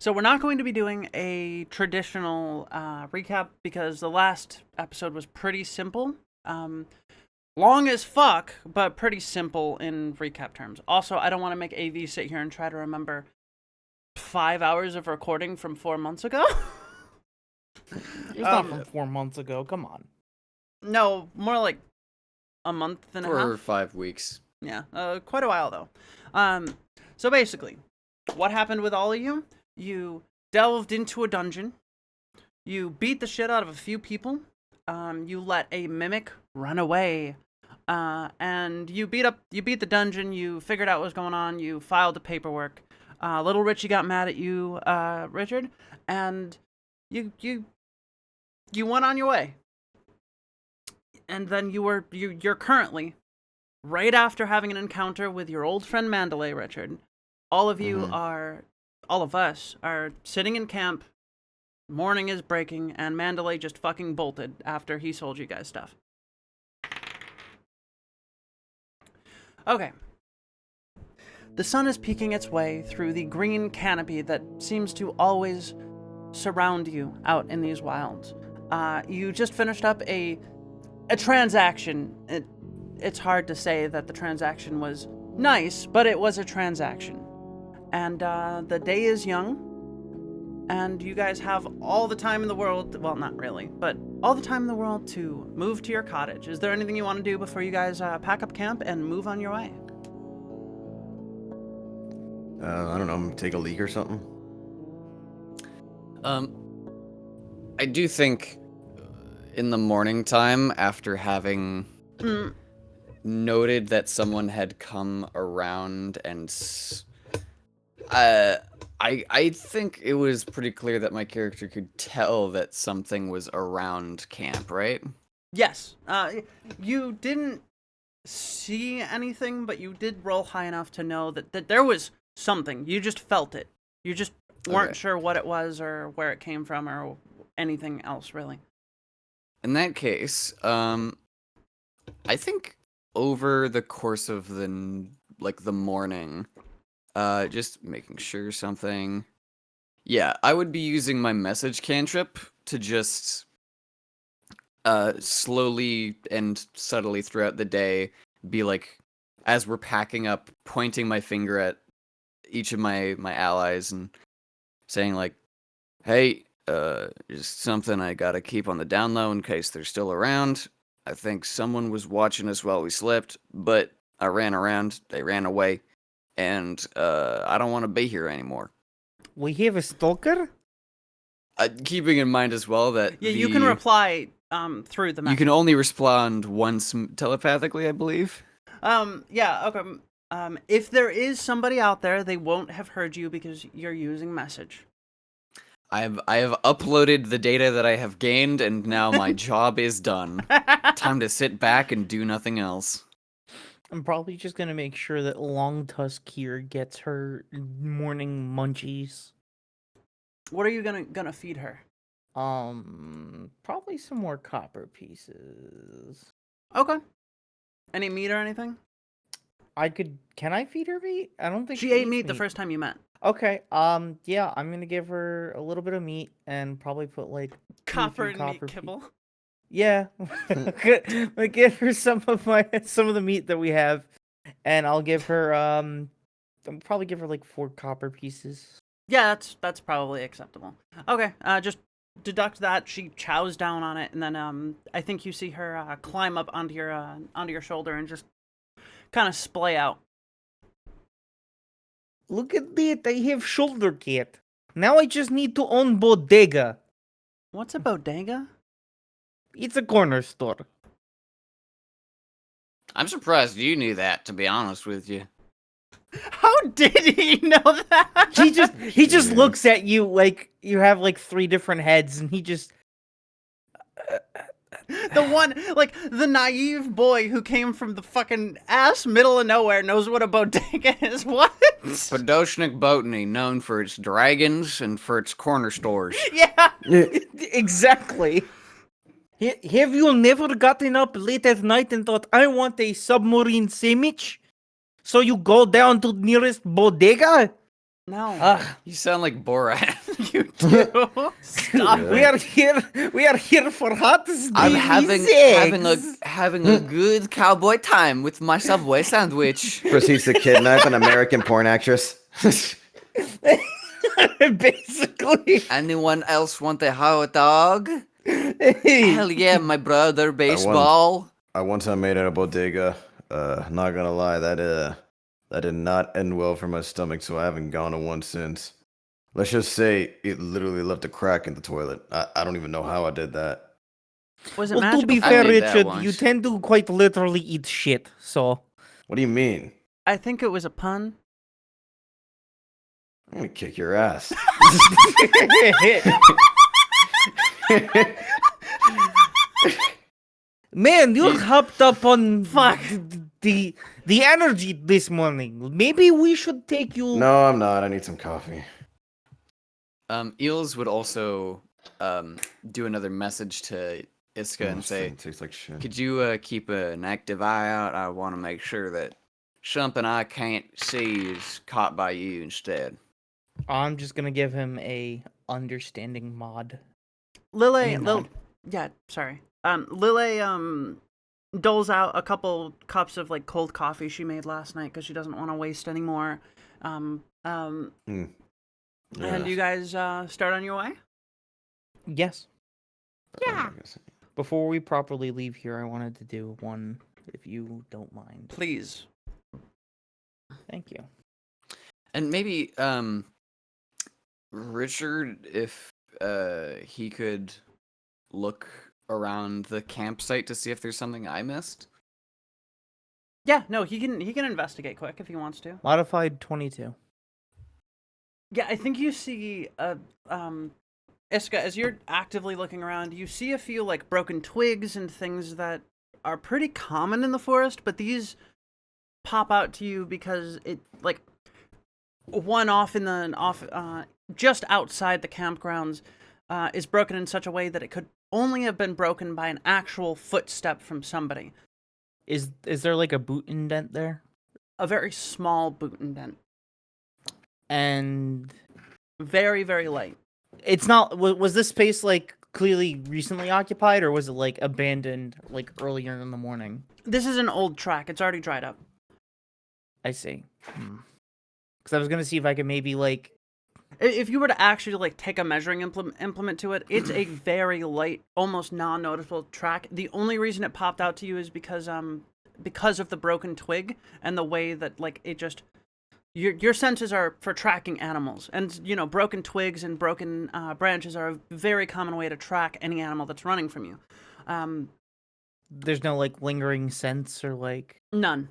So we're not going to be doing a traditional recap because the last episode was pretty simple. Long as fuck, but pretty simple in recap terms. Also, I don't want to make AV sit here and try to remember 5 hours of recording from 4 months ago. It's not from 4 months ago. Come on. No, more like a month and a half. 4 or 5 weeks. Yeah, quite a while though. So basically, what happened with all of you? You delved into a dungeon. You beat the shit out of a few people. You let a mimic run away. And you beat the dungeon. You figured out what was going on. You filed the paperwork. Little Richie got mad at you, Richard, and you went on your way. And then you're currently, right after having an encounter with your old friend Mandalay, Richard, all of us are sitting in camp, morning is breaking, and Mandalay just fucking bolted after he sold you guys stuff. Okay. The sun is peeking its way through the green canopy that seems to always surround you out in these wilds. You just finished up a transaction. It's hard to say that the transaction was nice, but it was a transaction. And the day is young, and you guys have all the time in the world, well, not really, but all the time in the world to move to your cottage. Is there anything you want to do before you guys pack up camp and move on your way? I don't know, take a leak or something? I do think in the morning time, after having noted that someone had come around and I think it was pretty clear that my character could tell that something was around camp, right? Yes. You didn't see anything, but you did roll high enough to know that there was something. You just felt it. You just weren't sure what it was or where it came from or anything else, really. In that case, I think over the course of the morning, just making sure something. Yeah, I would be using my message cantrip to just slowly and subtly throughout the day be like, as we're packing up, pointing my finger at each of my allies and saying like, hey, just something I gotta keep on the down low in case they're still around. I think someone was watching us while we slept, but I ran around, they ran away, and I don't want to be here anymore. We have a stalker? Keeping in mind as well that you can reply through the message. You can only respond once telepathically, I believe. Yeah, okay. If there is somebody out there, they won't have heard you because you're using message. I have uploaded the data that I have gained, and now my job is done. Time to sit back and do nothing else. I'm probably just gonna make sure that Long Tusk here gets her morning munchies. What are you gonna feed her? Probably some more copper pieces. Okay. Any meat or anything? Can I feed her meat? I don't think she ate meat the first time you met. Okay, yeah, I'm gonna give her a little bit of meat and probably put like copper and meat kibble. Yeah, I give her some of the meat that we have, and I'll give her I'll probably give her like 4 copper pieces. Yeah, that's probably acceptable. Okay, just deduct that. She chows down on it, and then I think you see her climb up onto your shoulder and just kind of splay out. Look at that! I have shoulder kit. Now I just need to own bodega. What's a bodega? It's a corner store. I'm surprised you knew that, to be honest with you. How did he know that? He just looks at you like you have like 3 different heads, and he just the one, like, the naive boy who came from the fucking middle of nowhere knows what a bodega is. What? Podosnik Botany, known for its dragons and for its corner stores. Yeah. Exactly. Have you never gotten up late at night and thought, I want a submarine sandwich? So you go down to the nearest bodega? No. You sound like Borat. You do. Stop Yeah. it. We are here for hot steamy I'm having sex. a good cowboy time with my Subway sandwich. Proceeds to kidnap an American porn actress. Basically. Anyone else want a hot dog? Hey. Hell yeah, my brother, baseball. I one time made it in a bodega. Not gonna lie, that did not end well for my stomach, so I haven't gone to one since. Let's just say it literally left a crack in the toilet. I don't even know how I did that. Was it Well, to magical? be I fair, made that Richard, you once. tend to quite literally eat shit, so. What do you mean? I think it was a pun. I'm gonna kick your ass. Man, you're hopped up on the energy this morning. Maybe we should take you. No, I'm not. I need some coffee. Eels would also do another message to Iska and This say, thing tastes like shit. could you keep an active eye out? I want to make sure that something I can't see is caught by you instead. I'm just gonna give him a understanding mod. Lily, nod. yeah, sorry. Lily, doles out a couple cups of like cold coffee she made last night because she doesn't want to waste any more. And you guys start on your way. Yes. Yeah. Before we properly leave here, I wanted to do one, if you don't mind. Please. Thank you. And maybe Richard, if he could look around the campsite to see if there's something I missed. Yeah, no, he can investigate quick if he wants to. Modified 22. Yeah, I think you see Iska, as you're actively looking around, you see a few like broken twigs and things that are pretty common in the forest, but these pop out to you because it like one just outside the campgrounds is broken in such a way that it could only have been broken by an actual footstep from somebody. Is there like a boot indent there? A very small boot indent. And Very, very light. it's not. Was this space like clearly recently occupied, or was it like abandoned like earlier in the morning? This is an old track. It's already dried up. I see. Because I was gonna see if I could maybe like. If you were to actually like take a measuring implement to it, it's a very light, almost non-noticeable track. The only reason it popped out to you is because of the broken twig and the way that like it just your senses are for tracking animals, and you know broken twigs and broken branches are a very common way to track any animal that's running from you. There's no like lingering sense or like. None.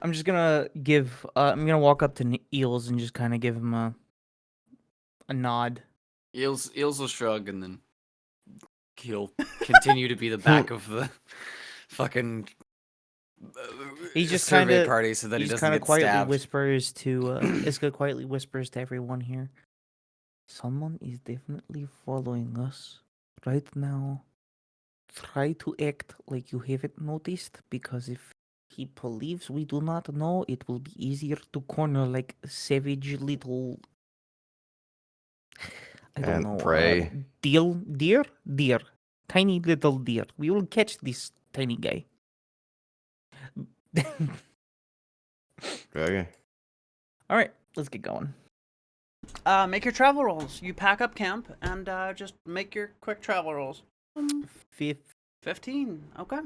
I'm just gonna give. I'm gonna walk up to Eels and just kind of give him a nod. Eels will shrug and then he'll continue to be the back of the fucking He just survey kinda- party so that he He doesn't kind of get quietly stabbed. whispers to Iska quietly whispers to everyone here. Someone is definitely following us right now. Try to act like you haven't noticed, because if he believes we do not know, it will be easier to corner like savage little. I don't And know. prey. Deer, tiny little deer. We will catch this tiny guy. Okay. All right, let's get going. Make your travel rolls. You pack up camp and just make your quick travel rolls. 15. Okay.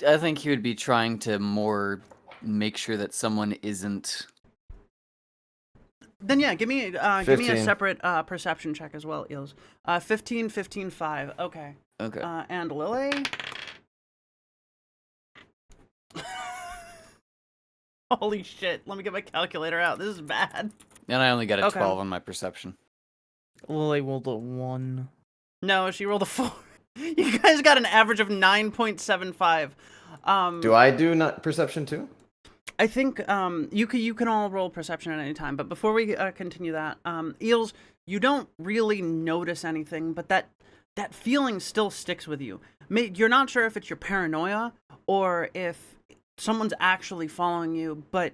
I think he would be trying to more make sure that someone isn't. Then yeah, give me a 15. separate perception check as well, Eels. 15, 15, 5. Okay. Okay. And Lily. Holy shit! Let me get my calculator out. This is bad. And I only got a Okay. 12 on my perception. Lily rolled a 1. No, she rolled a 4. You guys got an average of 9.75. Do I do not perception too? I think you can all roll perception at any time, but before we continue that, Eels, you don't really notice anything, but that feeling still sticks with you. You're not sure if it's your paranoia or if someone's actually following you, but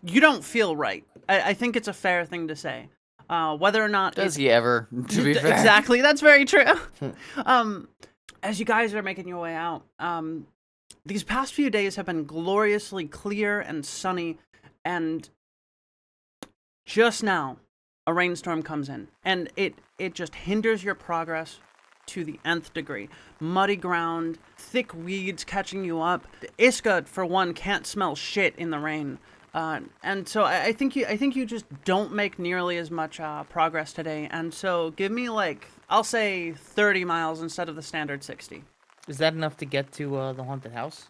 you don't feel right. I think it's a fair thing to say. Whether or not Does he ever? To be fair. exactly, that's very true. As you guys are making your way out, these past few days have been gloriously clear and sunny, and just now a rainstorm comes in, and it just hinders your progress to the nth degree. Muddy ground, thick weeds catching you up. Iska, for one, can't smell shit in the rain. And so I think you just don't make nearly as much progress today. And so give me I'll say 30 miles instead of the standard 60. Is that enough to get to the haunted house?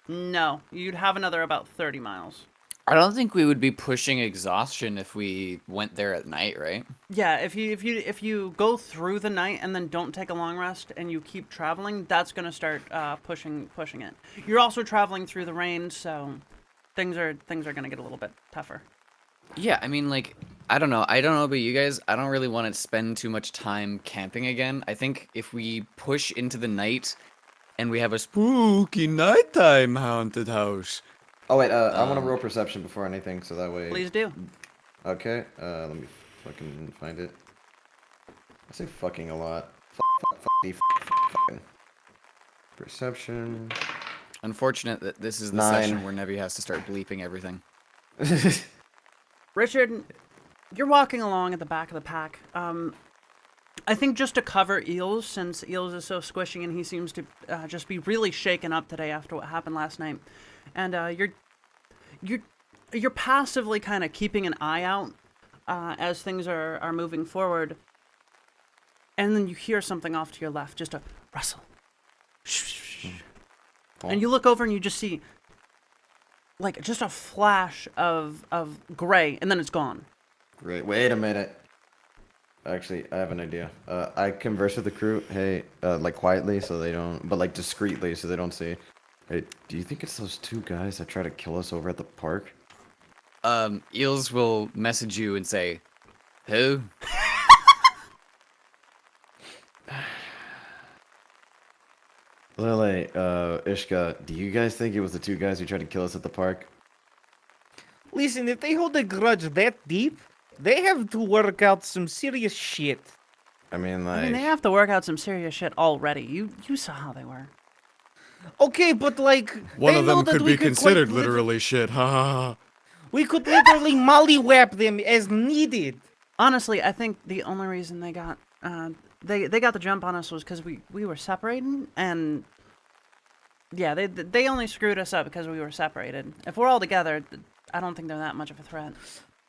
No, you'd have another about 30 miles. I don't think we would be pushing exhaustion if we went there at night, right? Yeah, if you go through the night and then don't take a long rest and you keep traveling, that's gonna start pushing it. You're also traveling through the rain, so things are gonna get a little bit tougher. Yeah, I mean, I don't know about you guys. I don't really want to spend too much time camping again. I think if we push into the night and we have a spooky nighttime haunted house. Oh wait, I want to roll perception before anything, so that way. Please do. Okay, let me fucking find it. I say fucking a lot. Fucking. Perception. Unfortunate that this is the 9. session where Nevi has to start bleeping everything. Richard, you're walking along at the back of the pack. I think just to cover Eels, since Eels is so squishy and he seems to just be really shaken up today after what happened last night, and you're passively kind of keeping an eye out as things are moving forward, and then you hear something off to your left, just a rustle, and you look over and you just see just a flash of gray, and then it's gone. Great. Wait a minute. Actually, I have an idea. I converse with the crew. Hey, quietly so they don't, but discreetly so they don't see. Hey, do you think it's those 2 guys that try to kill us over at the park? Eels will message you and say, "Who?" Lily, Ishka, do you guys think it was the 2 guys who tried to kill us at the park? Listen, if they hold a grudge that deep, they have to work out some serious shit. I mean, they have to work out some serious shit already. You saw how they were. Okay, but One they of know them that could we be quite considered literally shit. Ha ha ha. We could literally mollywap them as needed. Honestly, I think the only reason they got they got the jump on us was because we were separated, and yeah, they only screwed us up because we were separated. If we're all together, I don't think they're that much of a threat.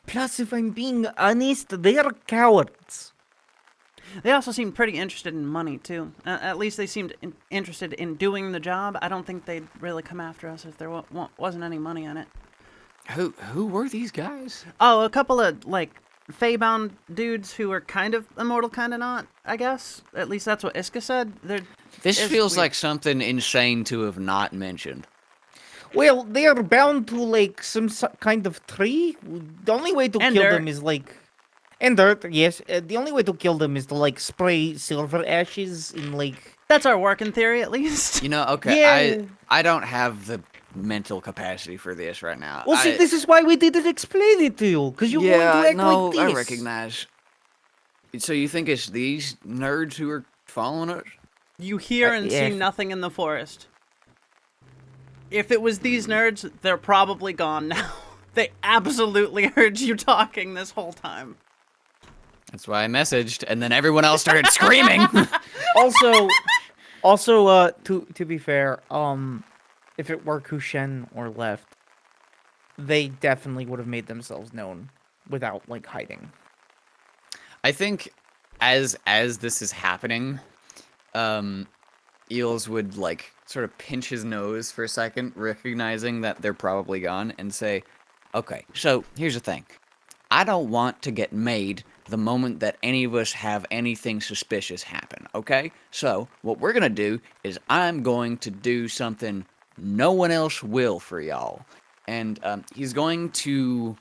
Plus, if I'm being honest, they're cowards. They also seemed pretty interested in money too. At least they seemed interested in doing the job. I don't think they'd really come after us if there wasn't any money in it. Who were these guys? Oh, a couple of Fey-bound dudes who were kind of immortal, kind of not, I guess. At least that's what Iska said. This It's feels weird. like something insane to have not mentioned. Well, they are bound to some kind of tree. The only way to And kill dirt. them is and dirt. Yes, the only way to kill them is to spray silver ashes in That's our working theory, at least. You know, okay, Yeah. I don't have the mental capacity for this right now. Well, see, this is why we didn't explain it to you, because you're going to act like this. I recognize. So you think it's these nerds who are following us? You hear and yeah. see nothing in the forest. If it was these nerds, they're probably gone now. They absolutely heard you talking this whole time. That's why I messaged, and then everyone else started screaming. Also, to be fair, if it were Kushen or left, they definitely would have made themselves known without hiding. I think as this is happening, Eels would sort of pinch his nose for a second, recognizing that they're probably gone, and say, "Okay, so here's the thing. I don't want to get made the moment that any of us have anything suspicious happen, okay? So what we're gonna do is I'm going to do something no one else will for y'all." And he's going to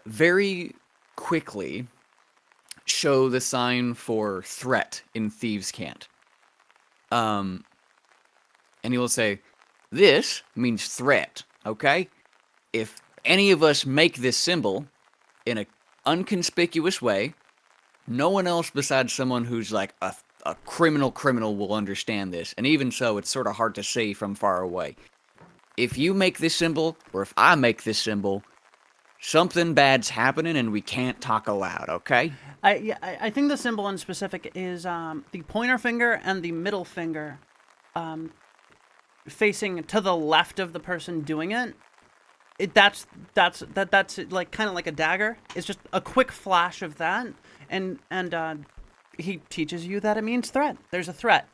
very quickly show the sign for threat in Thieves' Cant. And he will say, "This means threat, okay? If any of us make this symbol in a unconspicuous way. No one else besides someone who's like a criminal will understand this. And even so, it's sort of hard to see from far away. If you make this symbol, or if I make this symbol, something bad's happening and we can't talk aloud, okay? I think the symbol in specific is the pointer finger and the middle finger facing to the left of the person doing it. That's like kind of like a dagger. It's just a quick flash of that, and he teaches you that it means threat. There's a threat.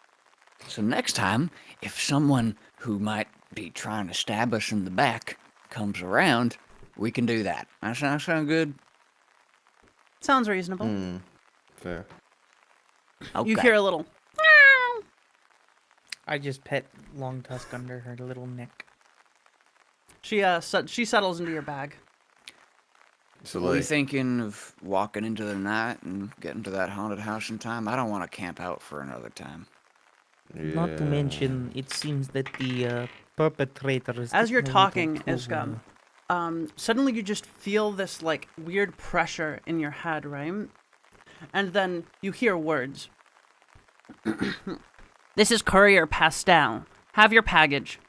So next time, if someone who might be trying to stab us in the back comes around, we can do that. That sound good? Sounds reasonable. Fair. Okay. You hear a little. I just pet Long Tusk under her little neck. She settles into your bag. So Were you like, thinking of walking into the night and getting to that haunted house in time? I don't want to camp out for another time. Not to mention, it seems that the perpetrators. As you're didn't talking, wait until, Iska, suddenly you just feel this like weird pressure in your head, right? And then you hear words. This is Courier Pastel. Have your package.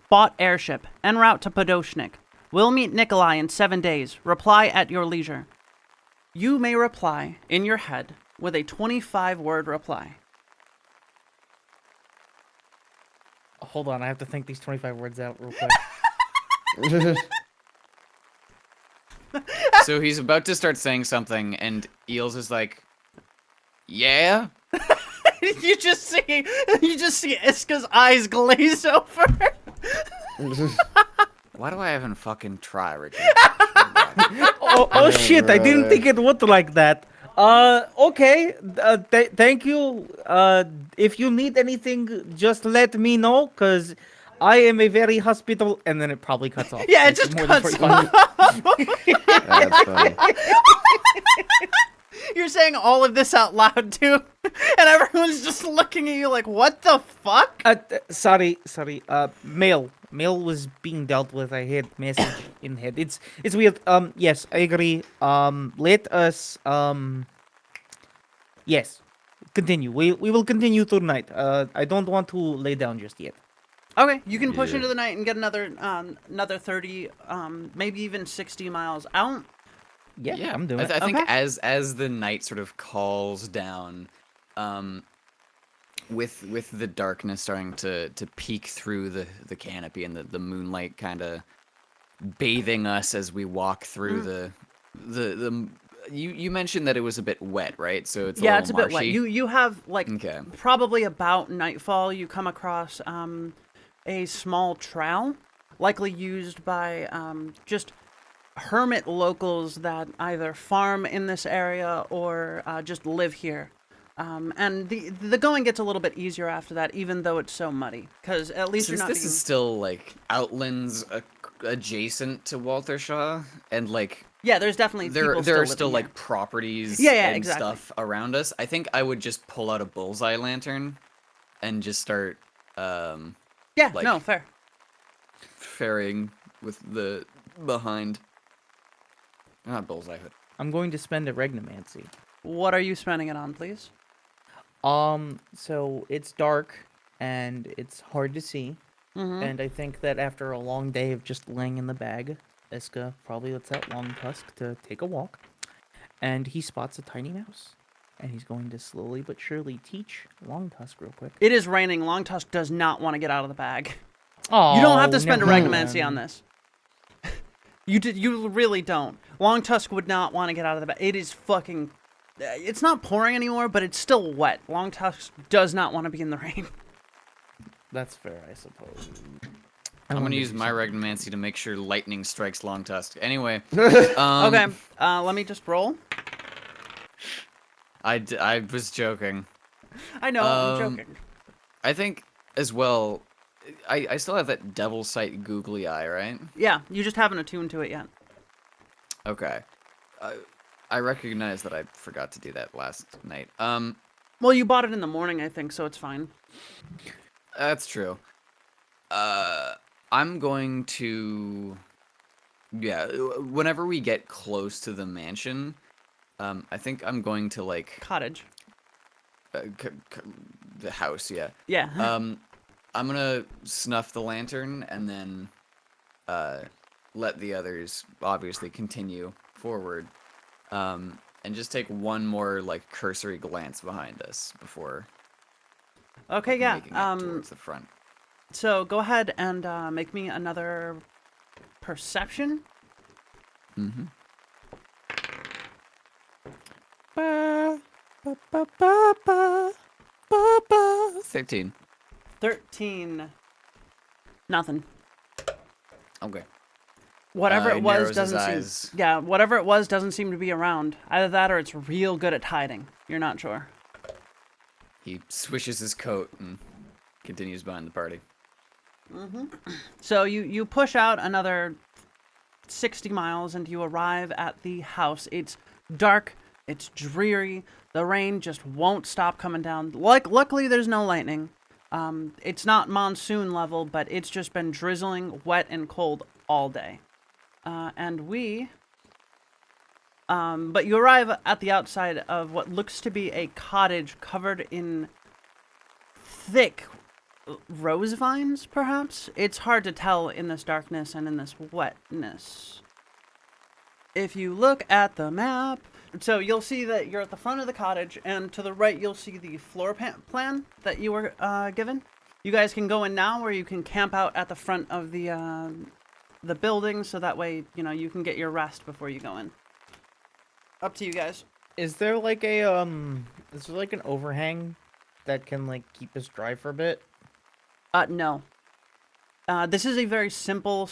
Bought airship. En route to Podoshnik. Will meet Nikolai in 7 days. Reply at your leisure. You may reply in your head with a 25-word reply. Hold on, I have to think these 25 words out real quick. So he's about to start saying something, and Eels is like, yeah? you just see Iska's eyes glaze over. Why do I even fucking try, Richard? Oh shit! I didn't think it would like that. Okay. Thank you. If you need anything, just let me know, cause I am a very hospitable. And then it probably cuts off. Yeah, it It's just more than cuts 45. that's funny. You're saying all of this out loud too, and everyone's just looking at you like, "What the fuck?" Sorry. Mail was being dealt with. I had message in head. It's weird. Yes, I agree. Let us. Yes, continue. We will continue tonight. I don't want to lay down just yet. Okay, you can push Yeah. into the night and get another 30, maybe even 60 miles out. Yeah, I'm doing I, it. I think Okay. as the night sort of calls down, with the darkness starting to peek through the canopy and the moonlight kind of bathing us as we walk through the you mentioned that it was a bit wet, right? So it's Yeah, a it's a little bit wet. marshy. You have like Okay. probably about nightfall. You come across a small trail, likely used by just hermit locals that either farm in this area or just live here. And the going gets a little bit easier after that, even though it's so muddy, because at least Since you're not this being... is still like outlands adjacent to Waltershaw, and like Yeah, there's definitely there people there are living still here. like properties Yeah, and exactly. stuff around us, I think I would just pull out a bullseye lantern and just start Yeah, like- no, fair. ferrying with the behind. Not bullseye hood. I'm going to spend a regnomancy. What are you spending it on, please? So it's dark and it's hard to see, Mm-hmm. and I think that after a long day of just laying in the bag, Iska probably lets out Long Tusk to take a walk, and he spots a tiny mouse, and he's going to slowly but surely teach Long Tusk real quick. It is raining. Long Tusk does not want to get out of the bag. Oh, You don't have to spend a never regnomancy on mind. this. You really don't. Long Tusk would not want to get out of the bag. It is fucking... It's not pouring anymore, but it's still wet. Long Tusk does not want to be in the rain. That's fair, I suppose. I'm wonder gonna if use you my said- regnomancy to make sure lightning strikes Long Tusk. Anyway, Okay, let me just roll. I was joking. I know, I'm Um, joking. I think as well. I still have that devil sight googly eye, right? Yeah, you just haven't attuned to it yet. Okay. I recognize that I forgot to do that last night. Well, you bought it in the morning, I think, so it's fine. That's true. I'm going to Yeah, whenever we get close to the mansion, I think I'm going to like Cottage. the house. Yeah. Yeah. I'm gonna snuff the lantern and then let the others obviously continue forward, and just take one more like cursory glance behind us before Okay, yeah. making it towards the front. So go ahead and make me another perception. Mm-hmm. 13. 13. Nothing. Okay. Whatever He it was narrows his doesn't eyes. seem. Yeah, whatever it was doesn't seem to be around. Either that or it's real good at hiding. You're not sure. He swishes his coat and continues behind the party. So you push out another 60 miles and you arrive at the house. It's dark. It's dreary. The rain just won't stop coming down. Luckily, there's no lightning. It's not monsoon level, but it's just been drizzling, wet, and cold all day. But you arrive at the outside of what looks to be a cottage covered in thick rose vines, perhaps? It's hard to tell in this darkness and in this wetness. If you look at the map, so you'll see that you're at the front of the cottage, and to the right you'll see the floor plan that you were given. You guys can go in now, or you can camp out at the front of the building, so that way, you know, you can get your rest before you go in. Up to you guys. Is there like a is there like an overhang that can like keep us dry for a bit? No. This is a very simple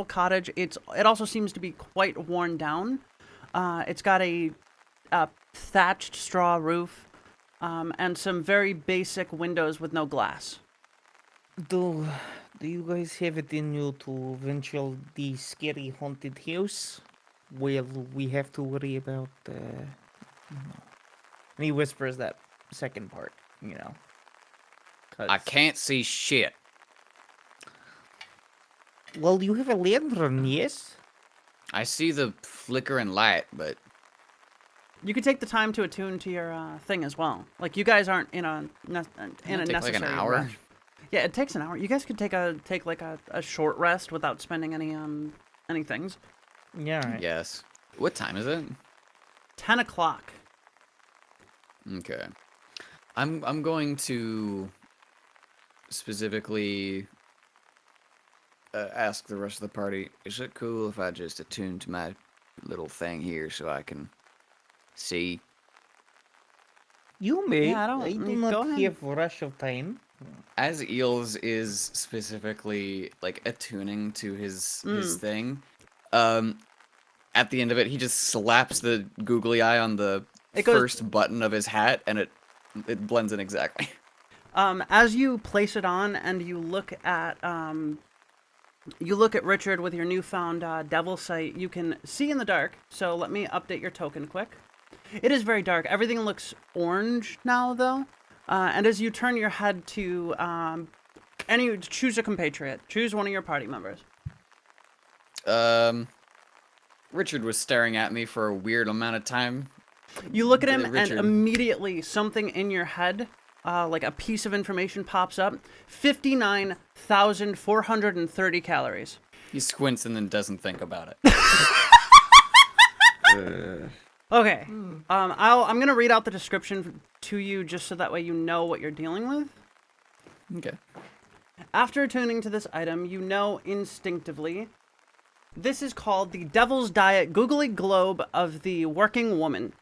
cottage. It also seems to be quite worn down. It's got a thatched straw roof, and some very basic windows with no glass. Do you guys have it in you to venture the scary haunted house? Well, we have to worry about And he whispers that second part, you know. I can't see shit. Well, you have a lantern, yes? I see the flickering light, but You could take the time to attune to your thing as well. Like, you guys aren't in a take like necessary an hour. rush. Yeah, it takes an hour. You guys could take like a short rest without spending any things. Yeah, right. yes. What time is it? 10 o'clock. Okay. I'm going to specifically ask the rest of the party, is it cool if I just attune to my little thing here so I can see? You may. Yeah, I do go not ahead. have rush of time. As Eels is specifically like attuning to his thing, at the end of it he just slaps the googly eye on the first button of his hat and it blends in exactly. As you place it on and you look at Richard with your newfound devil sight, you can see in the dark. So let me update your token quick. It is very dark. Everything looks orange now, though. And as you turn your head to choose a compatriot. Choose one of your party members. Richard was staring at me for a weird amount of time. You look at him, and Richard. immediately something in your head, like a piece of information pops up. 59,430 calories. He squints and then doesn't think about it. Okay. I'm gonna read out the description to you just so that way you know what you're dealing with. Okay. After attuning to this item, you know instinctively. This is called the Devil's Diet Googly Globe of the Working Woman.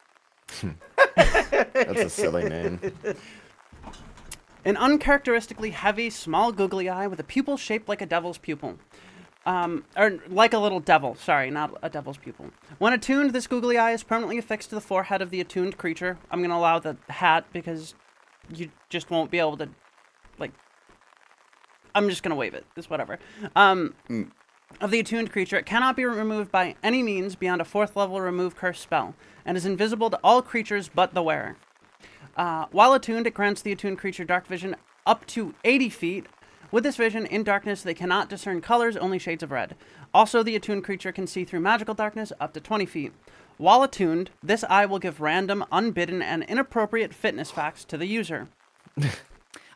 That's a silly name. An uncharacteristically heavy, small googly eye with a pupil shaped like a devil's pupil. Or like a little devil, sorry, not a devil's pupil. When attuned, this googly eye is permanently affixed to the forehead of the attuned creature. I'm going to allow the hat because you just won't be able to, like, I'm just going to wave it. It's whatever. Of the attuned creature, it cannot be removed by any means beyond a 4th level remove curse spell, and is invisible to all creatures but the wearer. While attuned, it grants the attuned creature dark vision up to 80 feet. With this vision, in darkness, they cannot discern colors, only shades of red. Also, the attuned creature can see through magical darkness up to 20 feet. While attuned, this eye will give random, unbidden, and inappropriate fitness facts to the user.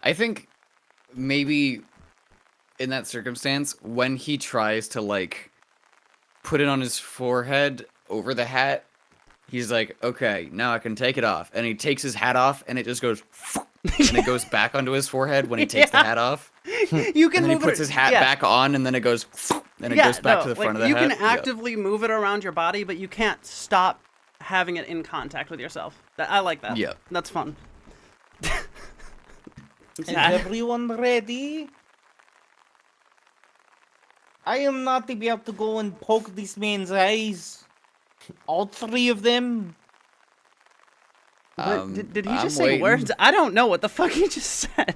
I think maybe in that circumstance, when he tries to, like, put it on his forehead over the hat, he's like, okay, now I can take it off. And he takes his hat off, and it just goes, and it goes back onto his forehead when he takes the hat off. You can And then he move puts it, his hat yeah. back on, and then it goes, and it goes back to the front of the you hat. can actively move it around your body, but you can't stop having it in contact with yourself. I like that. Yeah. That's fun. Is everyone ready? I am not about to go and poke this man's eyes. All 3 of them. Did he I'm just say waiting. words? I don't know what the fuck he just said.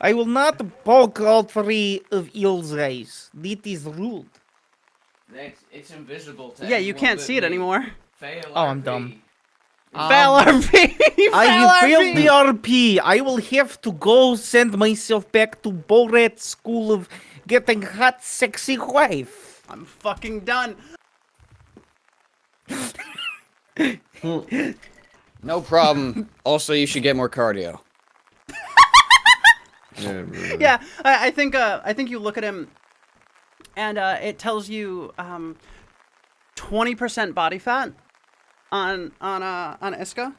I will not poke all 3 of Eel's eyes. That is rude. It's invisible to Yeah, you can't see it anymore. Oh, I'm dumb. Fail RP! I Fail have failed RP! the RP. I will have to go send myself back to Borat School of Getting Hot Sexy Wife. I'm fucking done. No problem. Also, you should get more cardio. Yeah, really. Yeah, I think you look at him, and it tells you 20% body fat on Iska,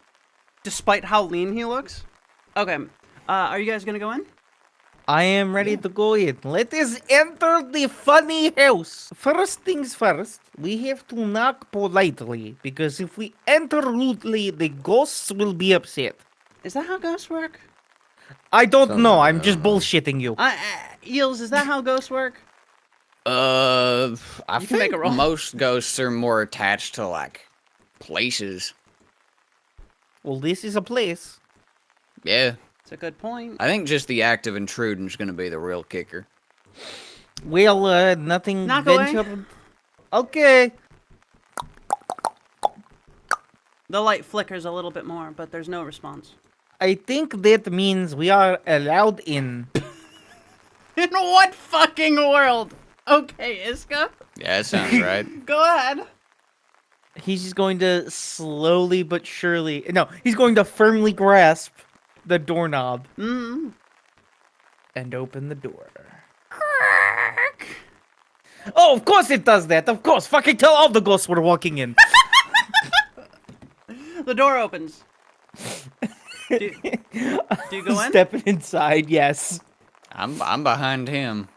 despite how lean he looks. Okay, are you guys gonna go in? I am ready to go in. Let us enter the funny house. First things first, we have to knock politely, because if we enter rudely, the ghosts will be upset. Is that how ghosts work? I don't Sounds know, like I'm just bullshitting you. Eels, is that how ghosts work? I You can make think a roll. most ghosts are more attached to, like, places. Well, this is a place. Yeah. It's a good point. I think just the act of intruding is going to be the real kicker. Well, nothing Knock away. ventured. Okay. The light flickers a little bit more, but there's no response. I think that means we are allowed in. In what fucking world? Okay, Iska, Yeah, that sounds right. go ahead. He's just going to slowly but surely. No, he's going to firmly grasp the doorknob Mm. and open the door. Oh, of course it does that. Of course. Fucking tell all the ghosts we're walking in. The door opens. Do you go in? Stepping inside, yes. I'm behind him.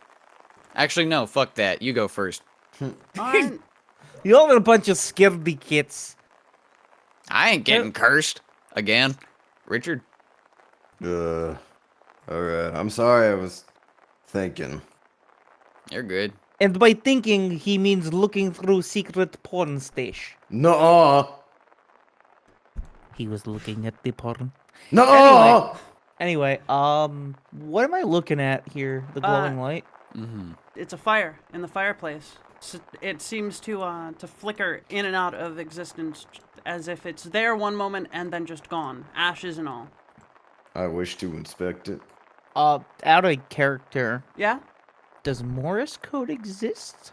Actually, no, fuck that. You go first. Alright. Y'all are a bunch of scaredy kids. I ain't getting cursed. Again. Richard? Alright. I'm sorry, I was thinking. You're good. And by thinking, he means looking through secret porn stash. No. He was looking at the porn. No. Anyway, what am I looking at here? The glowing light? Mm-hmm. It's a fire in the fireplace. It seems to flicker in and out of existence as if it's there one moment and then just gone. Ashes and all. I wish to inspect it. Out of character. Yeah? Does Morse code exist?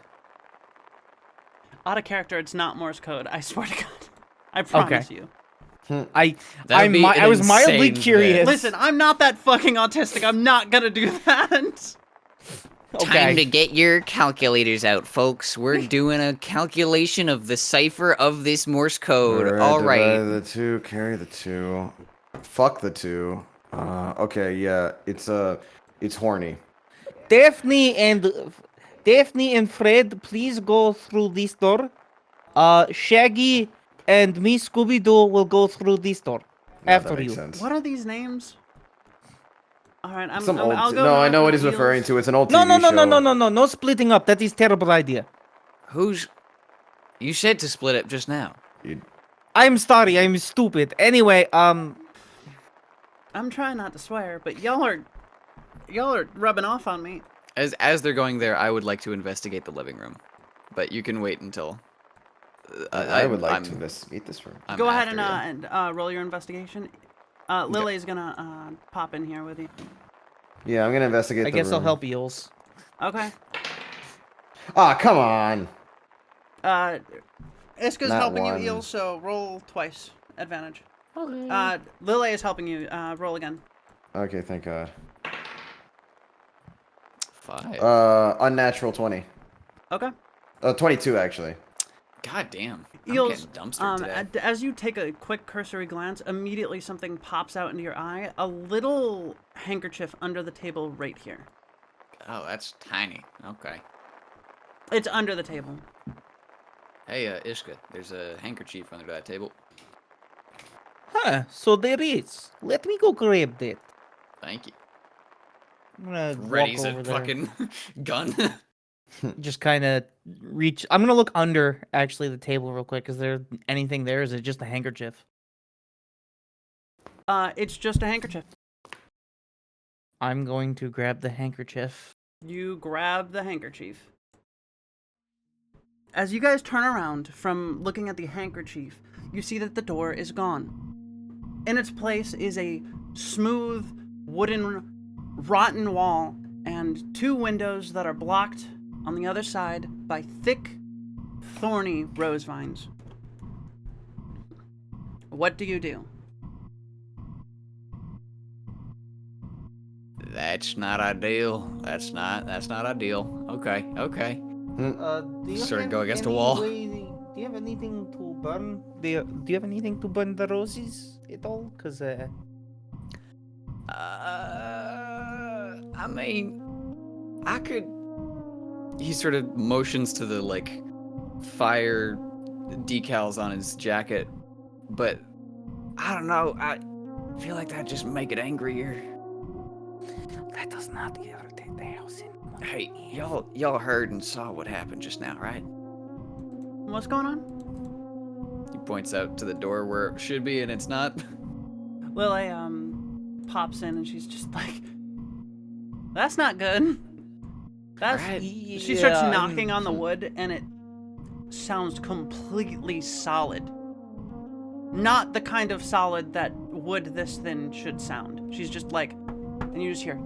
Out of character, it's not Morse code. I swear to God. I promise you. I That'd be I an was mildly insane curious. bit. Listen, I'm not that fucking autistic. I'm not gonna do that. Time to get your calculators out, folks. We're doing a calculation of the cipher of this Morse code. All right. Divide the 2, carry the 2. Fuck the 2. Okay, yeah, it's horny. Daphne and Fred, please go through this door. Shaggy and me, Scooby-Doo, will go through this door Yeah, after that makes you. sense. What are these names? Alright, Some old I'll go. no, I knock know on what he's the referring wheels. to. It's an old No, TV no, no, show. no, no, no, no, no splitting up. That is terrible idea. Who's... You said to split up just now. I'm sorry, I'm stupid. Anyway, I'm trying not to swear, but y'all are rubbing off on me. As they're going there, I would like to investigate the living room. But you can wait until... I would like I'm- to investigate this room. I'm Go ahead after and roll your investigation. Lily's gonna pop in here with you. Yeah, I'm gonna investigate I the guess I'll room. help Eels. Okay. Ah, come on. Iska's Not helping one. you, Eel, so roll twice. Advantage. Okay. Lily is helping you. Roll again. Okay, thank God. 5. Unnatural 20. Okay. 22 actually. God damn. I'm Eels, getting dumpstered today. as you take a quick cursory glance, immediately something pops out into your eye. A little handkerchief under the table right here. Oh, that's tiny. Okay. It's under the table. Hey, Ishka, there's a handkerchief under that table. Huh, so there is. Let me go grab that. Thank you. I'm gonna Ready's walk a over there. fucking gun. Just kind of reach. I'm gonna look under actually the table real quick. Is there anything there? Is it just a handkerchief? It's just a handkerchief. I'm going to grab the handkerchief. You grab the handkerchief. As you guys turn around from looking at the handkerchief, you see that the door is gone. In its place is a smooth, wooden, rotten wall and 2 windows that are blocked on the other side by thick, thorny rose vines. What do you do? That's not ideal. That's not ideal. Okay. Do you Sort of have go against a any wall. way- do you have anything to burn? Do you have anything to burn the roses at all? Cause I mean, I could. He sort of motions to the like fire decals on his jacket, but I don't know. I feel like that'd just make it angrier. let us not irritate the house anymore. Hey, y'all heard and saw what happened just now, right? What's going on? He points out to the door where it should be, and it's not. Lily, pops in and she's just like, that's not good. That's... Right. She starts Yeah, knocking on the wood and it sounds completely solid. Not the kind of solid that wood this thin should sound. She's just like, and you just hear,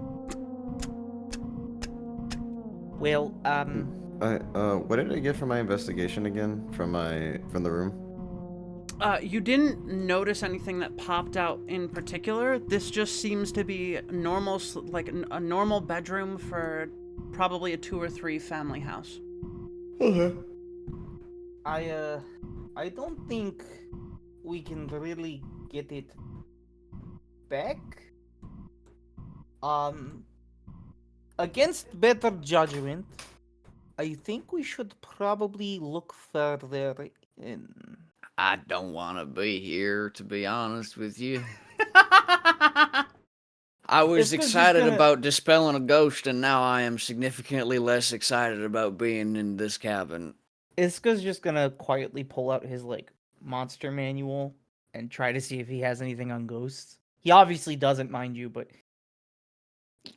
Well, What did I get from my investigation again? From the room? you didn't notice anything that popped out in particular. This just seems to be normal, like a normal bedroom for probably a 2 or 3 family house. Okay. I don't think we can really get it back. Against better judgment, I think we should probably look further in. I don't want to be here, to be honest with you. I was It's 'cause he's excited gonna- about dispelling a ghost, and now I am significantly less excited about being in this cabin. Iska's just gonna quietly pull out his like monster manual and try to see if he has anything on ghosts. He obviously doesn't, mind you, but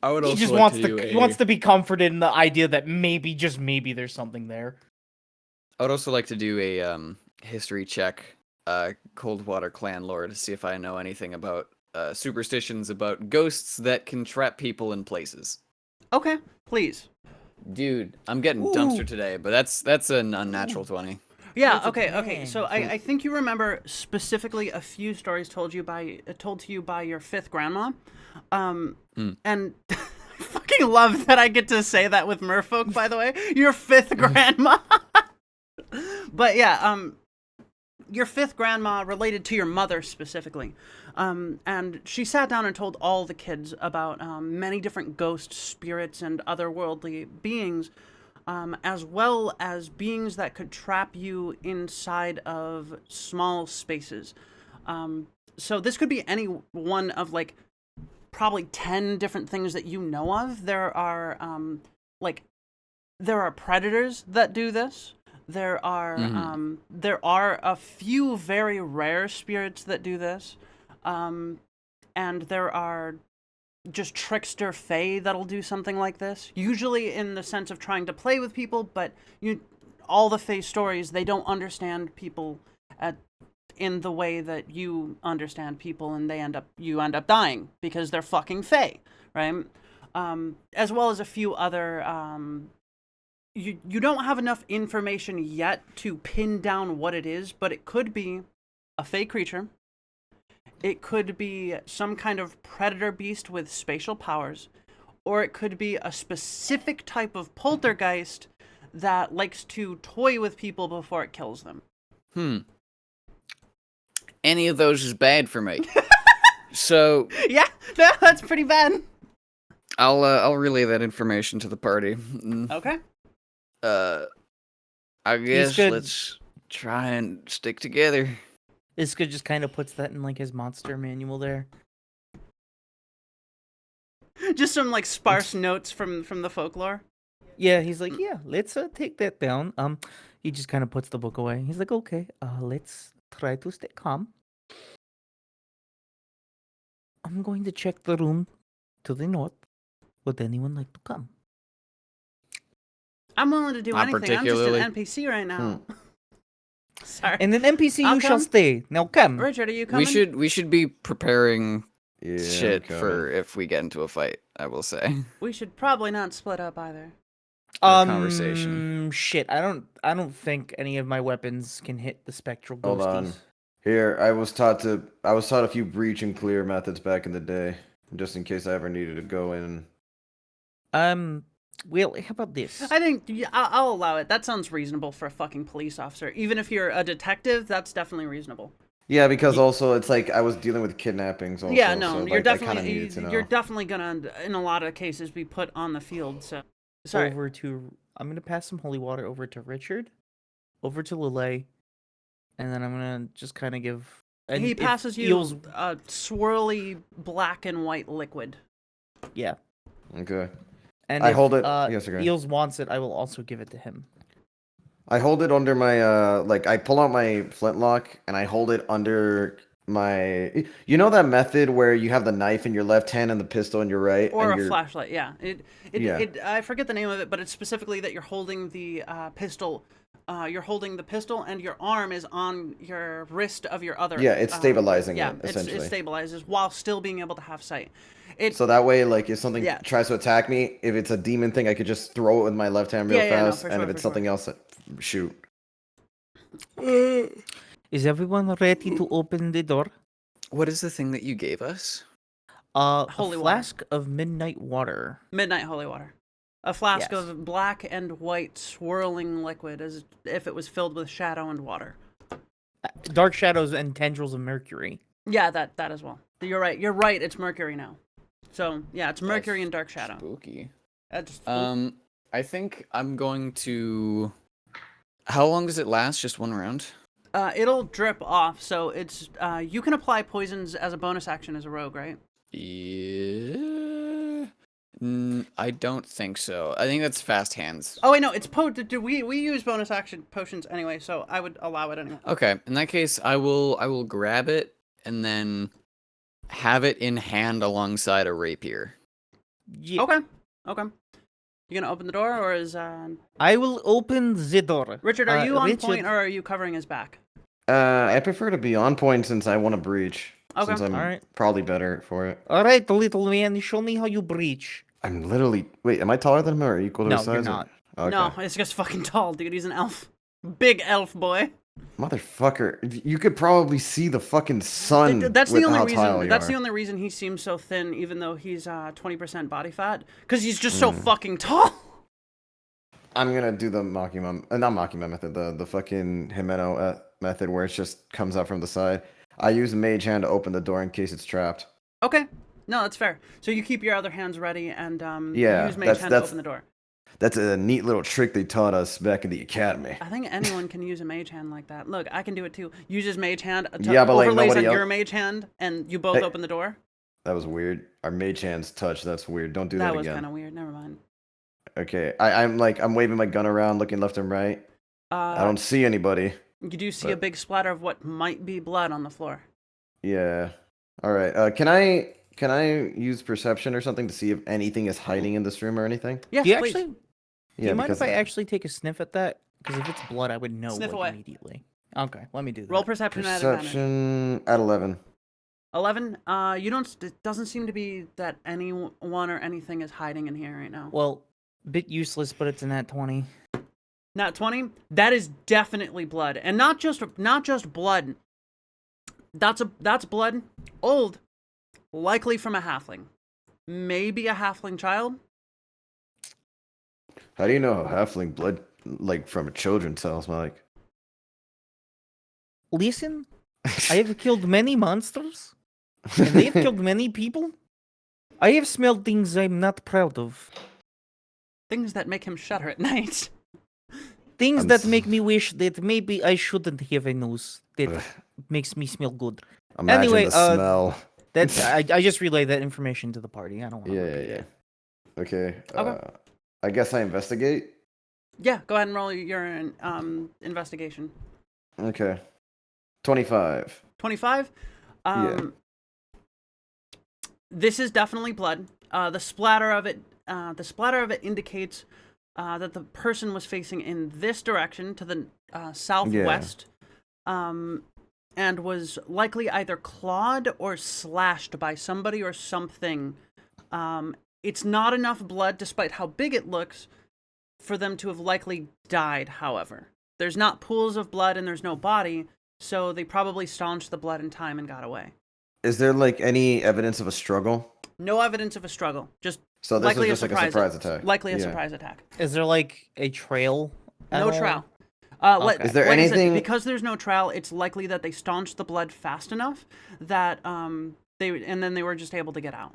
I would he also just like wants to to do he a- wants to be comforted in the idea that maybe, just maybe, there's something there. I would also like to do a history check, Coldwater Clan lore, to see if I know anything about superstitions about ghosts that can trap people in places. Okay, please. Dude, I'm getting dumpster today, but that's an unnatural 20. Yeah, That's a okay. So I think you remember specifically a few stories told to you by your 5th grandma. And I fucking love that I get to say that with merfolk, by the way. Your 5th grandma. But yeah, your 5th grandma related to your mother specifically. And she sat down and told all the kids about many different ghost spirits and otherworldly beings, as well as beings that could trap you inside of small spaces. So this could be any one of like probably 10 different things that you know of. There are predators that do this. There are a few very rare spirits that do this. And there are just trickster fae that'll do something like this. Usually in the sense of trying to play with people, but all the fae stories, they don't understand people in the way that you understand people, and you end up dying because they're fucking fae, right? As well as a few other you don't have enough information yet to pin down what it is, but it could be a fake creature. It could be some kind of predator beast with spatial powers, or it could be a specific type of poltergeist that likes to toy with people before it kills them. Any of those is bad for me. So Yeah, that's pretty bad. I'll relay that information to the party. Okay. I guess good. let's try and stick together. Iska just kind of puts that in like his monster manual there. Just some like sparse notes from the folklore. Yeah, he's like, yeah, let's take that down. He just kind of puts the book away. He's like, okay, let's try to stay calm. I'm going to check the room to the north. Would anyone like to come? I'm willing to do Not anything. I'm just particularly. an NPC right now. Sorry. And an NPC, I'll you shall come. stay. Now come. Richard, are you coming? We should be preparing Yeah, shit I'm for coming. if we get into a fight, I will say. We should probably not split up either. Conversation. Shit. I don't think any of my weapons can hit the spectral Hold on. ghosties. Here, I was taught a few breach and clear methods back in the day, just in case I ever needed to go in. Well, how about this? I think I'll allow it. That sounds reasonable for a fucking police officer. Even if you're a detective, that's definitely reasonable. Yeah, because also it's like I was dealing with kidnappings. Also, Yeah, no, so, you're like, I kinda definitely needed to know. you're definitely gonna, in a lot of cases, be put on the field. So, sorry. I'm gonna pass some holy water over to Richard, over to Lele, and then I'm gonna just kind of give. And He if passes you Eels- a swirly black and white liquid. Yeah, Okay. and I if, hold it- yes, okay. Eels wants it, I will also give it to him. I hold it under my I pull out my flintlock and I hold it under my. You know that method where you have the knife in your left hand and the pistol in your right, Or and a you're... flashlight, yeah. Yeah. I forget the name of it, but it's specifically that you're holding the pistol. You're holding the pistol, and your arm is on your wrist of your other. Yeah, it's stabilizing Yeah, it, essentially. it stabilizes while still being able to have sight. So that way, like, if something Yeah. tries to attack me, if it's a demon thing, I could just throw it with my left hand real Yeah, no, fast, for and sure, if it's for something else, shoot. Is everyone ready to open the door? What is the thing that you gave us? Holy a water. flask of midnight water. Midnight holy water. A flask Yes. of black and white swirling liquid, as if it was filled with shadow and water. Dark shadows and tendrils of mercury. Yeah, that as well. You're right. You're right. It's mercury now. So yeah, it's mercury That's and dark shadow. Spooky. That's I think I'm going to. How long does it last? Just one round? it'll drip off. So it's you can apply poisons as a bonus action as a rogue, right? Yeah. I don't think so. I think that's fast hands. Oh wait, no, it's we use bonus action potions anyway, so I would allow it anyway. Okay, in that case, I will grab it and then have it in hand alongside a rapier. Yeah. Okay. You gonna open the door, or is I will open the door. Richard? Are you on Richard, point, or are you covering his back? I prefer to be on point since I want to breach. Okay. Since I'm Alright. probably better for it. All right, little man, show me how you breach. I'm literally... Wait, am I taller than him or equal to No, his you're size? not. Okay. No, it's just fucking tall, dude. He's an elf, big elf boy. Motherfucker, you could probably see the fucking sun. That's with the only how tall reason. you That's are. the only reason he seems so thin, even though he's 20% body fat, because he's just so fucking tall. I'm gonna do the Makima, not Makima method, the fucking Himeno method where it just comes out from the side. I use Mage Hand to open the door in case it's trapped. Okay, no, that's fair. So you keep your other hands ready and Yeah, use Mage Hand to open the door. That's a neat little trick they taught us back in the academy. I think anyone can use a Mage Hand like that. Look, I can do it too. Use his Mage Hand to Yeah, but, like, overlays on nobody your else- Mage Hand, and you both Hey. open the door. That was weird. Our Mage Hands touch. That's weird. Don't do That that was again. kind of weird. Never mind. Okay, I'm waving my gun around, looking left and right. I don't see anybody. You do see a but- big splatter of what might be blood on the floor. Yeah. All right. Can I use perception or something to see if anything is hiding in this room or anything? Yes, Do you please. actually? Yeah. Do you mind because if I actually take a sniff at that? Because if it's blood, I would know Sniff like, away. immediately. Okay, let me do that. Roll perception at advantage. perception at 11. 11. You don't. It doesn't seem to be that anyone or anything is hiding in here right now. Well, Bit useless, but it's a nat 20. Nat 20. That is definitely blood, and not just blood. That's blood, old, likely from a halfling, maybe a halfling child. How do you know halfling blood, like from a children's house, Mike? Listen, I have killed many monsters, and they've killed many people. I have smelled things I'm not proud of. Things that make him shudder at night. Things I'm that s- make me wish that maybe I shouldn't have a nose that Ugh. makes me smell good. Imagine Anyway, the smell. That's I just relayed that information to the party. I don't want to Yeah, repeat yeah. it. Okay. Okay. I guess I investigate. Yeah, go ahead and roll your investigation. Okay. 25. 25. Yeah. This is definitely blood. The splatter of it indicates that the person was facing in this direction to the southwest, and was likely either clawed or slashed by somebody or something. It's not enough blood, despite how big it looks, for them to have likely died. However, there's not pools of blood and there's no body, so they probably staunched the blood in time and got away. Is there like any evidence of a struggle? No evidence of a struggle. Just So this likely is just like a surprise attack. Likely a Yeah. surprise attack. Is there like a trail? at No all? trail. Okay. Is there like I said, anything- because there's no trail, it's likely that they staunched the blood fast enough that they were just able to get out.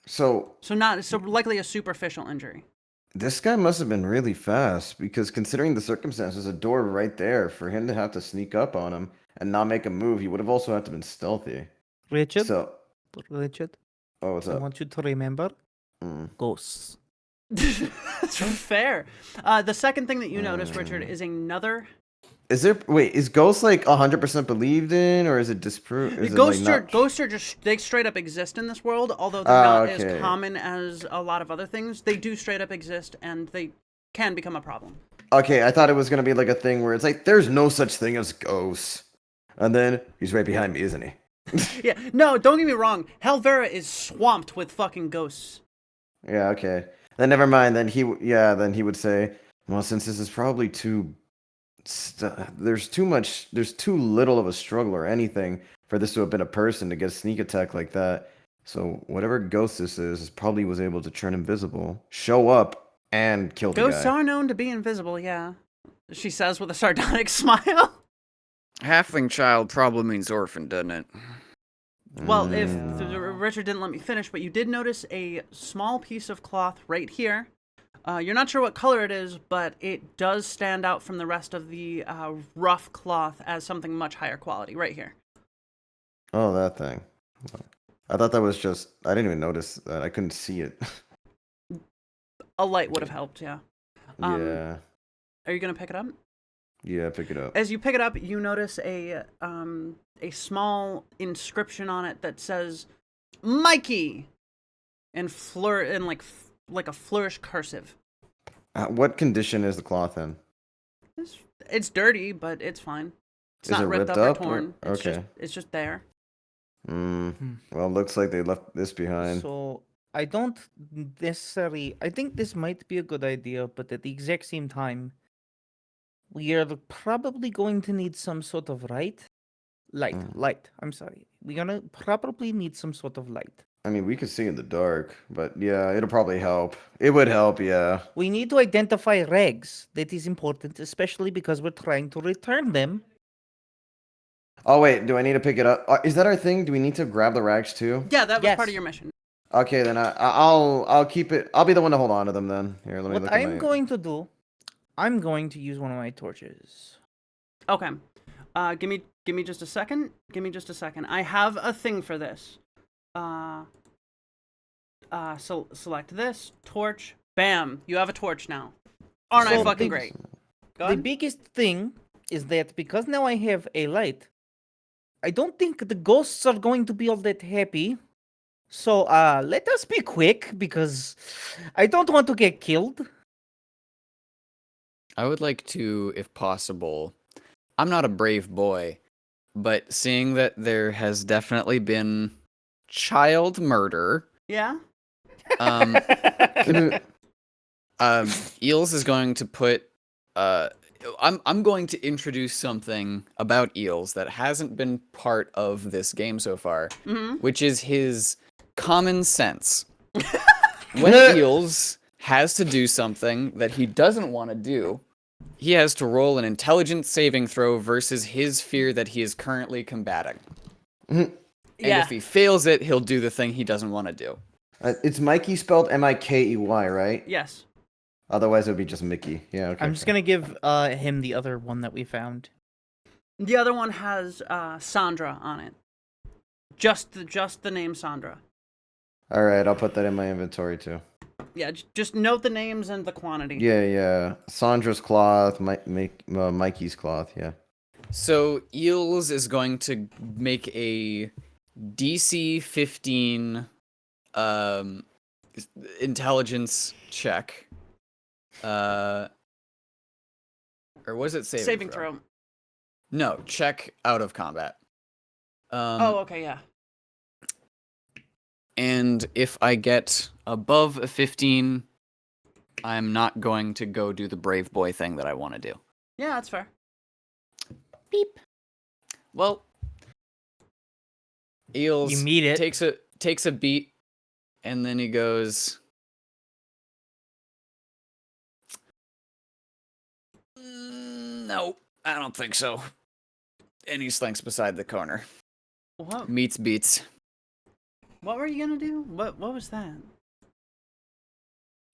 So So likely a superficial injury. this guy must have been really fast because considering the circumstances, a door right there for him to have to sneak up on him and not make a move, he would have also had to been stealthy. Richard, So, Richard, oh, what's I up? want you to remember Mm. ghosts. That's fair. The second thing that you notice, Richard, is another. Is ghosts like 100% believed in, or is it disproved? Ghosts are just, they straight up exist in this world, although they're not as okay. common as a lot of other things. They do straight up exist, and they can become a problem. Okay, I thought it was gonna be like a thing where it's like there's no such thing as ghosts, and then he's right behind me, isn't he? Yeah, no, don't get me wrong. Helvera is swamped with fucking ghosts. Yeah, okay. Then never mind. Then he would say, well, since this is probably there's too little of a struggle or anything for this to have been a person to get a sneak attack like that. So whatever ghost this is probably was able to turn invisible, show up, and kill the Ghosts guy. are known to be invisible, yeah. She says with a sardonic smile. Halfling child probably means orphan, doesn't it? Well, if Mm. Richard didn't let me finish, but you did notice a small piece of cloth right here. You're not sure what color it is, but it does stand out from the rest of the rough cloth as something much higher quality right here. Oh, that thing. I thought that was just. I didn't even notice that. I couldn't see it. A light would have helped, yeah. Yeah. Are you going to pick it up? Yeah, pick it up. As you pick it up, you notice a small inscription on it that says Mikey in like a flourish cursive. What condition is the cloth in? It's dirty, but it's fine. It's Is not it ripped ripped up up or or- torn. okay. It's just there. Well, looks like they left this behind. So I don't necessarily. I think this might be a good idea, but at the exact same time, we are probably going to need some sort of light. Light. I'm sorry. We're gonna probably need some sort of light. I mean, we could see in the dark, but yeah, it'll probably help. It would help, yeah. We need to identify rags. That is important, especially because we're trying to return them. Oh wait, do I need to pick it up? Is that our thing? Do we need to grab the rags too? Yeah, that was part Yes. of your mission. Okay, then I'll keep it. I'll be the one to hold on to them then. Here, let me What look at I'm my. going to do, I'm going to use one of my torches. Okay. Give me just a second. Give me just a second. I have a thing for this. So select this torch. Bam! You have a torch now. Aren't I So fucking the- great? Go The ahead. biggest thing is that because now I have a light, I don't think the ghosts are going to be all that happy. So let us be quick because I don't want to get killed. I would like to, if possible. I'm not a brave boy, but seeing that there has definitely been child murder, Yeah. um, Eels is going to put. I'm going to introduce something about Eels that hasn't been part of this game so far, which is his common sense. When Eels has to do something that he doesn't want to do, he has to roll an intelligence saving throw versus his fear that he is currently combating. And if he fails it, he'll do the thing he doesn't want to do. It's Mikey spelled Mikey, right? Yes. Otherwise, it would be just Mickey. Yeah, okay. I'm just gonna give him the other one that we found. The other one has Sandra on it. Just the name Sandra. All right, I'll put that in my inventory too. Yeah, just note the names and the quantity. Yeah. Sandra's cloth, Mikey's cloth, yeah. So Eels is going to make a DC 15 intelligence check. Or was it saving throw? No, check out of combat. Oh, okay, yeah. And if I get above a 15, I'm not going to go do the brave boy thing that I want to do. Yeah, that's fair. Beep. Well, Eels You meet it. takes a beat, and then he goes, no, I don't think so. And he slinks beside the corner. What? Meets beats. What were you gonna do? What was that?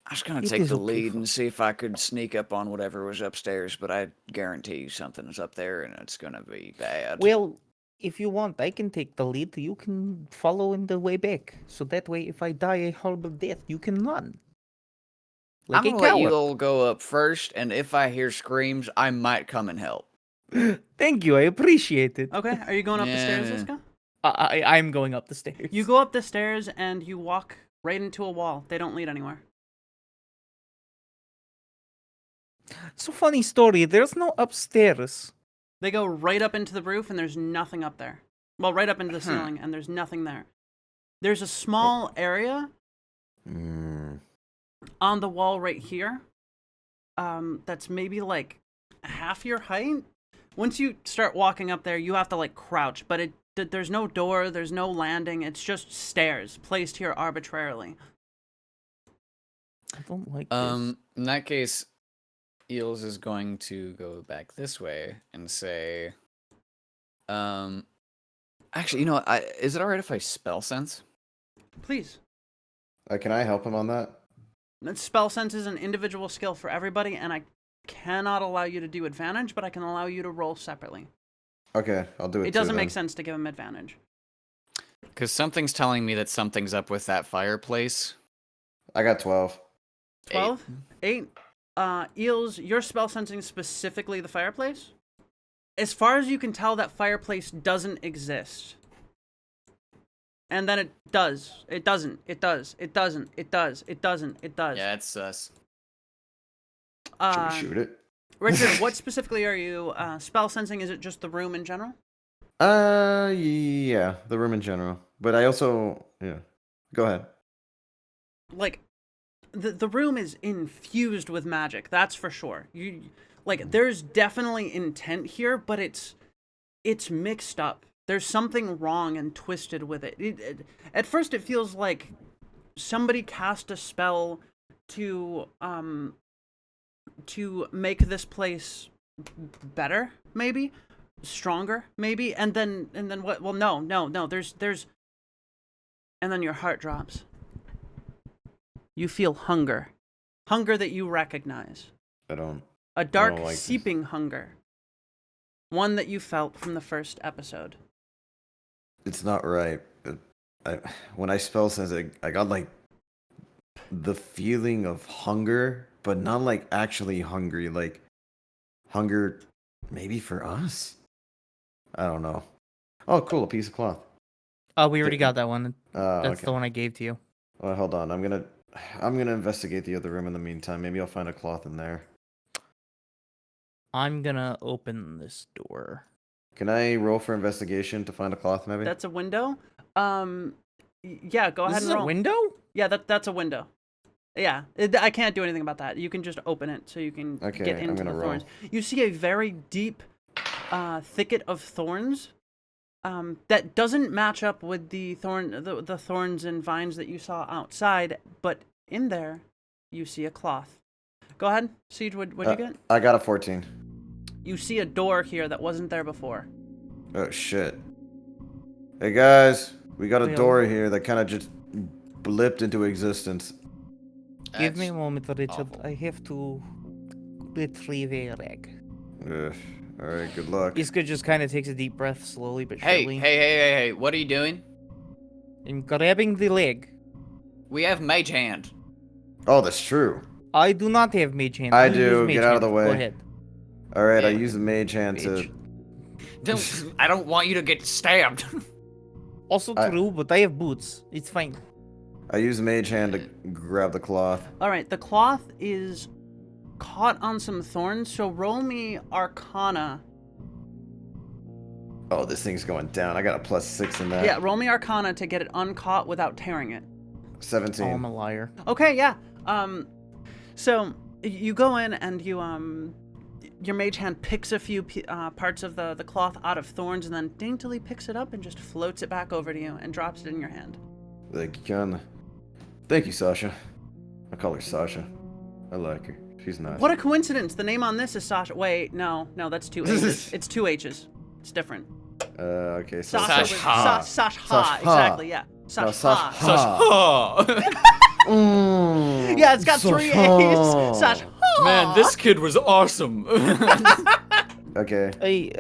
I was gonna It take is the okay lead for- and see if I could sneak up on whatever was upstairs, but I guarantee you something's up there and it's gonna be bad. Well, if you want, I can take the lead. You can follow in the way back. So that way, if I die a horrible death, you can run. Like I'm a gonna let you coward. all go up first, and if I hear screams, I might come and help. Thank you, I appreciate it. Okay, are you going up the stairs, Yeah. Iska? I'm going up the stairs. You go up the stairs and you walk right into a wall. They don't lead anywhere. So funny story. There's no upstairs. They go right up into the roof and there's nothing up there. Well, right up into the ceiling and there's nothing there. There's a small area on the wall right here. That's maybe like half your height. Once you start walking up there, you have to like crouch, but there's no door, there's no landing. It's just stairs placed here arbitrarily. I don't like this. In that case, Eels is going to go back this way and say, actually, you know what? Is it alright if I spell sense? Please. Can I help him on that? Spell sense is an individual skill for everybody, and I cannot allow you to do advantage, but I can allow you to roll separately. Okay, I'll do it. It doesn't make sense to give him advantage. Because something's telling me that something's up with that fireplace. I got 12. 12? 8. Eels, your spell sensing specifically the fireplace? As far as you can tell, that fireplace doesn't exist. And then it does. It doesn't. It does. It doesn't. It does. It doesn't. It does. Yeah, it's sus. Should we shoot it? Richard, what specifically are you spell sensing? Is it just the room in general? Yeah, the room in general. But I also, yeah. Go ahead. Like, the room is infused with magic, that's for sure. There's definitely intent here, but it's mixed up. There's something wrong and twisted with it. At first it feels like somebody cast a spell to make this place better, maybe stronger, maybe, and then what? Well, no. There's, and then your heart drops. You feel hunger that you recognize. I don't. A dark, like this. seeping hunger. One that you felt from the first episode. It's not right. When I spell sense, I got like the feeling of hunger, but not like actually hungry. Like hunger, maybe for us. I don't know. Oh, cool! A piece of cloth. Oh, we already got that one. That's Okay. the one I gave to you. Well, hold on. I'm gonna investigate the other room in the meantime. Maybe I'll find a cloth in there. I'm gonna open this door. Can I roll for investigation to find a cloth? Maybe. That's a window. Yeah, go ahead This is and a roll. window? Yeah, that's a window. Yeah, I can't do anything about that. You can just open it so you can Okay, get I'm into the gonna thorns. roll. You see a very deep thicket of thorns that doesn't match up with the thorns and vines that you saw outside, but in there you see a cloth. Go ahead, Siege, what'd you get? I got a 14. You see a door here that wasn't there before. Oh shit. Hey guys, we got a Well- door here that kind of just blipped into existence. Give me a That's moment, Richard. awful. I have to retrieve a rag. Ugh. All right, good luck. Iska just kind of takes a deep breath, slowly but Hey, surely. hey, what are you doing? I'm grabbing the leg. We have mage hand. Oh, that's true. I do not have mage hand. I You do. use mage Get out of hand. the way. Go ahead. All right, I Yeah. use the mage hand Mage. to. I don't want you to get stabbed. Also I- true, but I have boots. It's fine. I use the mage hand to grab the cloth. All right, the cloth is caught on some thorns, so roll me Arcana. Oh, this thing's going down. I got a +6 in that. Yeah, roll me Arcana to get it uncaught without tearing it. 17. Oh, I'm a liar. Okay, yeah. So you go in and you your mage hand picks a few parts of the cloth out of thorns and then daintily picks it up and just floats it back over to you and drops it in your hand. Thank you, Ken. Thank you, Sasha. I call her Sasha. I like her. She's nice. What a coincidence! The name on this is Sasha. Wait, no, that's 2 H's. It's 2 H's. It's different. Okay, so Sasha. Sasha. Sasha. Sasha. Exactly. Yeah. No, Sasha. Sasha. Oh. Yeah, it's got 3 A's. Sasha. Sasha. Man, this kid was awesome. Okay.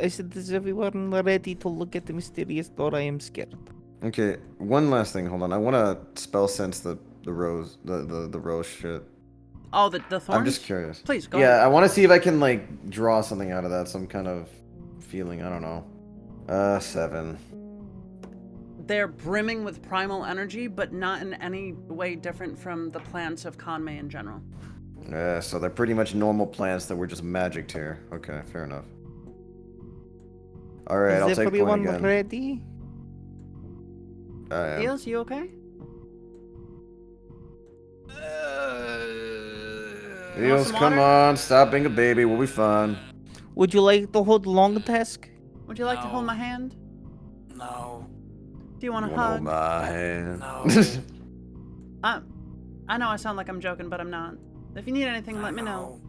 I said, is everyone ready to look at the mysterious door? I am scared. Okay. One last thing. Hold on. I want to spell sense the rose, the rose shit. Oh, the thorns. I'm just curious. Please go Yeah, ahead. I want to see if I can like draw something out of that. Some kind of feeling. I don't know. 7. They're brimming with primal energy, but not in any way different from the plants of Conmay in general. So they're pretty much normal plants that were just magicked here. Okay, fair enough. All right, Is I'll take point everyone again. ready? I am. Eels, you okay? Eels, some come water? on, stop being a baby. We'll be fine. Would you like to hold long task? Would you like to hold No. my hand? No. Do you want You a wanna hug? hold my hand? No. I know I sound like I'm joking, but I'm not. If you need anything, let me know.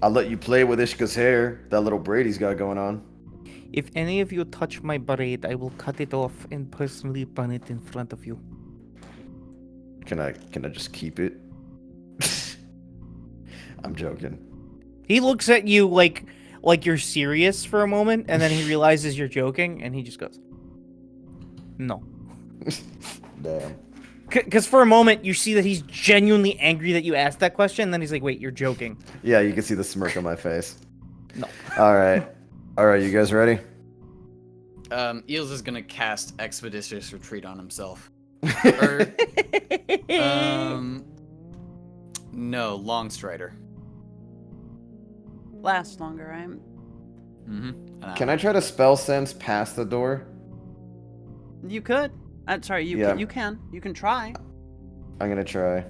I'll let you play with Ishka's hair. That little braid he's got going on. If any of you touch my braid, I will cut it off and personally burn it in front of you. Can I just keep it? I'm joking. He looks at you like you're serious for a moment, and then he realizes you're joking, and he just goes, "No." Damn. Because for a moment, you see that he's genuinely angry that you asked that question, and then he's like, "Wait, you're joking." Yeah, you can see the smirk on my face. No. All right. All right, you guys ready? Eels is gonna cast Expeditious Retreat on himself. No, Long Strider. Lasts longer, right? Mm-hmm. Can I try to spell sense past the door? You could. Sorry, you Yeah. can. You can try. I'm gonna try.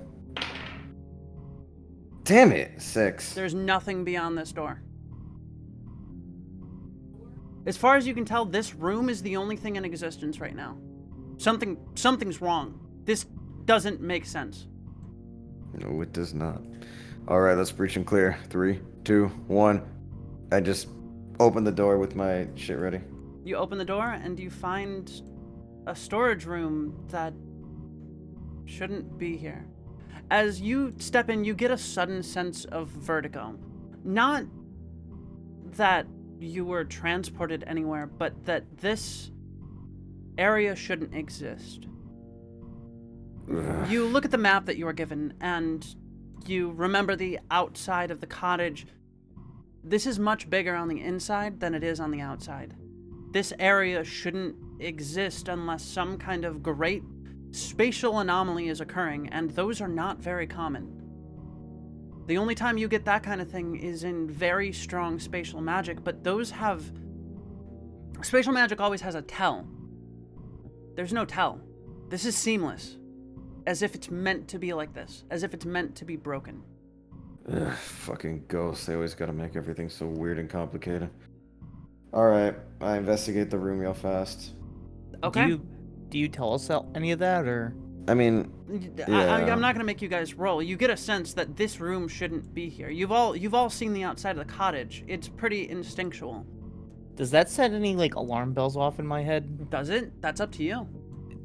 Damn it, 6. There's nothing beyond this door. As far as you can tell, this room is the only thing in existence right now. Something's wrong. This doesn't make sense. No, it does not. All right, let's breach and clear. 3, 2, 1. I just open the door with my shit ready. You open the door and you find a storage room that shouldn't be here. As you step in, you get a sudden sense of vertigo. Not that you were transported anywhere, but that this area shouldn't exist. Ugh. You look at the map that you were given, and you remember the outside of the cottage. This is much bigger on the inside than it is on the outside. This area shouldn't exist unless some kind of great spatial anomaly is occurring, and those are not very common. The only time you get that kind of thing is in very strong spatial magic, but those have... Spatial magic always has a tell. There's no tell. This is seamless. as if it's meant to be like this, as if it's meant to be broken. Ugh, fucking ghosts. They always gotta make everything so weird and complicated. Alright, I investigate the room real fast. Okay. Do you tell us any of that, or? I mean, I'm not gonna make you guys roll. You get a sense that this room shouldn't be here. You've all seen the outside of the cottage. It's pretty instinctual. Does that set any like alarm bells off in my head? Does it? That's up to you.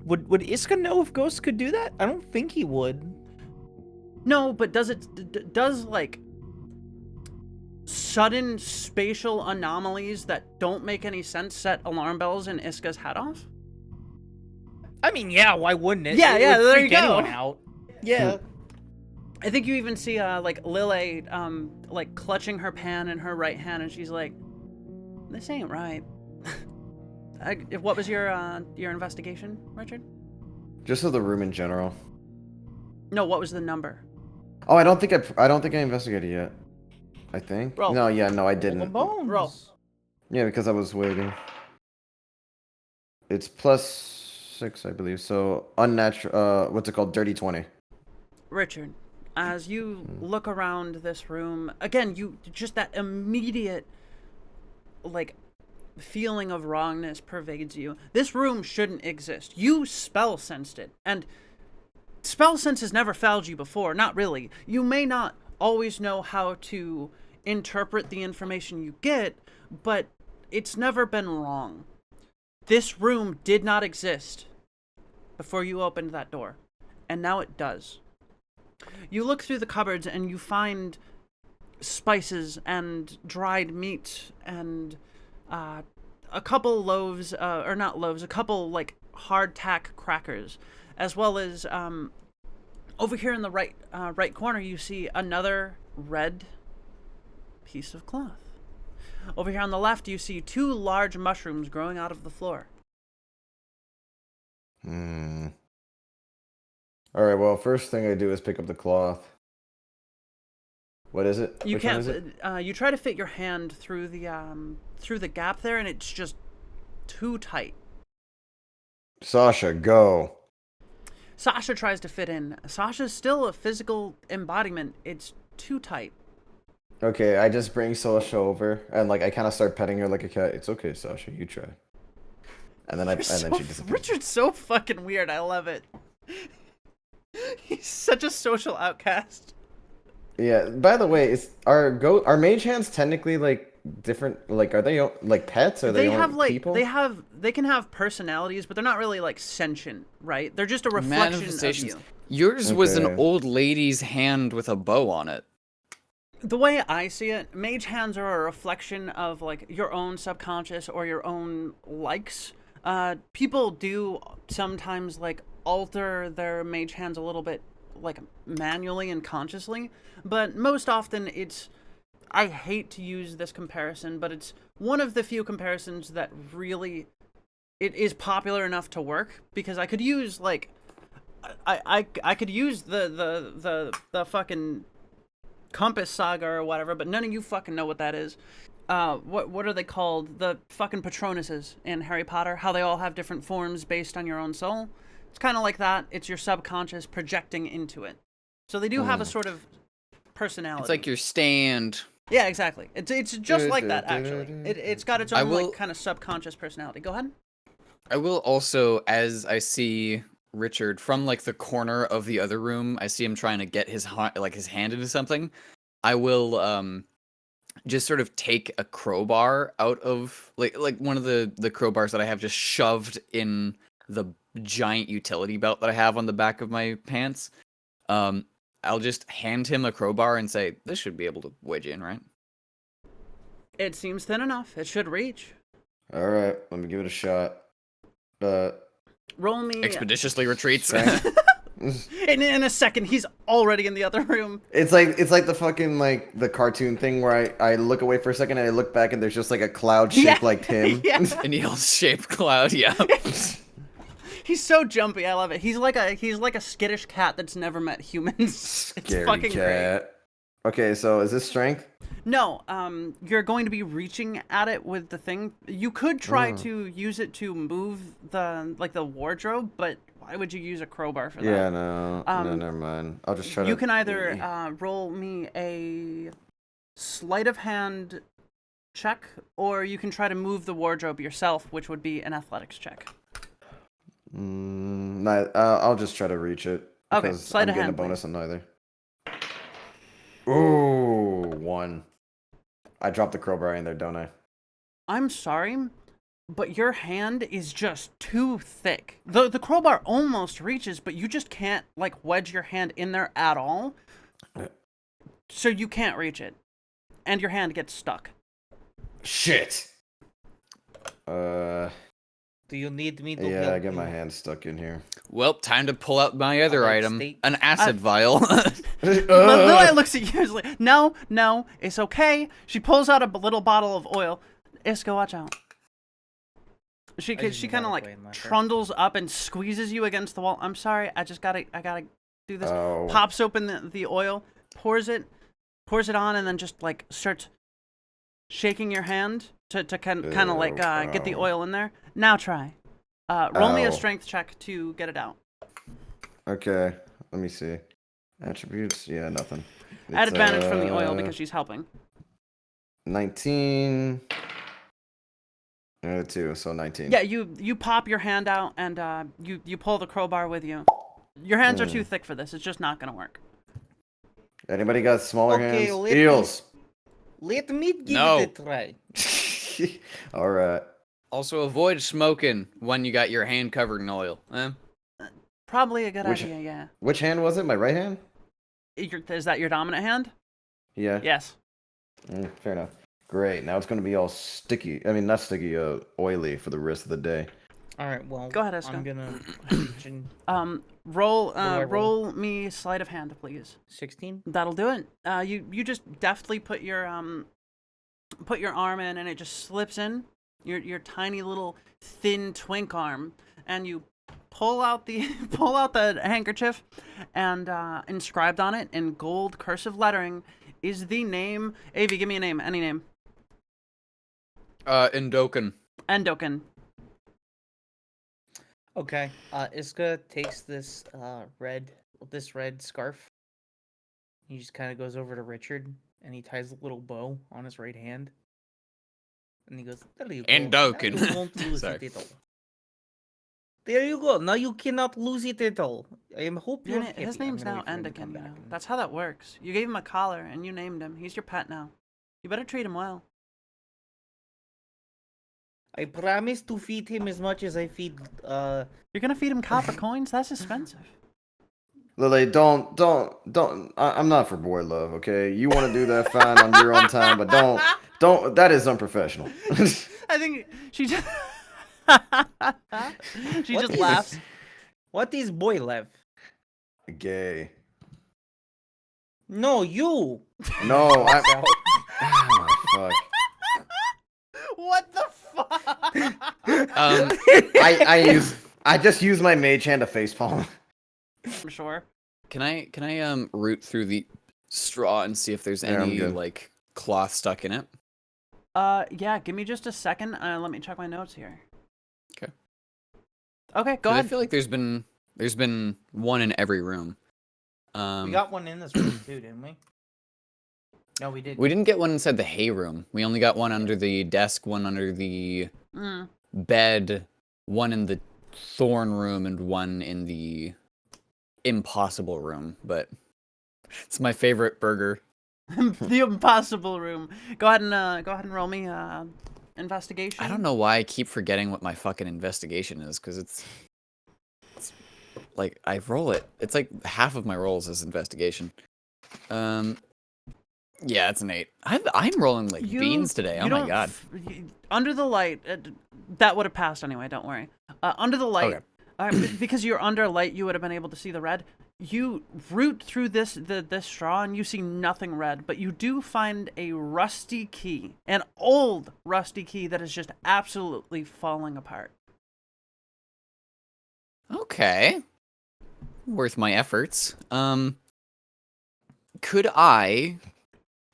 Would Iska know if ghosts could do that? I don't think he would. No, but does it? Does like sudden spatial anomalies that don't make any sense set alarm bells in Iska's head off? I mean, yeah, why wouldn't it? Yeah, It yeah, would there you freak go. anyone out. Yeah. I think you even see like Lily like clutching her pan in her right hand, and she's like, "This ain't right." What was your investigation, Richard? just of the room in general. No, what was the number? Oh, I don't think I investigated yet. I think. Roll. No, I Roll didn't. the bones. Roll. Yeah, because I was waiting. It's +6, I believe. So unnatural. What's it called? Dirty 20. Richard, as you look around this room, again, you just that immediate like feeling of wrongness pervades you. This room shouldn't exist. You spell sensed it, and spell sense has never failed you before. Not really. You may not always know how to interpret the information you get, but it's never been wrong. This room did not exist before you opened that door, and now it does. You look through the cupboards and you find spices and dried meat and a couple loaves, or not loaves, a couple like hardtack crackers, as well as over here in the right corner you see another red piece of cloth. Over here on the left you see 2 large mushrooms growing out of the floor. Alright, well, first thing I do is pick up the cloth. What is it? You Which one can't. is it? You try to fit your hand through the gap there, and it's just too tight. Sasha, go. Sasha tries to fit in. Sasha's still a physical embodiment. It's too tight. Okay, I just bring Sasha over, and like I kind of start petting her like a cat. It's okay, Sasha, you try. And then she disappears. Richard's so fucking weird. I love it. He's such a social outcast. Yeah. By the way, are mage hands technically like different? Like, are they like pets? Or They they have like people? they can have personalities, but they're not really like sentient, right? They're just a reflection of Manifestations. you. Yours was an Okay. old lady's hand with a bow on it. The way I see it, mage hands are a reflection of like your own subconscious or your own likes. People do sometimes like alter their mage hands a little bit like manually and consciously, but most often I hate to use this comparison, but it's one of the few comparisons that really it is popular enough to work, because I could use like I could use the fucking Compass Saga or whatever, but none of you fucking know what that is. What are they called? The fucking Patronuses in Harry Potter, how they all have different forms based on your own soul. It's kind of like that. It's your subconscious projecting into it. So they do have a sort of personality. It's like your stand. Yeah, exactly. It's just like that, actually. It's got its own like kind of subconscious personality. Go ahead. I will also, as I see Richard from like the corner of the other room, I see him trying to get his hand into something. I will just sort of take a crowbar out of like one of the crowbars that I have just shoved in the giant utility belt that I have on the back of my pants. I'll just hand him a crowbar and say, "This should be able to wedge in, right?" It seems thin enough. It should reach. All right, let me give it a shot. Roll me. Expeditiously retreats. In a second, he's already in the other room. It's like the fucking like the cartoon thing where I look away for a second and I look back and there's just like a cloud shaped like him. Yeah. An eel-shaped cloud, yeah. He's so jumpy. I love it. He's like a skittish cat that's never met humans. It's Scary fucking great. cat. Okay, so is this strength? No, you're going to be reaching at it with the thing. You could try to use it to move the wardrobe, but Why would you use a crowbar for Yeah, that? no, never mind. I'll just try to. You can either roll me a sleight of hand check, or you can try to move the wardrobe yourself, which would be an athletics check. I'll just try to reach it. Okay, Because sleight I'm of getting hand, a bonus please. on neither. Ooh, 1. I dropped the crowbar in there, don't I? I'm sorry, but your hand is just too thick. The crowbar almost reaches, but you just can't like wedge your hand in there at all. So you can't reach it. And your hand gets stuck. Shit. Do you need me to Yeah, help I get my you? hand stuck in here. Well, time to pull out my other Alright, item, state- an acid vial. Lily looks at you and is like, no, it's okay. She pulls out a little bottle of oil. Iska, watch out. She just kind got of a like plane marker. trundles up and squeezes you against the wall. I'm sorry, I gotta do this. Oh. Pops open the oil, pours it on, and then just like starts shaking your hand to kind of like get the oil in there. Now try. Roll me a Ow. strength check to get it out. Okay, let me see. Attributes? Yeah, nothing. Add It's, advantage from the oil because she's helping. 19. 2, so 19. Yeah, you pop your hand out and you pull the crowbar with you. Your hands are too thick for this. It's just not gonna work. Anybody got smaller Okay, hands? let me- Eels! Let me give No. it a try. Alright. Also, avoid smoking when you got your hand covered in oil. Probably a good Which- idea, yeah. Which hand was it? My right hand? Is that your dominant hand? Yeah. Yes. Fair enough. Great. Now it's going to be all sticky. I mean, not sticky, oily for the rest of the day. Alright, well, Go ahead, Iska. I'm gonna reach in Roll do I roll? roll me sleight of hand, please. 16. That'll do it. You just deftly put your arm in and it just slips in. Your tiny little thin twink arm, and you pull out the handkerchief, and inscribed on it in gold cursive lettering is the name. Avi, give me a name, any name. Endoken. Endoken. Okay, Iska takes this red scarf. He just kind of goes over to Richard and he ties a little bow on his right hand. And he goes, there you go. Endoken. Now you won't lose Sorry. it at all. There you go. Now you cannot lose it at all. I hope you're happy. His I'm name's gonna now wait for him to Endoken, come you know. back and- That's how that works. You gave him a collar and you named him. He's your pet now. You better treat him well. I promise to feed him as much as I feed. You're gonna feed him copper coins? That's expensive. Lily, don't. I'm not for boy love, okay? You want to do that, fine, on your own time, but don't. That is unprofessional. I think she just she What just is- laughs. What is boy love? Gay. No, you. No, I'm. Oh, fuck. What the fuck? I just use my mage hand to facepalm. I'm sure. Can I root through the straw and see if there's Yeah, I'm any good. like cloth stuck in it? Yeah, give me just a second. Let me check my notes here. 'Kay. Okay, go 'Cause ahead. I feel like there's been one in every room. We got one in this room too, didn't we? No, we didn't. We didn't get one inside the hay room. We only got one under the desk, one under the Mm. bed, one in the thorn room, and one in the impossible room. But it's my favorite burger. The impossible room. Go ahead and roll me investigation. I don't know why I keep forgetting what my fucking investigation is, because it's like I roll it. It's like half of my rolls is investigation. Yeah, it's an 8. I'm rolling like beans today. Oh you my don't god. Under the light, that would have passed anyway. Don't worry. Under the light, Okay. because you're under light, you would have been able to see the red. You root through this straw and you see nothing red, but you do find a rusty key, an old rusty key that is just absolutely falling apart. Okay. Worth my efforts. Could I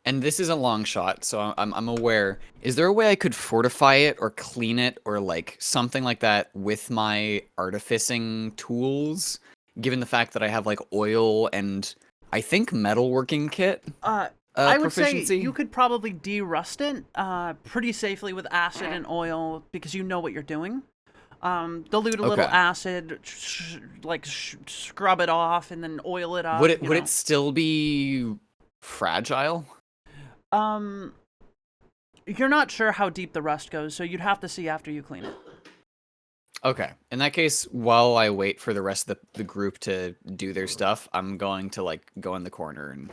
and this is a long shot, so I'm aware. Is there a way I could fortify it or clean it or like something like that with my artificing tools? Given the fact that I have like oil and I think metalworking kit I would proficiency. say you could probably de-rust it pretty safely with acid and oil because you know what you're doing. Dilute a little Okay. acid, scrub it off, and then oil it up. Would you know. it still be fragile? You're not sure how deep the rust goes, so you'd have to see after you clean it. Okay. In that case, while I wait for the rest of the group to do their stuff, I'm going to like go in the corner and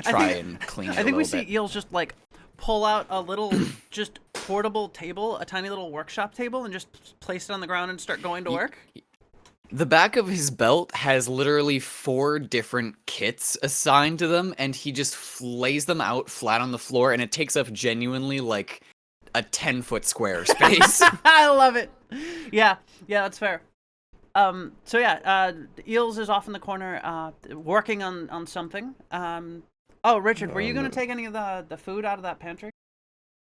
try and clean it I think a we little see bit. Eels just like pull out a little just portable table, a tiny little workshop table, and just place it on the ground and start going to work. The back of his belt has literally 4 different kits assigned to them, and he just lays them out flat on the floor, and it takes up genuinely like a 10-foot square space. I love it. Yeah, that's fair. So yeah, Eels is off in the corner, working on something. Oh, Richard, were you gonna take any of the food out of that pantry?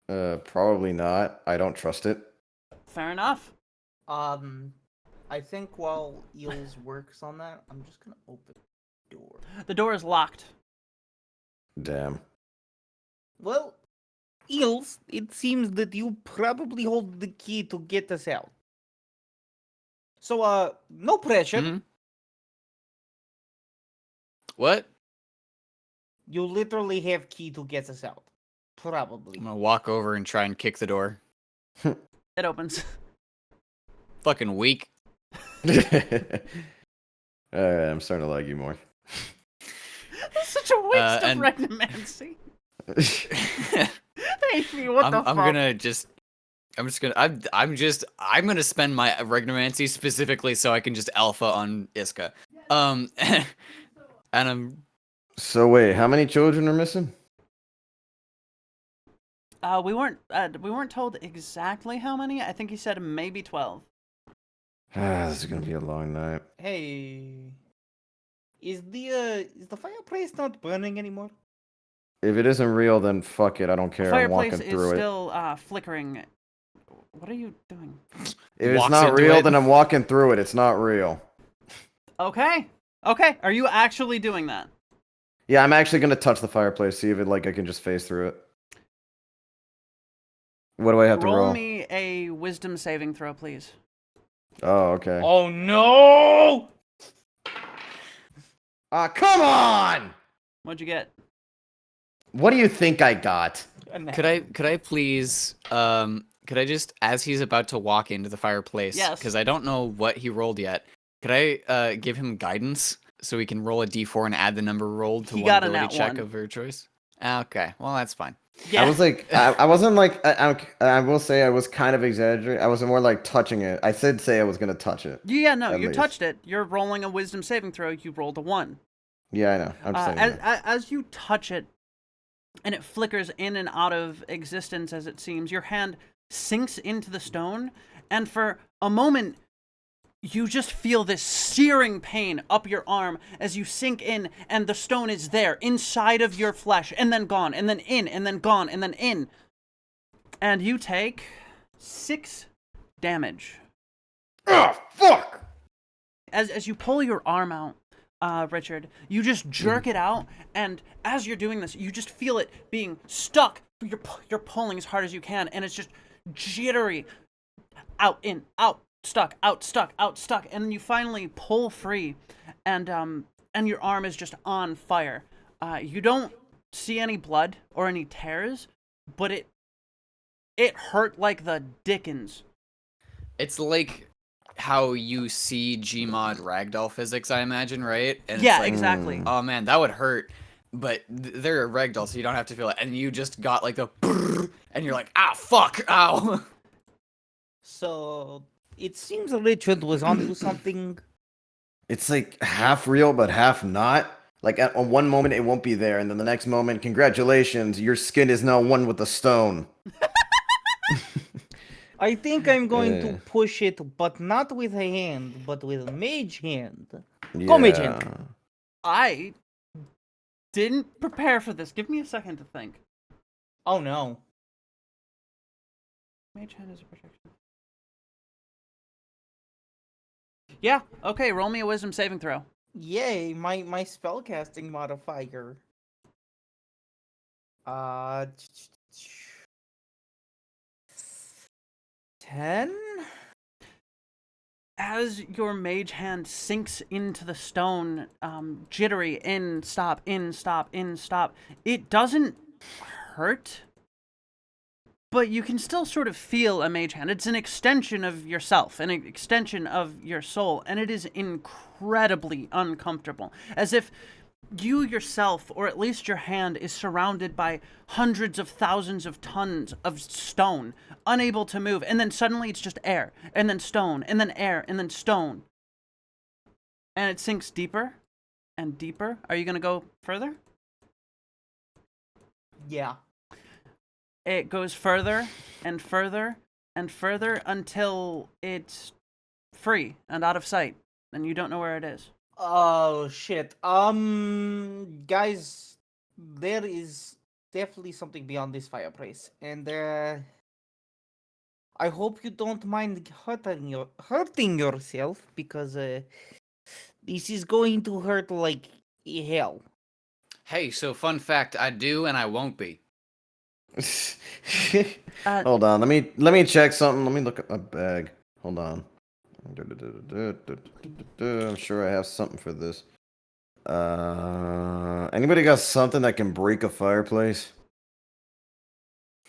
Probably not. I don't trust it. Fair enough. I think while Eels works on that, I'm just gonna open the door. The door is locked. Damn. Well, Eels, it seems that you probably hold the key to get us out. So, no pressure. Mhm. What? You literally have key to get us out. Probably. I'm gonna walk over and try and kick the door. It opens. Fucking weak. Alright, I'm starting to like you more. That's such a waste of and- regnomancy. Amy, what the fuck? I'm gonna spend my regnomancy specifically so I can just alpha on Iska. And I'm So wait, how many children are missing? We weren't told exactly how many. I think he said maybe 12. This is gonna be a long night. Hey, is the fireplace not burning anymore? If it isn't real, then fuck it. I don't The care. I'm walking fireplace is through it. still flickering. What are you doing? If it's Walks not into real, it. then I'm walking through it. It's not real. Okay. Are you actually doing that? Yeah, I'm actually gonna touch the fireplace, see if it I can just phase through it. What do I have to roll? me a wisdom saving throw, please. Oh, okay. Oh no! Come on! What'd you get? What do you think I got? could I please could I just, as he's about to walk into the fireplace, Yes. because I don't know what he rolled yet, could I give him guidance so he can roll a d4 and add the number rolled to He one got a ability nat check 1. of your choice? Okay, well that's fine. Yeah. I was like, I wasn't like, I will say I was kind of exaggerating. I was more like touching it. I said say I was gonna touch it. Yeah, no, At you least. touched it. You're rolling a wisdom saving throw. You rolled a 1. Yeah, I know. I'm just saying. As you touch it, and it flickers in and out of existence as it seems, your hand sinks into the stone, and for a moment, you just feel this searing pain up your arm as you sink in, and the stone is there, inside of your flesh, and then gone, and then in, and then gone, and then in. And you take 6 damage. Oh, fuck! As you pull your arm out, Richard, you just jerk it out, and as you're doing this, you just feel it being stuck. You're pulling as hard as you can, and it's just jittery. Out, in, out, stuck, out, stuck, out, stuck, and then you finally pull free, and your arm is just on fire. You don't see any blood or any tears, but it hurt like the dickens. It's like how you see Gmod ragdoll physics, I imagine, right? And Yeah, it's like, exactly. oh man, that would hurt. But they're a ragdoll, so you don't have to feel it. And you just got like the brrr, and you're like, ah, fuck, ow. So it seems Richard was onto something. It's like half real but half not. Like on one moment it won't be there, and then the next moment, congratulations, your skin is now one with the stone. I think I'm going to Yeah. push it, but not with a hand, but with a mage hand. Go, mage hand. I didn't prepare for this. Give me a second to think. Oh no. Mage hand is a protection. Yeah, okay, roll me a wisdom saving throw. Yay, my spellcasting modifier. 10? As your mage hand sinks into the stone, jittery, in, stop, it doesn't hurt, but you can still sort of feel a mage hand. It's an extension of yourself, an extension of your soul, and it is incredibly uncomfortable. As if you yourself, or at least your hand, is surrounded by hundreds of thousands of tons of stone, unable to move, and then suddenly it's just air, and then stone, and then air, and then stone. And it sinks deeper and deeper. Are you going to go further? Yeah. It goes further and further and further until it's free and out of sight, and you don't know where it is. Oh shit. Guys, there is definitely something beyond this fireplace, and I hope you don't mind hurting yourself, because this is going to hurt like hell. Hey, so fun fact, I do and I won't be. Hold on, let me check something. Let me look at my bag. Hold on. I'm sure I have something for this. Anybody got something that can break a fireplace?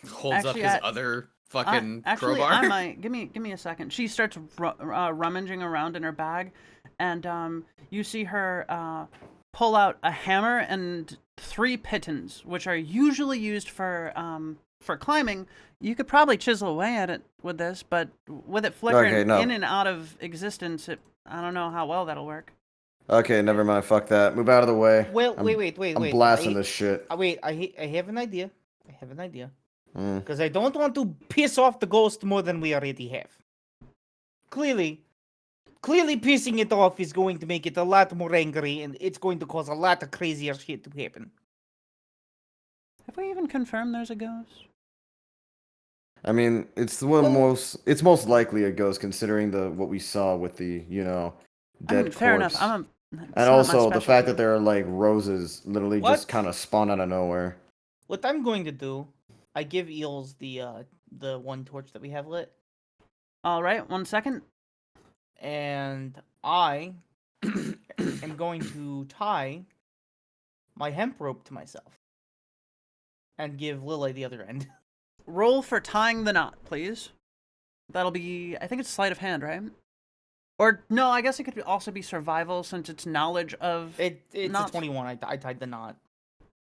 Holds Actually, up his I- other fucking Actually, crowbar. I might. Give me a second. She starts rummaging around in her bag, and you see her pull out a hammer and 3 pitons, which are usually used for climbing. You could probably chisel away at it with this, but with it flickering Okay, no. in and out of existence, I don't know how well that'll work. Okay, never mind. Fuck that. Move out of the way. Well, I'm- wait. I'm blasting this shit. Wait, I have an idea. Mm. Because I don't want to piss off the ghost more than we already have. Clearly pissing it off is going to make it a lot more angry, and it's going to cause a lot of crazier shit to happen. Have we even confirmed there's a ghost? I mean, it's most likely a ghost, considering what we saw with the dead Fair enough. corpse. It's And not my also the fact specialty. that there are like roses literally What? just kind of spawn out of nowhere. What I'm going to do, I give Eels the one torch that we have lit, All right, 1 second. and I am going to tie my hemp rope to myself and give Lily the other end. Roll for tying the knot, please. That'll be, I think it's sleight of hand, right? Or no, I guess it could also be survival since it's knowledge of. It's knots. a 21. I tied the knot.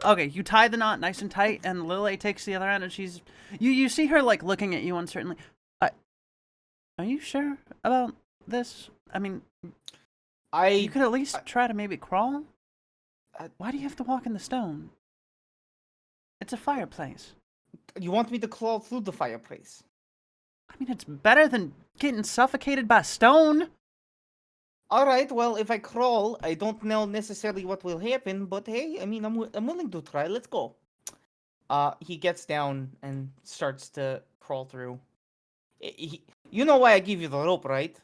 Okay, you tie the knot nice and tight, and Lily takes the other end, and she's you see her like looking at you uncertainly. Are you sure about this? I mean, you could at least try to maybe crawl. Why do you have to walk in the stone? It's a fireplace. You want me to crawl through the fireplace? I mean, it's better than getting suffocated by stone. Alright, well, if I crawl, I don't know necessarily what will happen, but hey, I mean, I'm willing to try. Let's go. He gets down and starts to crawl through. You know why I give you the rope, right?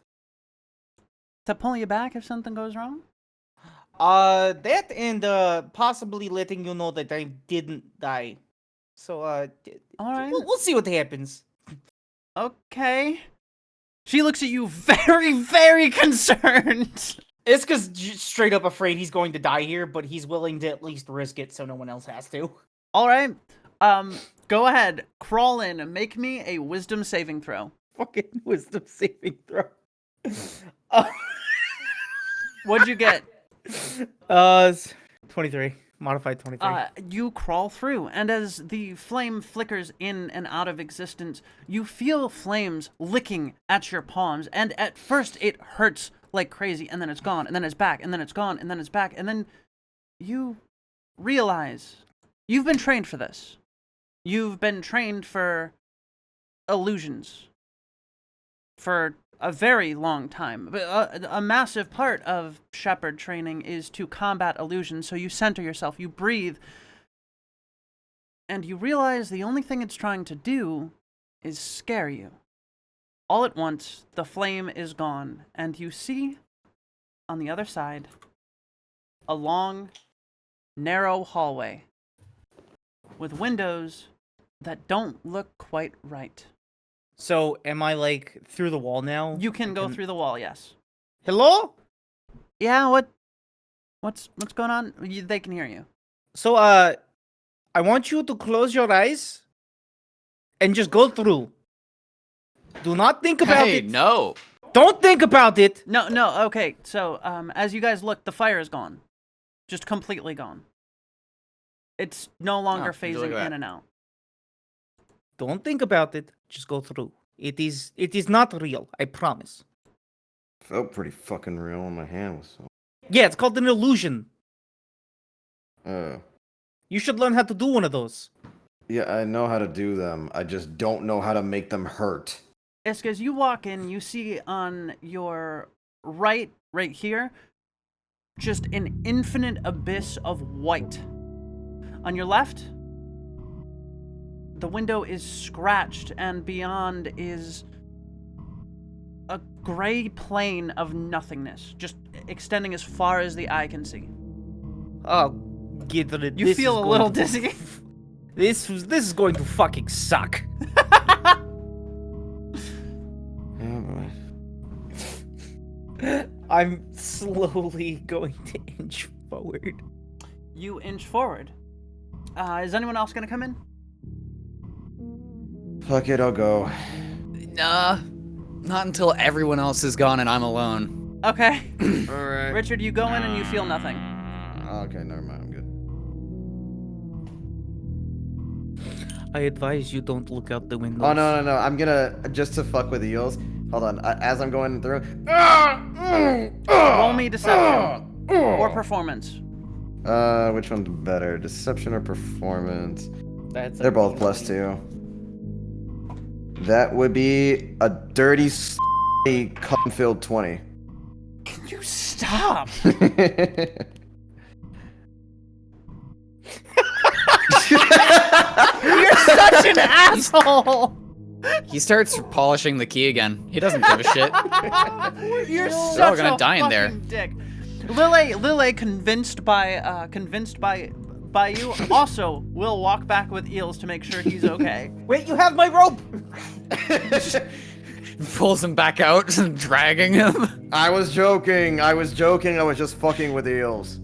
To pull you back if something goes wrong? That and possibly letting you know that I didn't die. So, Alright. we'll see what happens. Okay. She looks at you very, very concerned. It's because straight up afraid he's going to die here, but he's willing to at least risk it so no one else has to. Alright. Go ahead. Crawl in and make me a wisdom saving throw. Fucking wisdom saving throw. What'd you get? 23. Modified 23. You crawl through, and as the flame flickers in and out of existence, you feel flames licking at your palms, and at first it hurts like crazy, and then it's gone, and then it's back, and then it's gone, and then it's back, and then you realize you've been trained for this. You've been trained for illusions, for a very long time. But a massive part of shepherd training is to combat illusions. So you center yourself, you breathe, and you realize the only thing it's trying to do is scare you. All at once, the flame is gone, and you see, on the other side, a long, narrow hallway with windows that don't look quite right. So, am I, like, through the wall now? You can go through the wall, yes. Hello? Yeah, what's going on? They can hear you. So, I want you to close your eyes and just go through. Do not think about Hey, it. no. Don't think about it. No, okay. So, as you guys look, the fire is gone. Just completely gone. It's no longer would you look phasing at that? in and out. Don't think about it. Just go through. It is not real. I promise. Felt pretty fucking real when my hand was so. Yeah, it's called an illusion. Uh, You should learn how to do one of those. yeah, I know how to do them. I just don't know how to make them hurt. Iska, as you walk in, you see on your right here, just an infinite abyss of white. On your left, the window is scratched, and beyond is a gray plane of nothingness, just extending as far as the eye can see. Oh, get rid. You feel a little dizzy. This is going to fucking suck. Yeah, boy. I'm slowly going to inch forward. You inch forward. Is anyone else gonna come in? Fuck it, I'll go. Nah. Not until everyone else is gone and I'm alone. Okay. Alright. Richard, you go in and you feel nothing. Okay, never mind, I'm good. I advise you don't look out the window. Oh, no, I'm gonna, just to fuck with eels. Hold on, as I'm going through. Roll me deception. Or performance. Which one's better? Deception or performance? That's They're both +2. That would be a dirty cum-filled 20. Can you stop? You're such an asshole. He starts polishing the key again. He doesn't give a shit. You're They're all such gonna a die in there. fucking dick. Lille, convinced by you, also will walk back with Eels to make sure he's okay. Wait, you have my rope. Pulls him back out, dragging him. I was joking. I was just fucking with eels.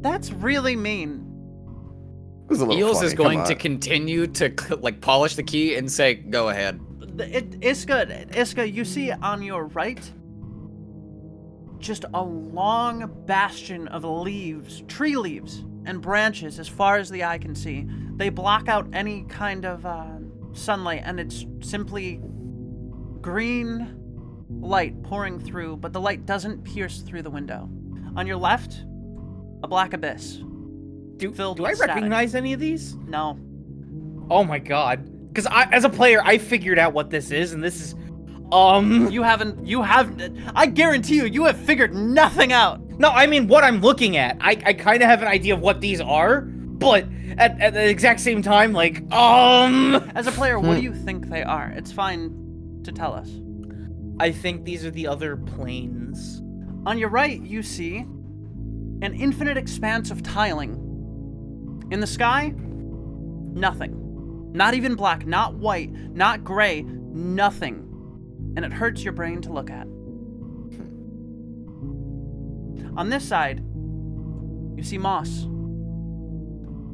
That's really mean. It was a little Eels funny, is come going to on. continue to like polish the key and say, "Go ahead." Iska, you see on your right, just a long bastion of leaves, tree leaves, and branches as far as the eye can see. They block out any kind of sunlight, and it's simply green light pouring through, but the light doesn't pierce through the window. On your left, a black abyss. Do Filled I with static. recognize any of these? No. Oh my god. Because as a player, I figured out what this is, and this is, You haven't, I guarantee you have figured nothing out. No, I mean what I'm looking at. I kind of have an idea of what these are, but at the exact same time, like, As a player, what do you think they are? It's fine to tell us. I think these are the other planes. On your right, you see an infinite expanse of tiling. In the sky, nothing. Not even black, not white, not gray, nothing. And it hurts your brain to look at. On this side, you see moss.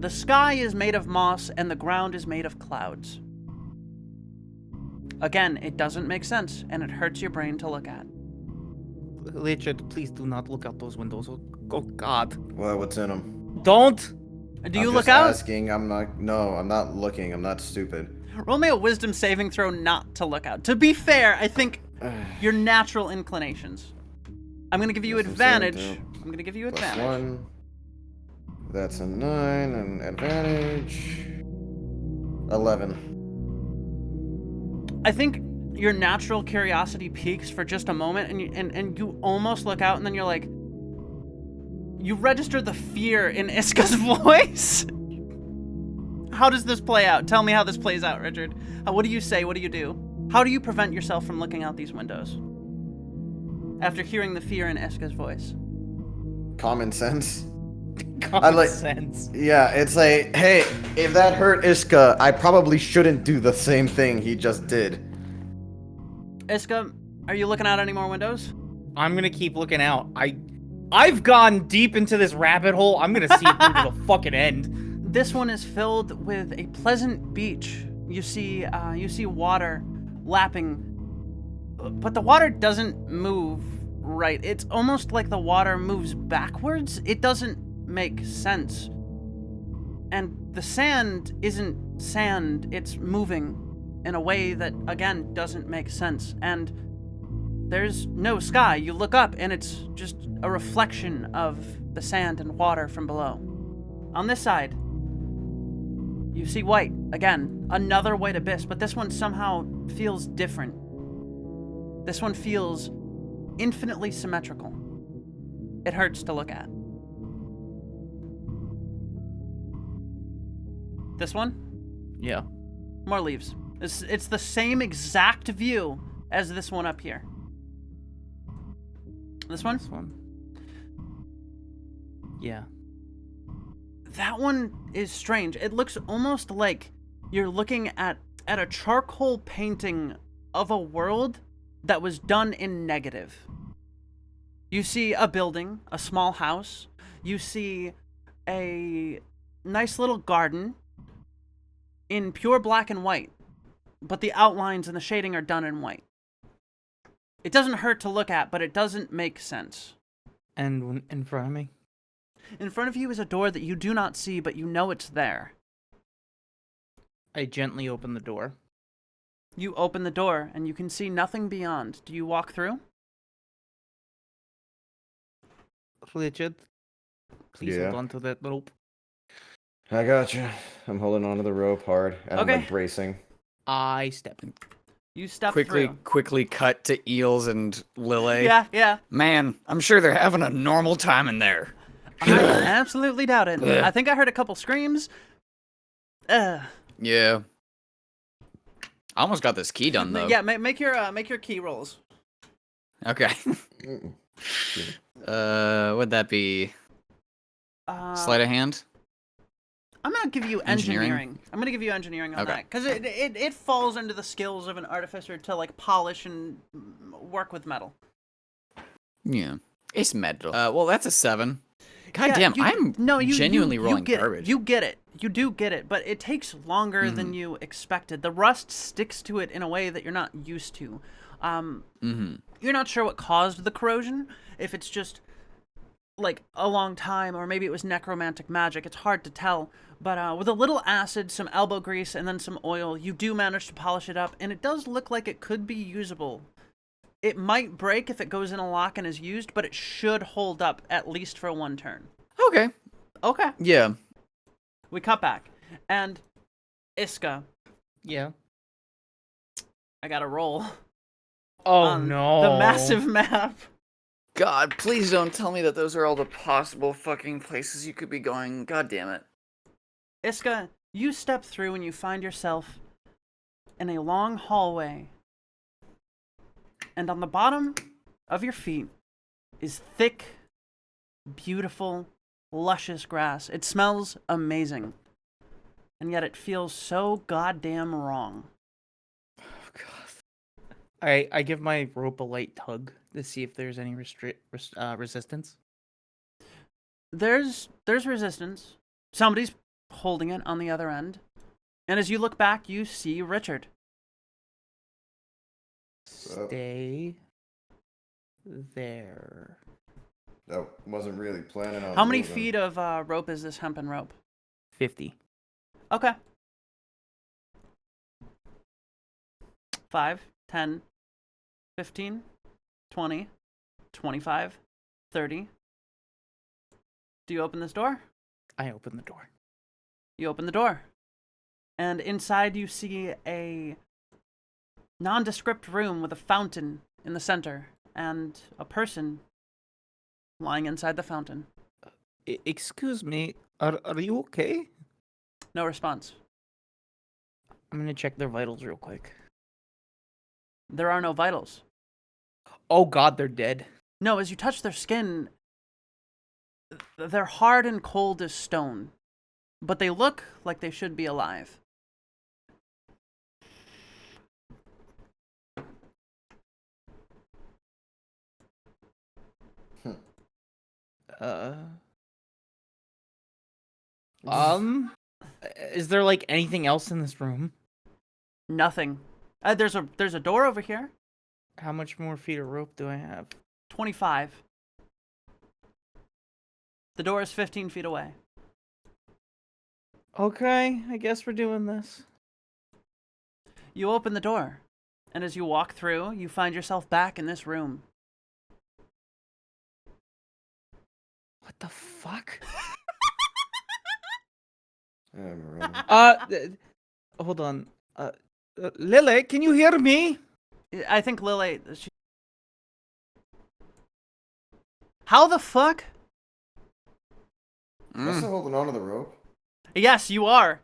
The sky is made of moss and the ground is made of clouds. Again, it doesn't make sense and it hurts your brain to look at. Richard, please do not look out those windows. Oh god. Well, what's in them? Don't. Do you I'm look just out? asking. I'm not looking. I'm not stupid. Roll me a wisdom saving throw not to look out. To be fair, I think your natural inclinations. I'm gonna give you Wisdom saving advantage. throw. I'm gonna give you Plus advantage. 1. That's a 9, and advantage 11. I think your natural curiosity peaks for just a moment, and you almost look out, and then you're like, you register the fear in Iska's voice. How does this play out? Tell me how this plays out, Richard. What do you say? What do you do? How do you prevent yourself from looking out these windows after hearing the fear in Iska's voice? Common sense. Common sense. Yeah, it's like, hey, if that hurt Iska, I probably shouldn't do the same thing he just did. Iska, are you looking out any more windows? I'm gonna keep looking out. I've gone deep into this rabbit hole. I'm gonna see it through to the fucking end. This one is filled with a pleasant beach. You see water lapping, but the water doesn't move right. It's almost like the water moves backwards. It doesn't make sense. And the sand isn't sand. It's moving in a way that, again, doesn't make sense. And there's no sky. You look up and it's just a reflection of the sand and water from below. On this side, you see white. Again, another white abyss, but this one somehow feels different. This one feels infinitely symmetrical. It hurts to look at. This one? Yeah. More leaves. It's the same exact view as this one up here. This one? This one. Yeah. That one is strange. It looks almost like you're looking at a charcoal painting of a world that was done in negative. You see a building, a small house. You see a nice little garden in pure black and white, but the outlines and the shading are done in white. It doesn't hurt to look at, but it doesn't make sense. And in front of me? In front of you is a door that you do not see, but you know it's there. I gently open the door. You open the door, and you can see nothing beyond. Do you walk through? Richard, please Yeah. hold on to that rope. I got you. I'm holding onto the rope hard, and I'm Okay. like bracing. I step. You step Quickly, through. quickly cut to Eels and Lily. Yeah. Man, I'm sure they're having a normal time in there. I absolutely doubt it. I think I heard a couple screams. Yeah. I almost got this key done though. Yeah, make your key rolls. Okay. Mm-mm. Would that be sleight of hand? I'm gonna give you Engineering? engineering. I'm gonna give you engineering on Okay. that because it falls into the skills of an artificer to like polish and work with metal. Yeah. It's metal. Well, that's a 7. God Yeah, damn, you- I'm genuinely rolling get garbage. It. You get it. You do get it, but it takes longer than you expected. The rust sticks to it in a way that you're not used to. You're not sure what caused the corrosion. If it's just like a long time, or maybe it was necromantic magic. It's hard to tell. But with a little acid, some elbow grease, and then some oil, you do manage to polish it up, and it does look like it could be usable. It might break if it goes in a lock and is used, but it should hold up at least for one turn. Okay. Okay. Yeah. We cut back. And Iska, Yeah. I got a roll. Oh on no. The massive map. God, please don't tell me that those are all the possible fucking places you could be going. God damn it. Iska, you step through and you find yourself in a long hallway. And on the bottom of your feet is thick, beautiful, luscious grass. It smells amazing. And yet it feels so goddamn wrong. Oh, God. I give my rope a light tug to see if there's any resistance. There's resistance. Somebody's holding it on the other end. And as you look back, you see Richard. Stay there. I wasn't really planning on How many moving. feet of rope is this hempen rope? 50. Okay. 5, 10, 15, 20, 25, 30. Do you open this door? I open the door. You open the door. And inside you see a nondescript room with a fountain in the center and a person lying inside the fountain. Excuse me, are you okay? No response. I'm gonna check their vitals real quick. There are no vitals. Oh god, they're dead. No, as you touch their skin, they're hard and cold as stone, but they look like they should be alive. Uh. Is there like anything else in this room? Nothing. There's a door over here. How much more feet of rope do I have? 25. The door is 15 feet away. Okay, I guess we're doing this. You open the door, and as you walk through, you find yourself back in this room. What the fuck? Hold on. Lily, can you hear me? I think Lily... How the fuck? Am I still holding on to the rope? Yes, you are.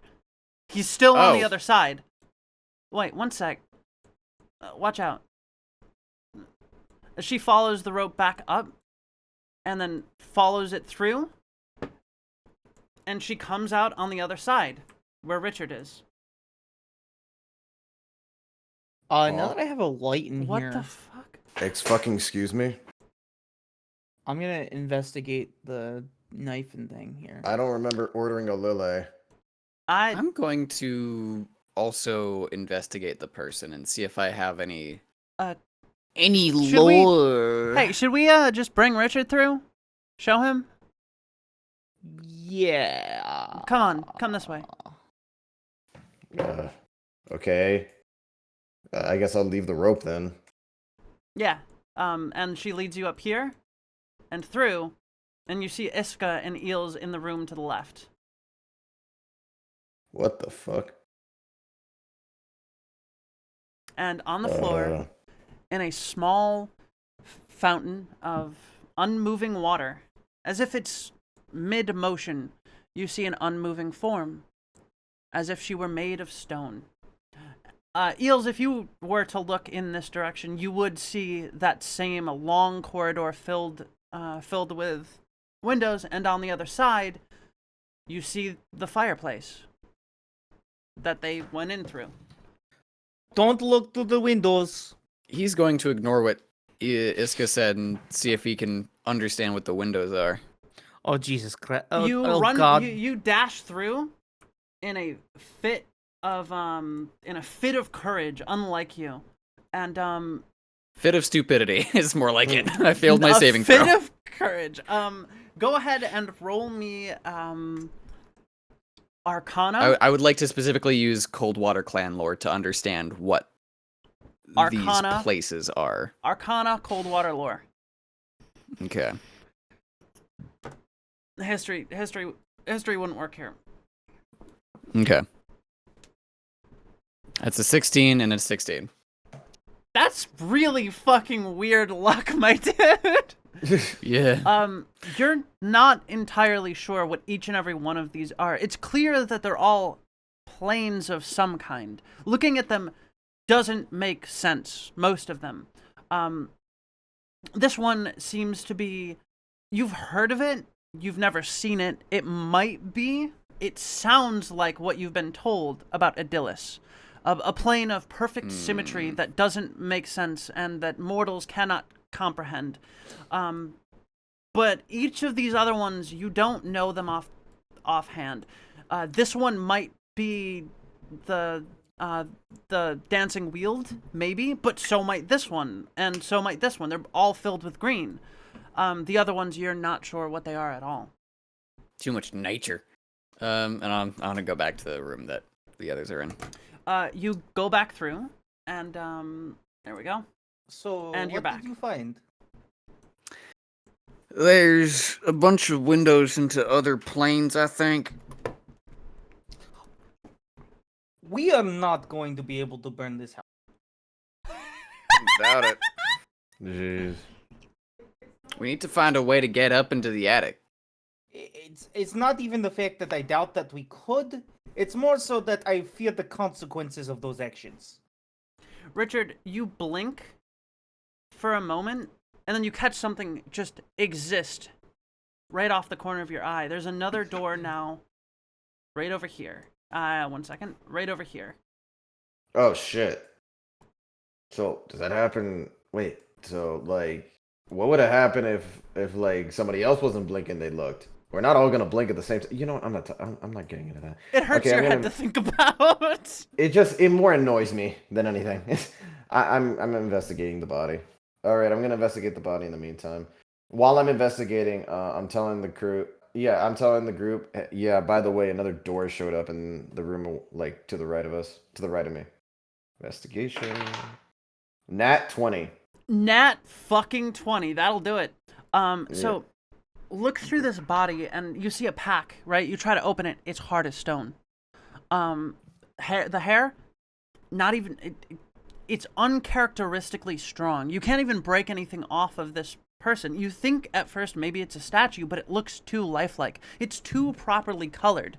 He's still on the Oh. other side. Wait, one sec. Watch out. She follows the rope back up, and then follows it through, and she comes out on the other side, where Richard is. Now that I have a light in What here, the fuck? Excuse me? I'm gonna investigate the knife and thing here. I don't remember ordering a lily. I'm going to also investigate the person and see if I have any Should we- lore. Hey, should we just bring Richard through? Show him? Yeah. Come on, come this way. Okay. I guess I'll leave the rope then. Yeah. And she leads you up here and through, and you see Iska and Eels in the room to the left. What the fuck? And on the floor, in a small fountain of unmoving water, as if it's mid-motion, you see an unmoving form, as if she were made of stone. Eels, if you were to look in this direction, you would see that same long corridor filled with windows, and on the other side, you see the fireplace that they went in through. Don't look through the windows. He's going to ignore what Iska said and see if he can understand what the windows are. Oh Jesus Christ! You oh run. God! You dash through in a fit of courage, unlike you, and Fit of stupidity is more like it. I failed my a saving fit throw. of courage. Go ahead and roll me Arcana. I would like to specifically use Coldwater Clan lore to understand what Arcana. these places are. Arcana, Coldwater lore. Okay. History wouldn't work here. Okay. That's a 16 and a 16. That's really fucking weird luck, my dude. Yeah. You're not entirely sure what each and every one of these are. It's clear that they're all planes of some kind. Looking at them doesn't make sense, most of them. This one seems to be... You've heard of it, you've never seen it. It might be. It sounds like what you've been told about Idyllis. A plane of perfect symmetry that doesn't make sense and that mortals cannot comprehend. But each of these other ones, you don't know them offhand. This one might be the dancing weald, maybe, but so might this one, and so might this one. They're all filled with green. The other ones, you're not sure what they are at all. Too much nature. And I'm gonna go back to the room that the others are in. You go back through, and there we go. So And you're what back. did you find? There's a bunch of windows into other planes, I think. We are not going to be able to burn this house. Doubt it. Jeez. We need to find a way to get up into the attic. It's not even the fact that I doubt that we could. It's more so that I fear the consequences of those actions. Richard, you blink for a moment, and then you catch something just exist right off the corner of your eye. There's another door now, right over here. 1 second. Right over here. Oh shit. So does that happen? Wait. So like, what would have happened if like somebody else wasn't blinking? They looked. We're not all gonna blink at the same time. You know what? I'm not getting into that. It hurts Okay, your head to think about. It more annoys me than anything. I'm investigating the body. All right, I'm gonna investigate the body in the meantime. While I'm investigating, I'm telling the crew. Yeah, I'm telling the group. Yeah, by the way, another door showed up in the room, like to the right of us, to the right of me. Investigation. Nat 20. Nat fucking 20. That'll do it. So look through this body and you see a pack, right? You try to open it. It's hard as stone. The hair, not even. It's uncharacteristically strong. You can't even break anything off of this person. You think at first maybe it's a statue, but it looks too lifelike. It's too properly colored.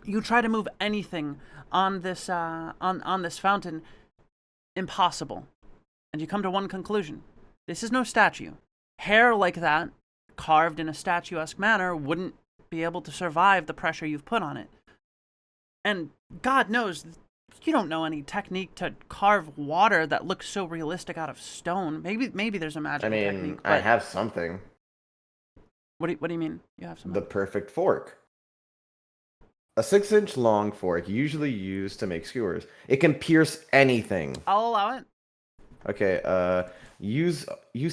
You try to move anything on this on this fountain, impossible. And you come to one conclusion. This is no statue. Hair like that, carved in a statuesque manner, wouldn't be able to survive the pressure you've put on it. And God knows, you don't know any technique to carve water that looks so realistic out of stone. Maybe there's a magical technique. I have something. What do you mean? You have something? The perfect fork. A 6-inch long fork, usually used to make skewers. It can pierce anything. I'll allow it. Okay, use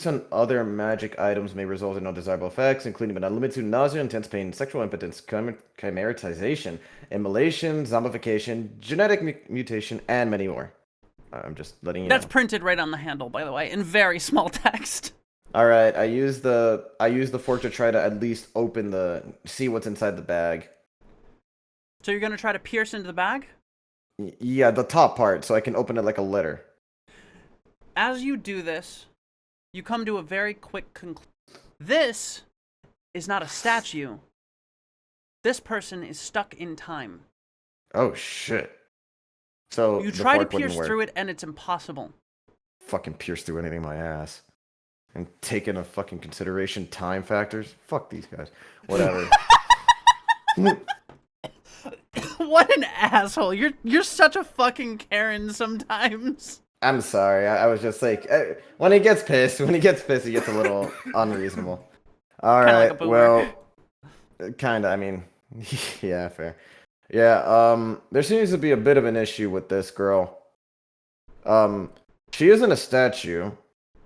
on other magic items may result in undesirable effects, including but not limited to nausea, intense pain, sexual impotence, chimeratization, immolation, zombification, genetic mutation, and many more. I'm just letting you know. That's printed right on the handle, by the way, in very small text. All right, I use the fork to try to at least see what's inside the bag. So you're gonna try to pierce into the bag? Yeah, the top part, so I can open it like a letter. As you do this, you come to a very quick conclusion. This is not a statue. This person is stuck in time. Oh shit! So You the try to fork wouldn't pierce work. through it, and it's impossible. Fucking pierce through anything in my ass. And take into fucking consideration time factors. Fuck these guys. Whatever. What an asshole! You're such a fucking Karen sometimes. I'm sorry. I was just like, when he gets pissed, he gets a little unreasonable. All Kinda right. like a boomer. Well, kinda. I mean, yeah, fair. Yeah. There seems to be a bit of an issue with this girl. She isn't a statue.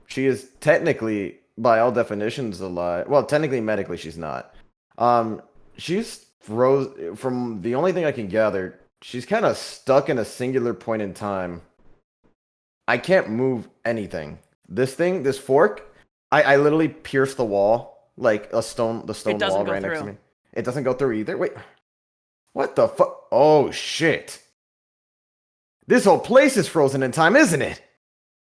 She is technically, by all definitions, alive. Well, technically, medically, she's not. She's from the only thing I can gather, she's kind of stuck in a singular point in time. I can't move anything. This fork, I literally pierced the wall, like the stone wall right next to me. It doesn't go through either. Wait, what the fuck? Oh shit! This whole place is frozen in time, isn't it?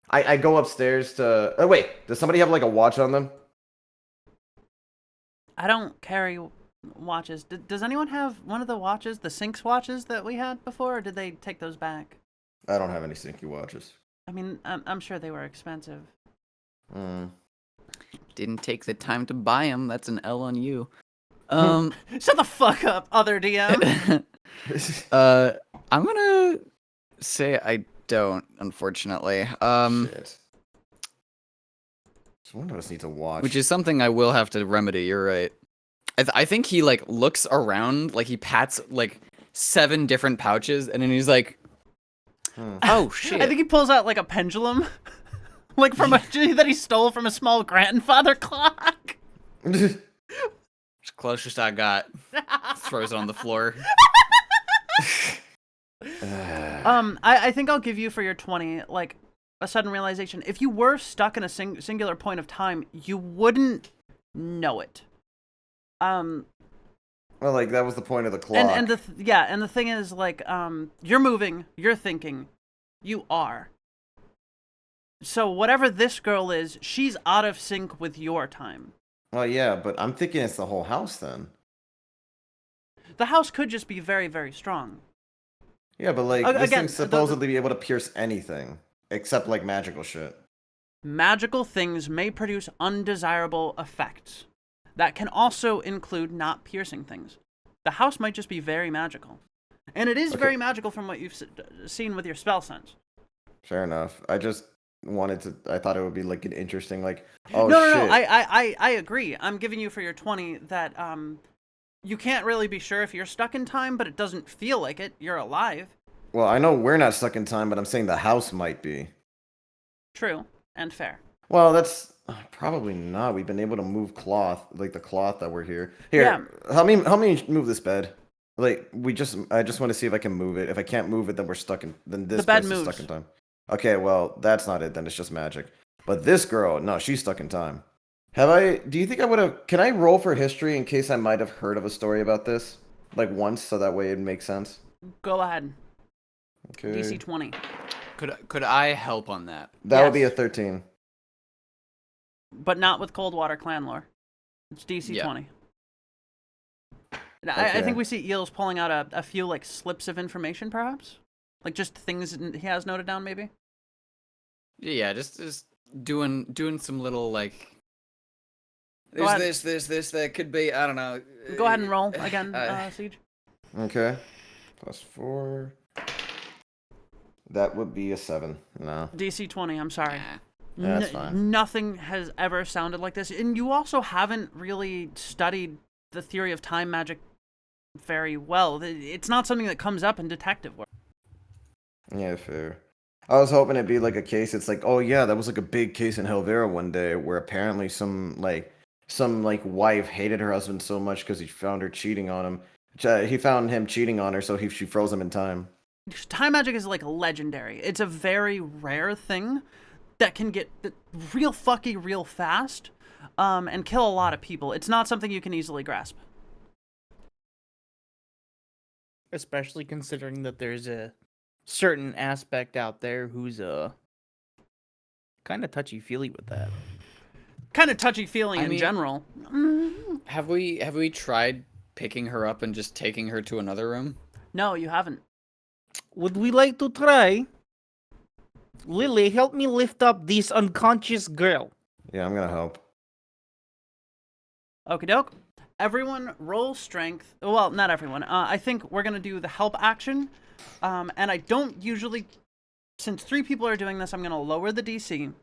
I go upstairs to. Oh wait, does somebody have like a watch on them? I don't carry watches. Does anyone have one of the watches, the Syncs watches that we had before, or did they take those back? I don't have any Syncy watches. I mean, I'm sure they were expensive. Didn't take the time to buy them. That's an L on you. Shut the fuck up, other DM. I'm gonna say I don't, unfortunately. Shit. So one of us needs a watch. Which is something I will have to remedy. You're right. I think he like looks around, like he pats like 7 different pouches, and then he's like, "Oh shit!" I think he pulls out like a pendulum, like from that he stole from a small grandfather clock. It's closest I got. Throws it on the floor. I think I'll give you for your 20 like a sudden realization. If you were stuck in a singular point of time, you wouldn't know it. Well, like that was the point of the clock. And the thing is, like, you're moving, you're thinking, you are. So whatever this girl is, she's out of sync with your time. Well, yeah, but I'm thinking it's the whole house then. The house could just be very, very strong. Yeah, but like this Again, thing's supposedly be able to pierce anything except like magical shit. Magical things may produce undesirable effects. That can also include not piercing things. The house might just be very magical. And it is very magical from what you've seen with your spell sense. Fair enough. I just wanted to. I thought it would be like an interesting, like, oh no, shit. No, I agree. I'm giving you for your 20 that you can't really be sure if you're stuck in time, but it doesn't feel like it. You're alive. Well, I know we're not stuck in time, but I'm saying the house might be. True and fair. Well, that's probably not. We've been able to move cloth, like the cloth that we're here. Here, Yeah. help me move this bed. Like I just want to see if I can move it. If I can't move it, then we're stuck in. Then this The bed place is moves. stuck in time. Okay, well that's not it. Then it's just magic. But this girl, no, she's stuck in time. Do you think I would have? Can I roll for history in case I might have heard of a story about this, like once, so that way it makes sense? Go ahead. Okay. DC 20. Could I help on that? That would be a Yes. 13. But not with Coldwater clan lore. It's DC 20. I Okay. think we see Eels pulling out a few like slips of information, perhaps, like just things he has noted down, maybe. Yeah, just doing some little like. Go There's ahead. this that could be, I don't know. Go ahead and roll again, Siege. Okay. +4. That would be a 7. No. DC 20. I'm sorry. Nah. That's fine. Nothing has ever sounded like this, and you also haven't really studied the theory of time magic very well. It's not something that comes up in detective work. Yeah, fair. I was hoping it'd be like a case. It's like, oh yeah, that was like a big case in Helvera one day where apparently some wife hated her husband so much because he found her cheating on him. He found him cheating on her, so she froze him in time. Time magic is like legendary. It's a very rare thing that can get real fucky real fast and kill a lot of people. It's not something you can easily grasp. Especially considering that there's a certain aspect out there who's kind of touchy-feely with that. Kind of touchy-feely I in mean- general. Have we tried picking her up and just taking her to another room? No, you haven't. Would we like to try? Lily, help me lift up this unconscious girl. Yeah, I'm gonna help. Okie doke. Everyone roll strength. Well, not everyone. I think we're going to do the help action. And I don't usually, since 3 people are doing this, I'm going to lower the DC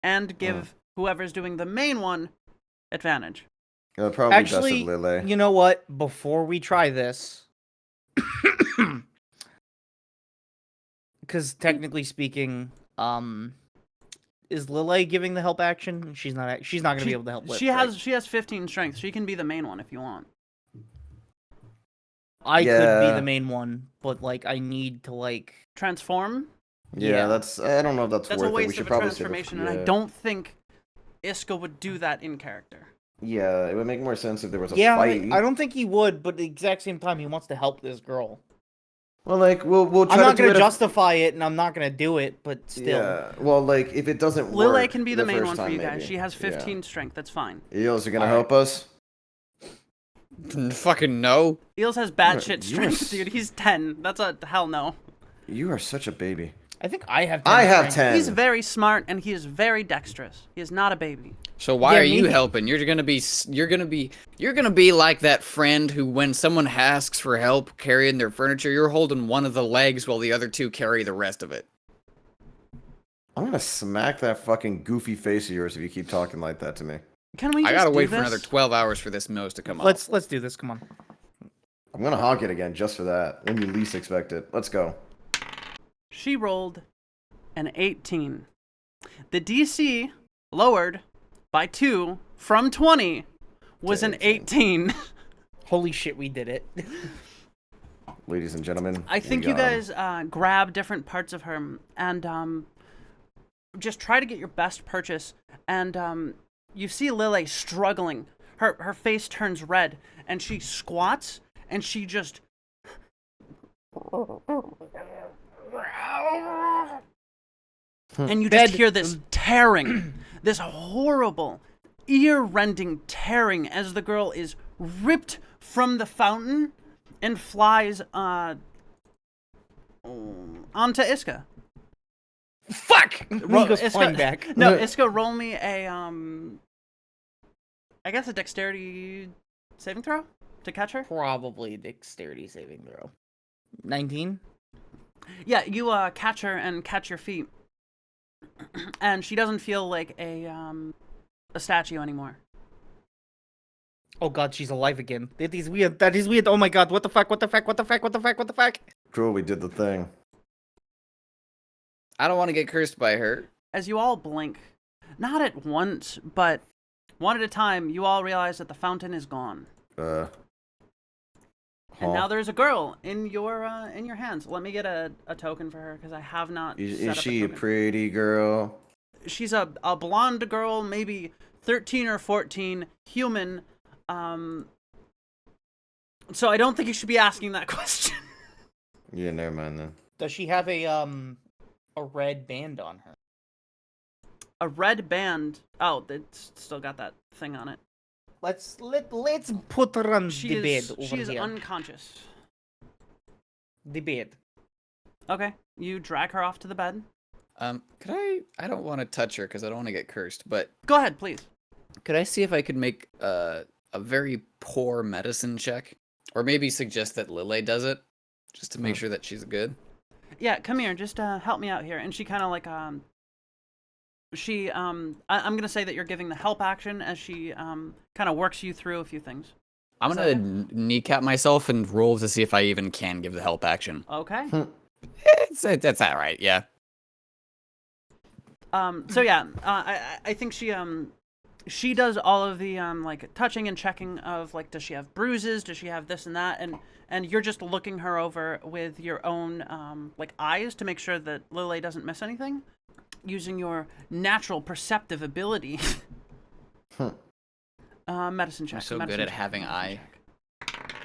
and give whoever's doing the main one advantage. It'll probably Actually, be best of Lele. you know what? Before we try this, because technically speaking, is Lele giving the help action? She's not. She's not going to be able to help. Lift, She right? has 15 strength. She can be the main one if you want. I could be Yeah. the main one, but like I need to like. Transform. Yeah, yeah. I don't know if that's That's worth a it. We waste should of a probably save it transformation, for- and I yeah. don't think Iska would do that in character. Yeah, it would make more sense if there was a Yeah, fight. I don't think he would, but at the exact same time, he wants to help this girl. Well, like we'll try I'm not to do going it to if- justify it, and I'm not going to do it, but still. Yeah. Well, like if it doesn't Lele work, can be the main first one for time, you guys. maybe. She has Yeah. 15 strength. That's fine. Eels, you gonna Alright. help us? Fucking no. Eels has bad You're- shit you are strength, dude. He's 10. That's a hell no. You are such a baby. I think I have 10 I have strength. 10. He's very smart and he is very dexterous. He is not a baby. So why Yeah, are you me- helping? You're gonna be like that friend who, when someone asks for help carrying their furniture, you're holding one of the legs while the other 2 carry the rest of it. I'm gonna smack that fucking goofy face of yours if you keep talking like that to me. Can we I just gotta do wait for this? another 12 hours for this nose to come off. Let's do this. Come on. I'm gonna honk it again just for that when you least expect it. Let's go. She rolled an 18. The DC lowered by 2 from 20 was To an 18. Holy shit, we did it. Ladies and gentlemen, I think we you got 'em. guys grab different parts of her and just try to get your best purchase. And you see Lily struggling. Her face turns red and she squats and she just And you just Bed. hear this tearing, this horrible, ear-rending tearing as the girl is ripped from the fountain and flies onto Iska. Fuck! He goes Iska- flying back. No, Iska, roll me a I guess a dexterity saving throw to catch her. Probably dexterity saving throw. 19? Yeah, you catch her and catch your feet, and she doesn't feel like a statue anymore. Oh god, she's alive again. That is weird. That is weird. Oh my god, what the fuck, what the fuck, what the fuck, what the fuck, what the fuck? Cool, we did the thing. I don't want to get cursed by her. As you all blink, not at once, but one at a time, you all realize that the fountain is gone. Huh. And now there's a girl in your hands. Let me get a token for her because I have not. set Is up she a token. pretty girl? She's a blonde girl, maybe 13 or 14, human. So I don't think you should be asking that question. Yeah, never mind then. Does she have a red band on her? A red band. Oh, it's still got that thing on it. Let's put her on She the is bed over she is here. unconscious. The bed. Okay, you drag her off to the bed. Could I don't want to touch her because I don't want to get cursed, but Go ahead, please. could I see if I could make a very poor medicine check? Or maybe suggest that Lille does it, just to make sure that she's good? Yeah, come here. Just help me out here. And she kind of like I'm gonna say that you're giving the help action as she kind of works you through a few things. I'm Is gonna that kneecap myself and roll to see if I even can give the help action. Okay. That's all right, yeah. So yeah, I think she does all of the like touching and checking of like, does she have bruises? Does she have this and that? And you're just looking her over with your own like eyes to make sure that Lily doesn't miss anything, using your natural perceptive ability. Medicine check. I'm so medicine good at check, having medicine eye. check.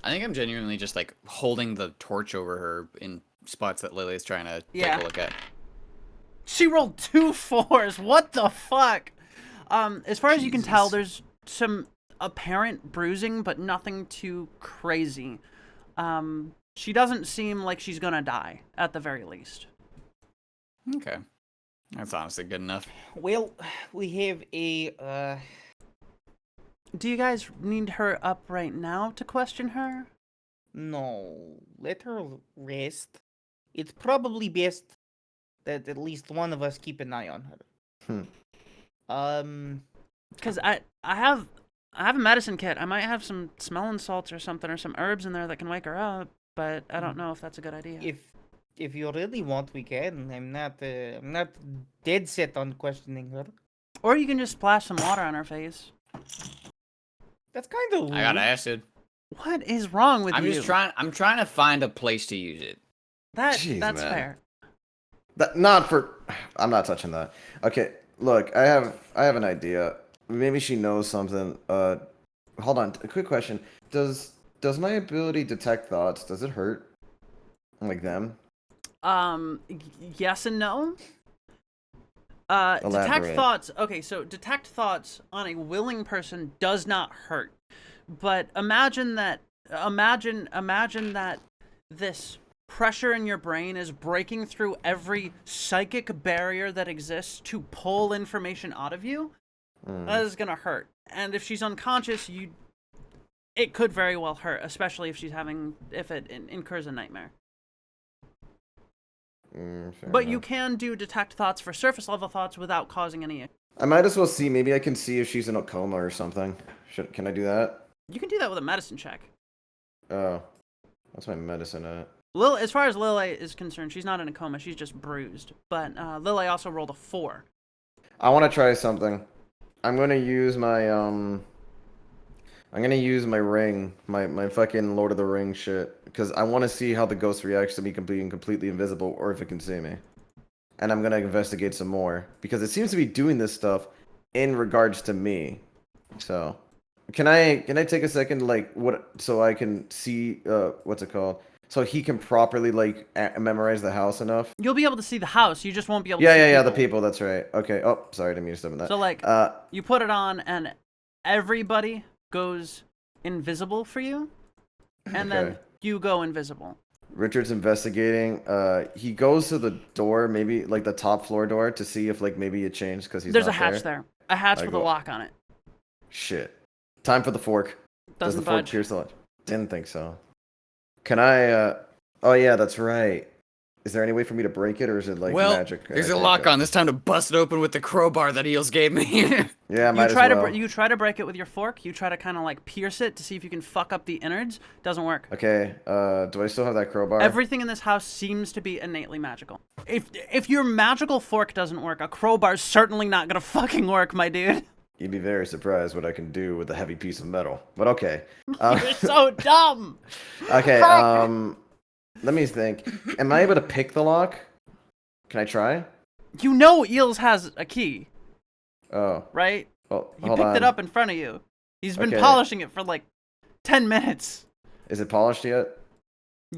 I think I'm genuinely just like holding the torch over her in spots that Lily's trying to Yeah. take a look at. She rolled 2 4s. What the fuck? As far as you can tell, there's some apparent bruising, but nothing too crazy. She doesn't seem like she's gonna die, at the very least. Okay. That's honestly good enough. Well, we have a Do you guys need her up right now to question her? no. Let her rest. It's probably best that at least one of us keep an eye on her. Because I have a medicine kit. I might have some smelling salts or something, or some herbs in there that can wake her up. But I don't know if that's a good idea. If you really want, we can. I'm not dead set on questioning her. Or you can just splash some water on her face. That's kind of rude. I got acid. What is wrong with I'm you? just trying. I'm trying to find a place to use it. Jeez, That's man. fair. Not for. I'm not touching that. Okay, look, I have an idea. Maybe she knows something. Hold on. A quick question. Does my ability detect thoughts? Does it hurt? Like them? Yes and no. Detect Elaborate. thoughts. Okay, so detect thoughts on a willing person does not hurt. But imagine that this pressure in your brain is breaking through every psychic barrier that exists to pull information out of you. That is gonna hurt. And if she's unconscious, it could very well hurt, especially if it incurs a nightmare. Fair But you enough. can do detect thoughts for surface level thoughts without causing any. I might as well see. Maybe I can see if she's in a coma or something. Can I do that? You can do that with a medicine check. Oh, what's my medicine at? As far as Lily is concerned, she's not in a coma. She's just bruised. But Lily also rolled a 4. I want to try something. I'm gonna use my ring, my fucking Lord of the Rings shit, because I want to see how the ghost reacts to me being completely invisible, or if it can see me. And I'm gonna investigate some more because it seems to be doing this stuff in regards to me. So, can I take a second, like, so I can see what's it called? so he can properly like memorize the house enough. You'll be able to see the house. You just won't be able to Yeah, see yeah, yeah. The people. people. That's right. Okay. Oh, sorry, didn't mean to step in that. So like, you put it on, and everybody goes invisible for you, and then Okay. you go invisible. Richard's investigating. He goes to the door, maybe like the top floor door, to see if like maybe it changed because he's There's a not hatch there. A hatch I with a go- lock on it. Shit. Time for the fork. Does Doesn't the fork budge. pierce the latch? Didn't think so. Can I? Oh yeah, that's right. Is there any way for me to break it, or is it like well, magic? there's a lock on. This time to bust it open with the crowbar that Eels gave me. Yeah, might You try as well. you try to break it with your fork. You try to kind of like pierce it to see if you can fuck up the innards. Doesn't work. Okay. Do I still have that crowbar? Everything in this house seems to be innately magical. If your magical fork doesn't work, a crowbar's certainly not gonna fucking work, my dude. You'd be very surprised what I can do with a heavy piece of metal. But okay. You're so dumb. Okay. Let me think. Am I able to pick the lock? Can I try? You know Eels has a key, Oh. right? Well, He hold picked on. it up in front of you. He's been Okay. polishing it for like 10 minutes. Is it polished yet?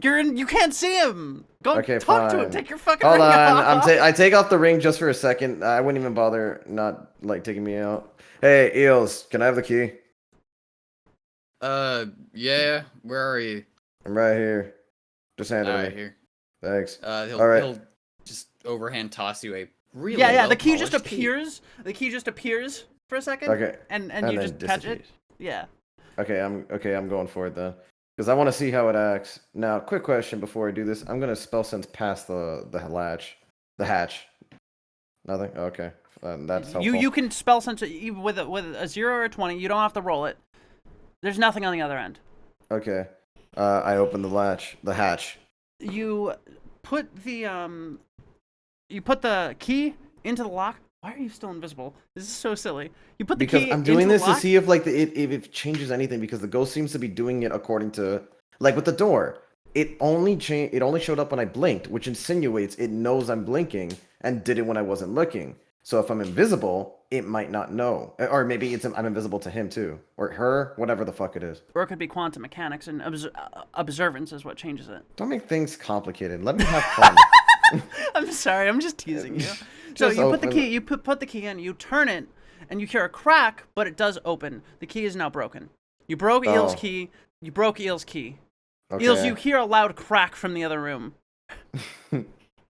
You can't see him. Go Okay, talk to him. fine. Take your fucking Hold ring on. off. I take off the ring just for a second. I wouldn't even bother not like taking me out. Hey, Eels, can I have the key? Yeah. Where are you? I'm right here. Just hand it to Alright, me. here. Thanks. He'll, All right. he'll just overhand toss you a really Yeah. The key just well-polished appears. The key just appears for a second. Okay. And you then just catch it. disappears. Yeah. Okay, I'm going for it then. Because I want to see how it acts. Now, quick question before I do this. I'm gonna spell sense past the latch. The hatch. Nothing? Okay. That's helpful. You can spell sense it with a 0 or a 20. You don't have to roll it. There's nothing on the other end. Okay. I open the latch. The hatch. You put the key into the lock. Why are you still invisible? This is so silly. You put the Because key I'm doing into this the to lock. see if like if it changes anything, because the ghost seems to be doing it according to like with the door. It only showed up when I blinked, which insinuates it knows I'm blinking and did it when I wasn't looking. So if I'm invisible, it might not know, or maybe I'm invisible to him too, or her, whatever the fuck it is. Or it could be quantum mechanics, and observance is what changes it. Don't make things complicated. Let me have fun. I'm sorry, I'm just teasing you. So Just you put the open key, you put the key in, you turn it, and you hear a crack, but it does open. The key is now broken. You broke Eel's Oh. key. You broke Eel's key. Okay. Eels, you hear a loud crack from the other room.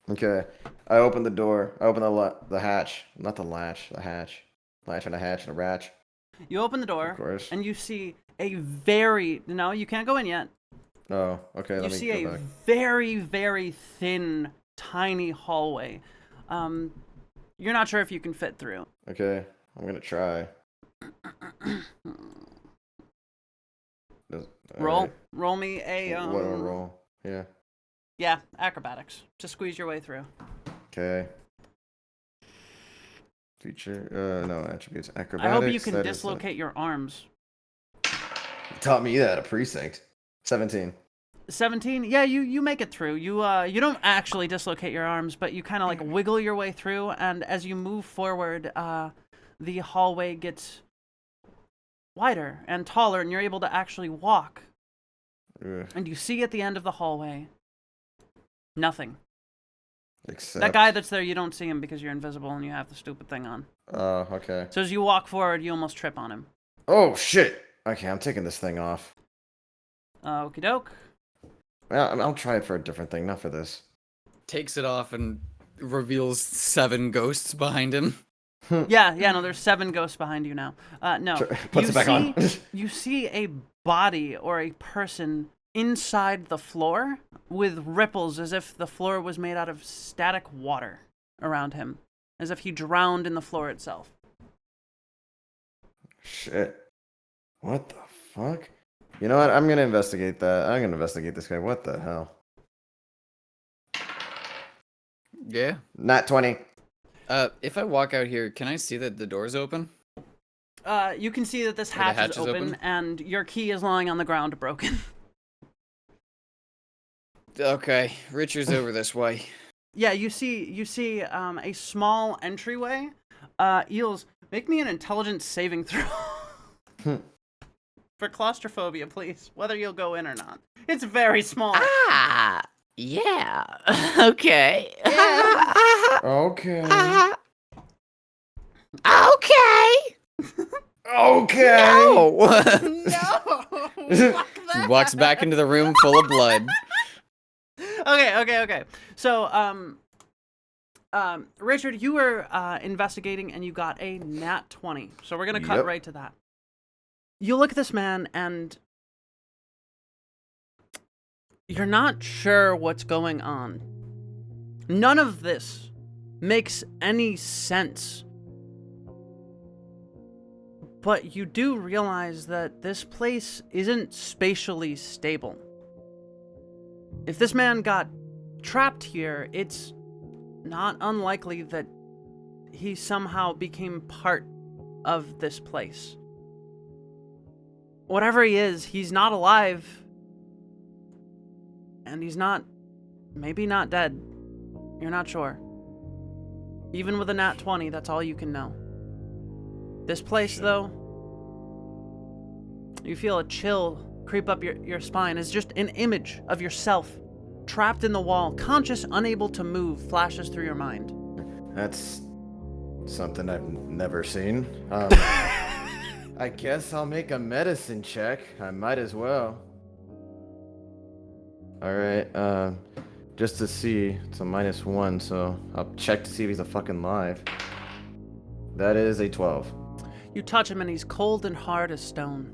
Okay. I open the door. I open the hatch, not the latch. The hatch. Latch and a hatch and a ratch. You open the door, Of course. and you see a very no, you can't go in yet. Oh, okay. You Let me see go a back. very, very thin, tiny hallway. You're not sure if you can fit through. Okay, I'm gonna try. Roll, Alright. roll me a What do I roll? Yeah. Yeah, acrobatics to squeeze your way through. Okay. Feature. No attributes. I Acrobatics. hope you can that is, dislocate your arms. taught me that at a precinct. 17. 17. Yeah, you make it through. You don't actually dislocate your arms, but you kind of like wiggle your way through, and as you move forward, the hallway gets wider and taller, and you're able to actually walk. Ugh, And you see at the end of the hallway nothing. except. That guy that's there, you don't see him because you're invisible and you have the stupid thing on. Oh, okay. So as you walk forward, you almost trip on him. Oh shit. Okay, I'm taking this thing off. Okie doke. Well, I'll try it for a different thing, not for this. Takes it off and reveals 7 ghosts behind him. Yeah, no, there's 7 ghosts behind you now. No. Puts it back on. You see a body or a person inside the floor with ripples as if the floor was made out of static water around him, as if he drowned in the floor itself. Shit. What the fuck? You know what? I'm gonna investigate that. I'm gonna investigate this guy. What the hell? Yeah. Not 20. If I walk out here, can I see that the door's open? You can see that this the hatch hatch is is open, open? and your key is lying on the ground broken. Okay, Richard's over this way. Yeah, you see a small entryway. Eels, make me an intelligence saving throw. for claustrophobia, please. Whether you'll go in or not. It's very small. Ah, yeah. Okay. Okay. Okay. Okay. No! No! Fuck He that! walks back into the room full of blood. Okay. So, Richard, you were investigating and you got a nat 20. So we're gonna cut Yep. right to that. You look at this man and you're not sure what's going on. None of this makes any sense. But you do realize that this place isn't spatially stable. If this man got trapped here, it's not unlikely that he somehow became part of this place. Whatever he is, he's not alive. And he's not, maybe not dead. You're not sure. Even with a nat 20, that's all you can know. This place, though, you feel a chill creep up your spine as just an image of yourself trapped in the wall, conscious, unable to move, flashes through your mind. That's something I've never seen. I guess I'll make a medicine check. I might as well. Alright, just to see, it's a -1, so I'll check to see if he's a fucking live. That is a 12. You touch him and he's cold and hard as stone,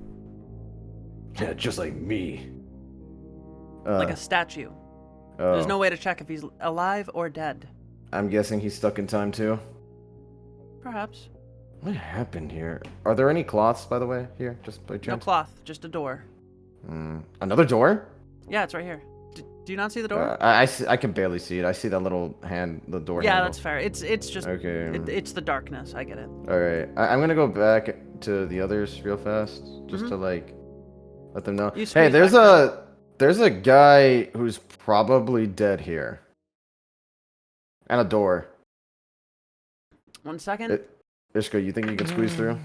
Yeah, just like me. like a statue. Oh, There's no way to check if he's alive or dead. I'm guessing he's stuck in time too. Perhaps. What happened here? Are there any cloths, by the way, here? Just by No chance? cloth, just a door. Another door? Yeah, it's right here. Do you not see the door? I can barely see it. I see that little hand, the door Yeah, handle. that's fair. It's just Okay. it's the darkness. I get it. Alright, I'm gonna go back to the others real fast, just to like let them know. You Hey, squeeze there's a guy who's probably dead here, and a door. 1 second. Ishka, you think you can squeeze through?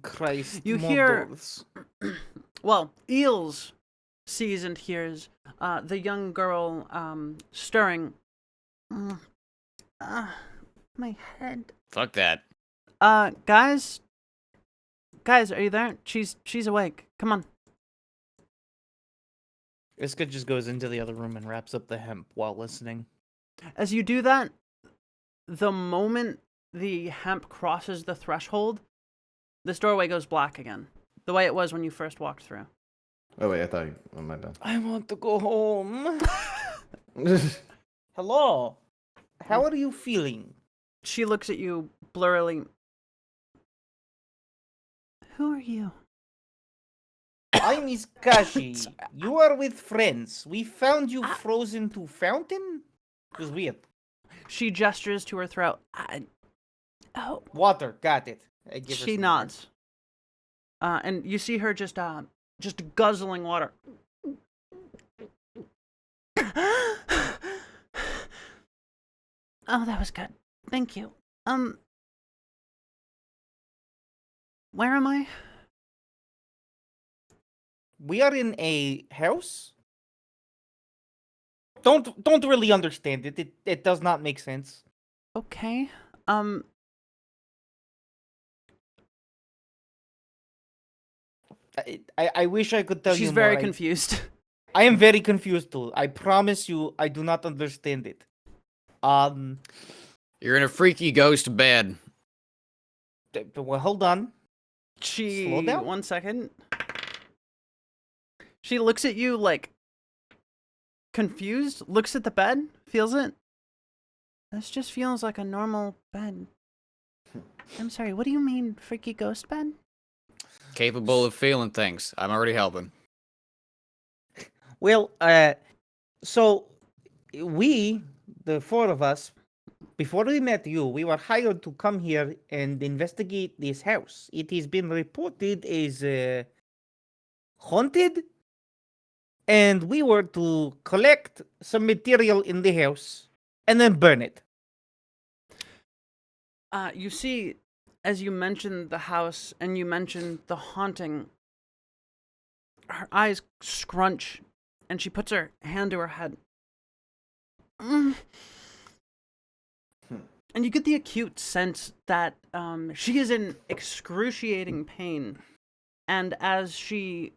Christ. You more hear- doors. Well, Eels sees and hears the young girl stirring. My head. Fuck that. Guys, are you there? She's awake. Come on. Iska just goes into the other room and wraps up the hemp while listening. As you do that, the moment the hemp crosses the threshold, this doorway goes black again, the way it was when you first walked through. Oh wait, I thought oh my bad. I want to go home. Hello. How are you feeling? She looks at you blurrily. Who are you? I'm Iskashi. You are with friends. We found you frozen to fountain? It was weird. She gestures to her throat. Oh. Water, got it. I give her She some nods. And you see her just guzzling water. Oh, that was good. Thank you. Where am I? We are in a house? Don't really understand it. It does not make sense. Okay. I wish I could tell you She's more. very confused. I am very confused too. I promise you, I do not understand it. You're in a freaky ghost bed. Well, hold on. Slow down. 1 second. She looks at you like confused, looks at the bed, feels it. This just feels like a normal bed. I'm sorry, what do you mean, freaky ghost bed? Capable of feeling things. I'm already helping. Well, so we, the four of us, before we met you, we were hired to come here and investigate this house. It has been reported as haunted, and we were to collect some material in the house and then burn it. You see, as you mentioned the house and you mentioned the haunting, her eyes scrunch, and she puts her hand to her head. And you get the acute sense that she is in excruciating pain. And as she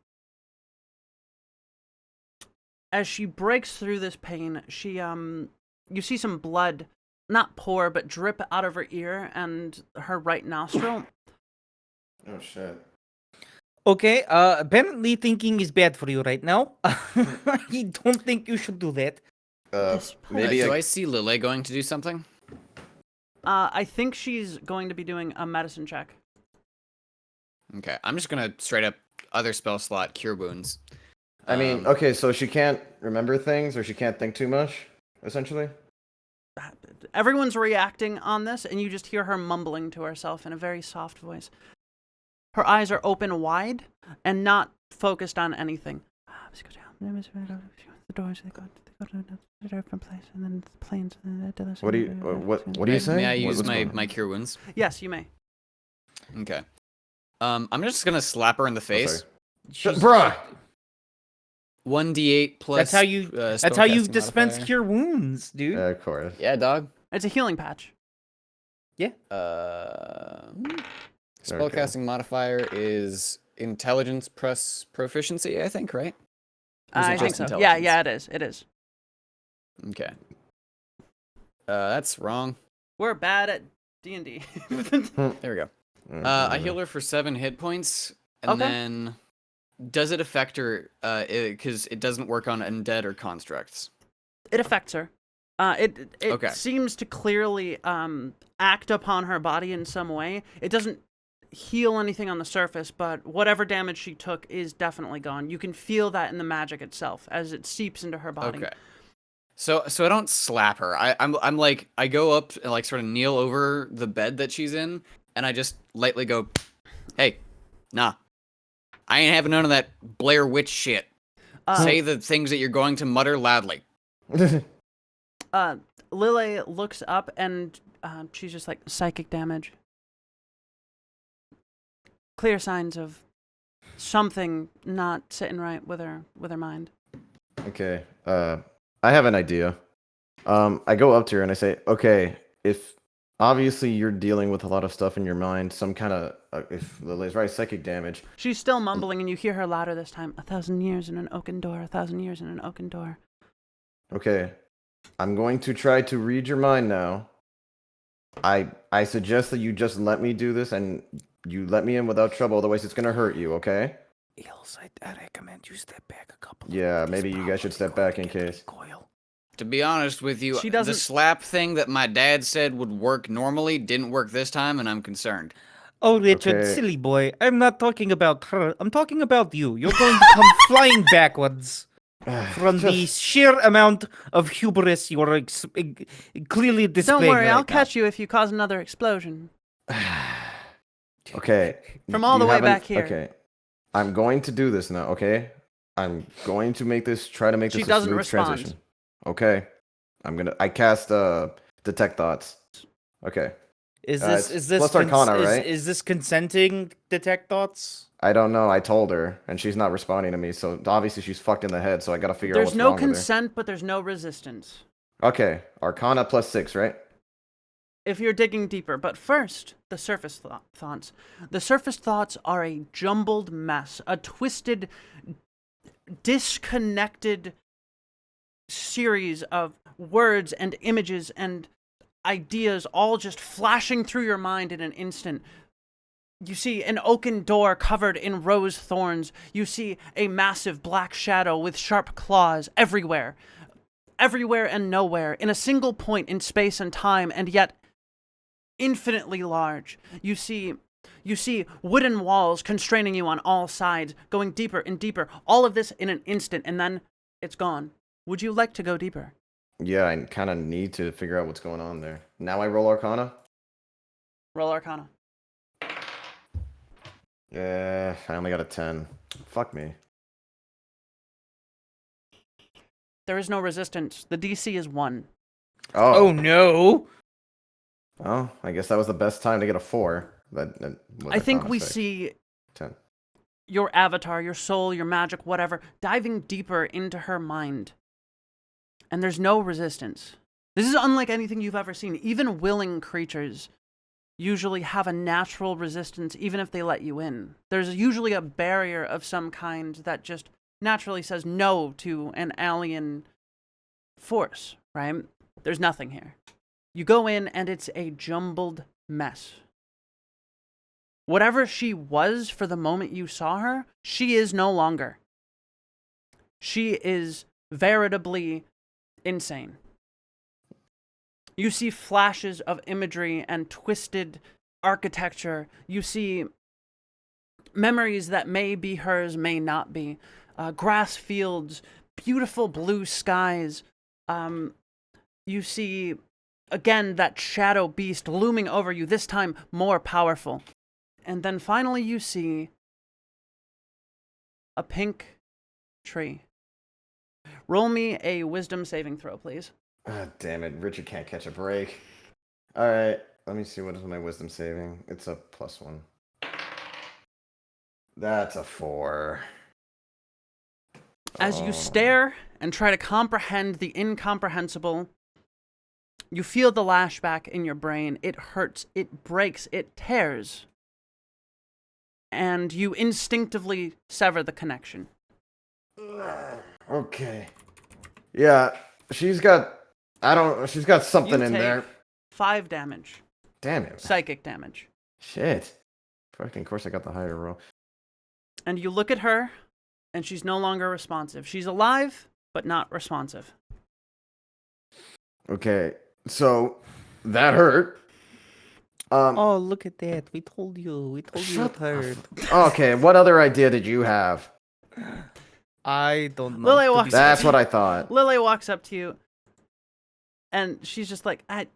breaks through this pain, you see some blood, not pour, but drip out of her ear and her right nostril. Oh shit. Okay, apparently thinking is bad for you right now. I don't think you should do that. Maybe do I see Lille going to do something? I think she's going to be doing a medicine check. Okay, I'm just gonna straight up other spell slot cure wounds. I mean, okay, so she can't remember things or she can't think too much, essentially. Everyone's reacting on this, and you just hear her mumbling to herself in a very soft voice. Her eyes are open wide and not focused on anything. The doors, they go to a different place, and then the planes. What do you say? May I use What's going on? my cure wounds? Yes, you may. Okay. I'm just gonna slap her in the face. Bruh! 1d8 plus. That's how you. That's how you spellcasting dispense modifier. cure wounds, dude. Of course. Yeah, dog. It's a healing patch. Spellcasting modifier is intelligence plus proficiency, I think, right? Or is it I think just so. Yeah, intelligence? yeah, it is. It is. Okay. That's wrong. We're bad at D&D. There we go. I heal her for 7 hit points, and Okay. then does it affect her? Because it doesn't work on undead or constructs. It affects her. It Okay. seems to clearly act upon her body in some way. It doesn't heal anything on the surface, but whatever damage she took is definitely gone. You can feel that in the magic itself as it seeps into her body. Okay. So I don't slap her. I'm like, I go up and like sort of kneel over the bed that she's in, and I just lightly go, "Hey, nah, I ain't having none of that Blair Witch shit. Say the things that you're going to mutter loudly." Lily looks up and she's just like, psychic damage. Clear signs of something not sitting right with her mind. Okay. I have an idea. I go up to her and I say, okay, if obviously you're dealing with a lot of stuff in your mind, some kind of, if Lily's right, psychic damage. She's still mumbling, and you hear her louder this time. 1,000 years in an oaken door, 1,000 years in an oaken door. Okay. I'm going to try to read your mind now. I suggest that you just let me do this and you let me in without trouble, otherwise it's going to hurt you, okay? Eels, I recommend you step back a couple. Yeah, maybe you guys should step back in case. To be honest with you, She the doesn't- slap thing that my dad said would work normally didn't work this time, and I'm concerned. Oh, Richard, Okay. silly boy. I'm not talking about her. I'm talking about you. You're going to come flying backwards from the sheer amount of hubris you are clearly displaying. Don't worry, right I'll now. catch you if you cause another explosion. Okay. From all you the way haven't- back here. Okay. I'm going to do this now, okay? I'm going to try to make She this a doesn't smooth respond. transition. Okay. I cast detect thoughts. Okay. Is it's this plus Arcana, right? Is this consenting detect thoughts? I don't know. I told her, and she's not responding to me. So obviously she's fucked in the head. So I gotta figure out There's what's no wrong with her. consent, but there's no resistance. Okay, Arcana plus 6, right? If you're digging deeper. But first, the surface thoughts. The surface thoughts are a jumbled mess, a twisted, disconnected series of words and images and ideas all just flashing through your mind in an instant. You see an oaken door covered in rose thorns. You see a massive black shadow with sharp claws everywhere. Everywhere and nowhere, in a single point in space and time, and yet infinitely large. You see wooden walls constraining you on all sides, going deeper and deeper. All of this in an instant, and then it's gone. Would you like to go deeper? Yeah, I kind of need to figure out what's going on there. Now I roll Arcana. Roll Arcana. Yeah, I only got a 10. Fuck me. There is no resistance. The DC is 1. Oh no! Oh, I guess that was the best time to get a 4. That was I think Arcana we 6. see 10. your avatar, your soul, your magic, whatever, diving deeper into her mind. And there's no resistance. This is unlike anything you've ever seen. Even willing creatures usually have a natural resistance, even if they let you in. There's usually a barrier of some kind that just naturally says no to an alien force, right? There's nothing here. You go in and it's a jumbled mess. Whatever she was for the moment you saw her, she is no longer. She is veritably insane. You see flashes of imagery and twisted architecture. You see memories that may be hers, may not be. Grass fields, beautiful blue skies. You see, again, that shadow beast looming over you, this time more powerful. And then finally you see a pink tree. Roll me a wisdom saving throw, please. Ah, damn it. Richard can't catch a break. Alright, let me see what is my wisdom saving. It's a +1. That's a 4. As you Oh. stare and try to comprehend the incomprehensible, you feel the lashback in your brain. It hurts, it breaks, it tears. And you instinctively sever the connection. Okay. Yeah, she's got something You in take there. 5 damage. Damn it. Psychic damage. Shit. Fucking, of course I got the higher roll. And you look at her, and she's no longer responsive. She's alive, but not responsive. Okay, so that hurt. Oh, look at that. We told you. We told you it Shut hurt. Okay, what other idea did you have? I don't know. Lily to be walks- That's what I thought. Lily walks up to you, and she's just like, I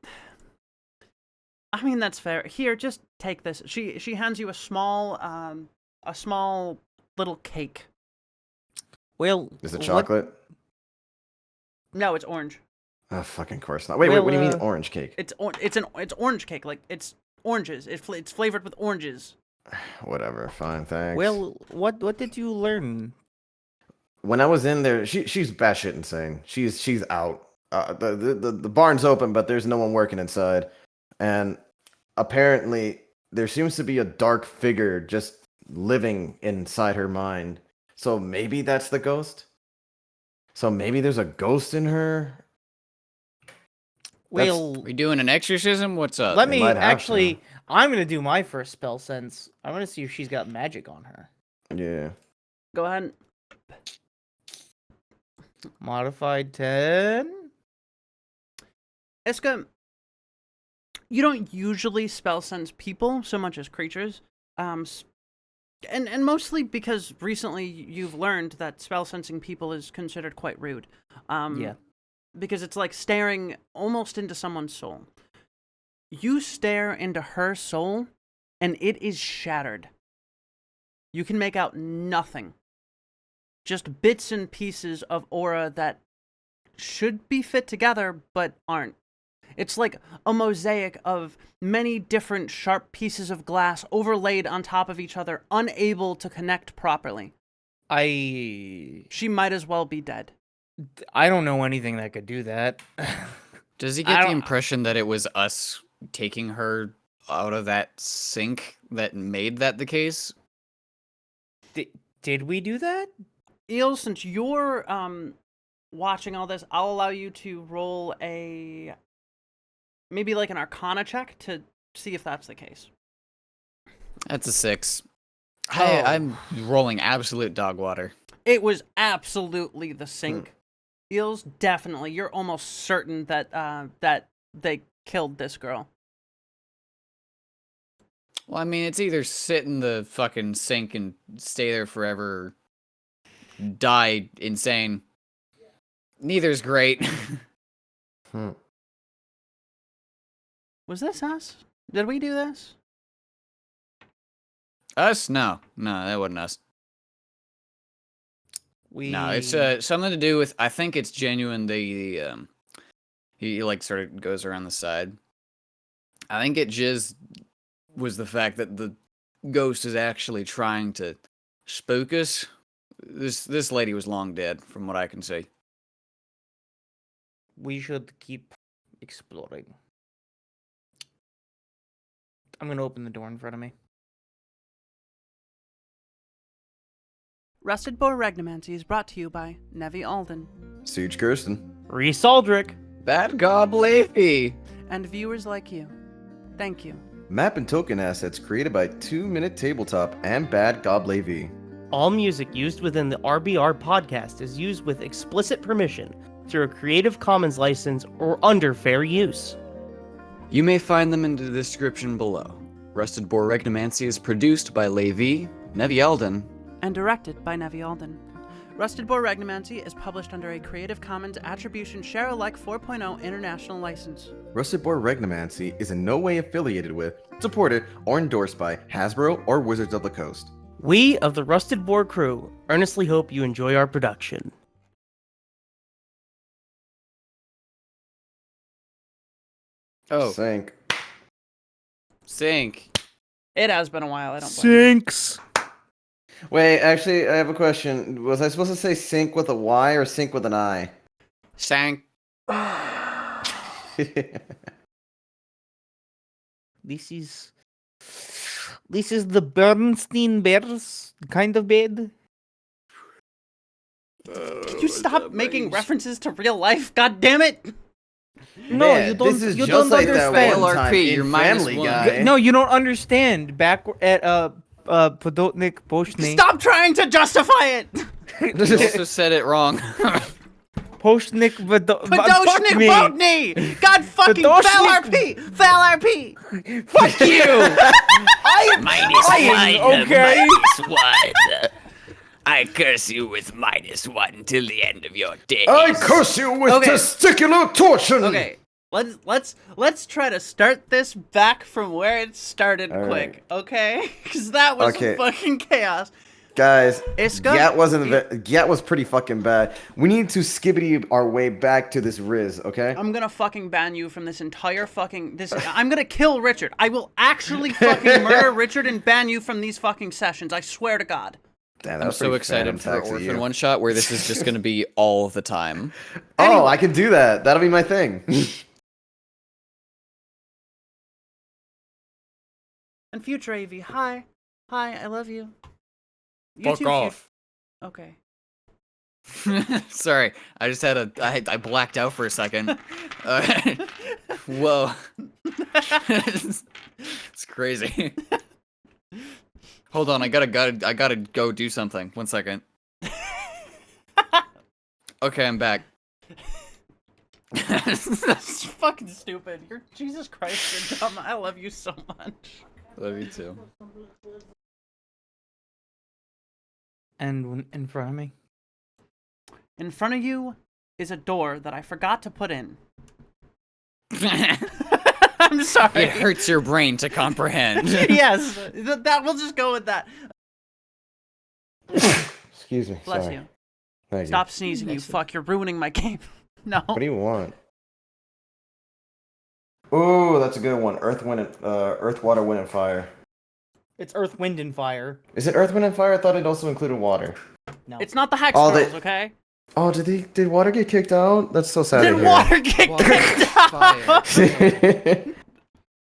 mean, that's fair. Here, just take this. She hands you a small little cake. Well, Is it what- chocolate? No, it's orange. Oh, fucking course not. Wait, Well, what do you mean orange cake? It's orange cake. Like it's oranges. It's flavored with oranges. Whatever, fine, thanks. Well, what did you learn? When I was in there, she's batshit insane. She's out. The barn's open, but there's no one working inside. And apparently, there seems to be a dark figure just living inside her mind. So maybe that's the ghost? So maybe there's a ghost in her? That's- Well, We doing an exorcism? What's up? let they me might have actually. to. I'm gonna do my first spell since I want to see if she's got magic on her. Yeah. Go ahead. Modified 10. Iska, you don't usually spell sense people so much as creatures. And mostly because recently you've learned that spell sensing people is considered quite rude. Yeah. Because it's like staring almost into someone's soul. You stare into her soul, and it is shattered. You can make out nothing. Just bits and pieces of aura that should be fit together, but aren't. It's like a mosaic of many different sharp pieces of glass overlaid on top of each other, unable to connect properly. She might as well be dead. I don't know anything that could do that. Does he I get the don't- impression that it was us taking her out of that sink that made that the case? Did we do that? Eel, since you're watching all this, I'll allow you to roll maybe like an Arcana check to see if that's the case. That's a 6. Oh. I'm rolling absolute dog water. It was absolutely the sink. Eels, definitely. You're almost certain that that they killed this girl. Well, I mean, it's either sit in the fucking sink and stay there forever, or die insane. Neither's great. Hmm. Was this us? Did we do this? Us? No, that wasn't us. No, it's something to do with. I think it's genuine. He like sort of goes around the side. I think it just was the fact that the ghost is actually trying to Spookus. This lady was long dead, from what I can see. We should keep exploring. I'm gonna open the door in front of me. Rusted Boar Regnomancy is brought to you by Nevi Alden Siege Kirsten. Reese Aldrich. Bad God Leafy. and viewers like you. Thank you. Map and token assets created by 2 Minute Tabletop and Bad Goblay V. All music used within the RBR podcast is used with explicit permission through a Creative Commons license or under fair use. You may find them in the description below. Rusted Boar Regnomancy is produced by Levi, Nevi Alden, And directed by Nevi Alden. Rusted Boar Regnomancy is published under a Creative Commons Attribution Share Alike 4.0 international license. Rusted Boar Regnomancy is in no way affiliated with, supported, or endorsed by Hasbro or Wizards of the Coast. We of the Rusted Boar crew earnestly hope you enjoy our production. Oh, Sync. Sync. It has been a while, I don't blame you. Sinks. Wait, actually, I have a question. Was I supposed to say sync with a Y or sync with an I? Sank. This is the Bernstein Bears kind of bed. Can you stop making references to real life? God damn it! No, Man, you don't. This is you just don't like understand. that one time LRP, in you're minus Family one. Guy. No, you don't understand. Back at Podotnik Poshny. Stop trying to justify it! You also said it wrong. Poshnik Padoshnik Bodny! God fucking Padoshnik- FalRP! FalRP! Fuck you! I am trying, okay? -1. I curse you with -1 till the end of your days. I curse you with Okay. testicular torsion! Okay, let's try to start this back from where it started All quick, okay? Because that was Okay. fucking chaos. Guys, Iska? Gat was pretty fucking bad. We need to skibbity our way back to this Riz, okay? I'm gonna fucking ban you from this entire fucking I'm gonna kill Richard. I will actually fucking murder Richard and ban you from these fucking sessions. I swear to God. Damn, that I'm was so pretty excited for fantastic of Orphan you. One Shot where this is just going to be all the time. Oh, I can do that. That'll be my thing. And future AV, hi, I love you. Fuck off. Okay. Sorry, I just had I blacked out for a second. Whoa. It's crazy. Hold on, I gotta go do something. 1 second. Okay, I'm back. That's fucking stupid. You're Jesus Christ, you're dumb. I love you so much. Love you too. And in front of me. In front of you is a door that I forgot to put in. I'm sorry. It hurts your brain to comprehend. Yes, that we'll just go with that. Excuse me. Bless sorry. you. Thank Stop sneezing, you fuck. You're ruining my game. No. What do you want? Ooh, that's a good one. Earth, water, wind, and fire. It's Earth, Wind, and Fire. Is it Earth, Wind, and Fire? I thought it also included water. No. It's not the Hex Oh, Girls, they- okay? Oh, did water get kicked out? That's so sad. Did to hear. water get kicked out? Fire.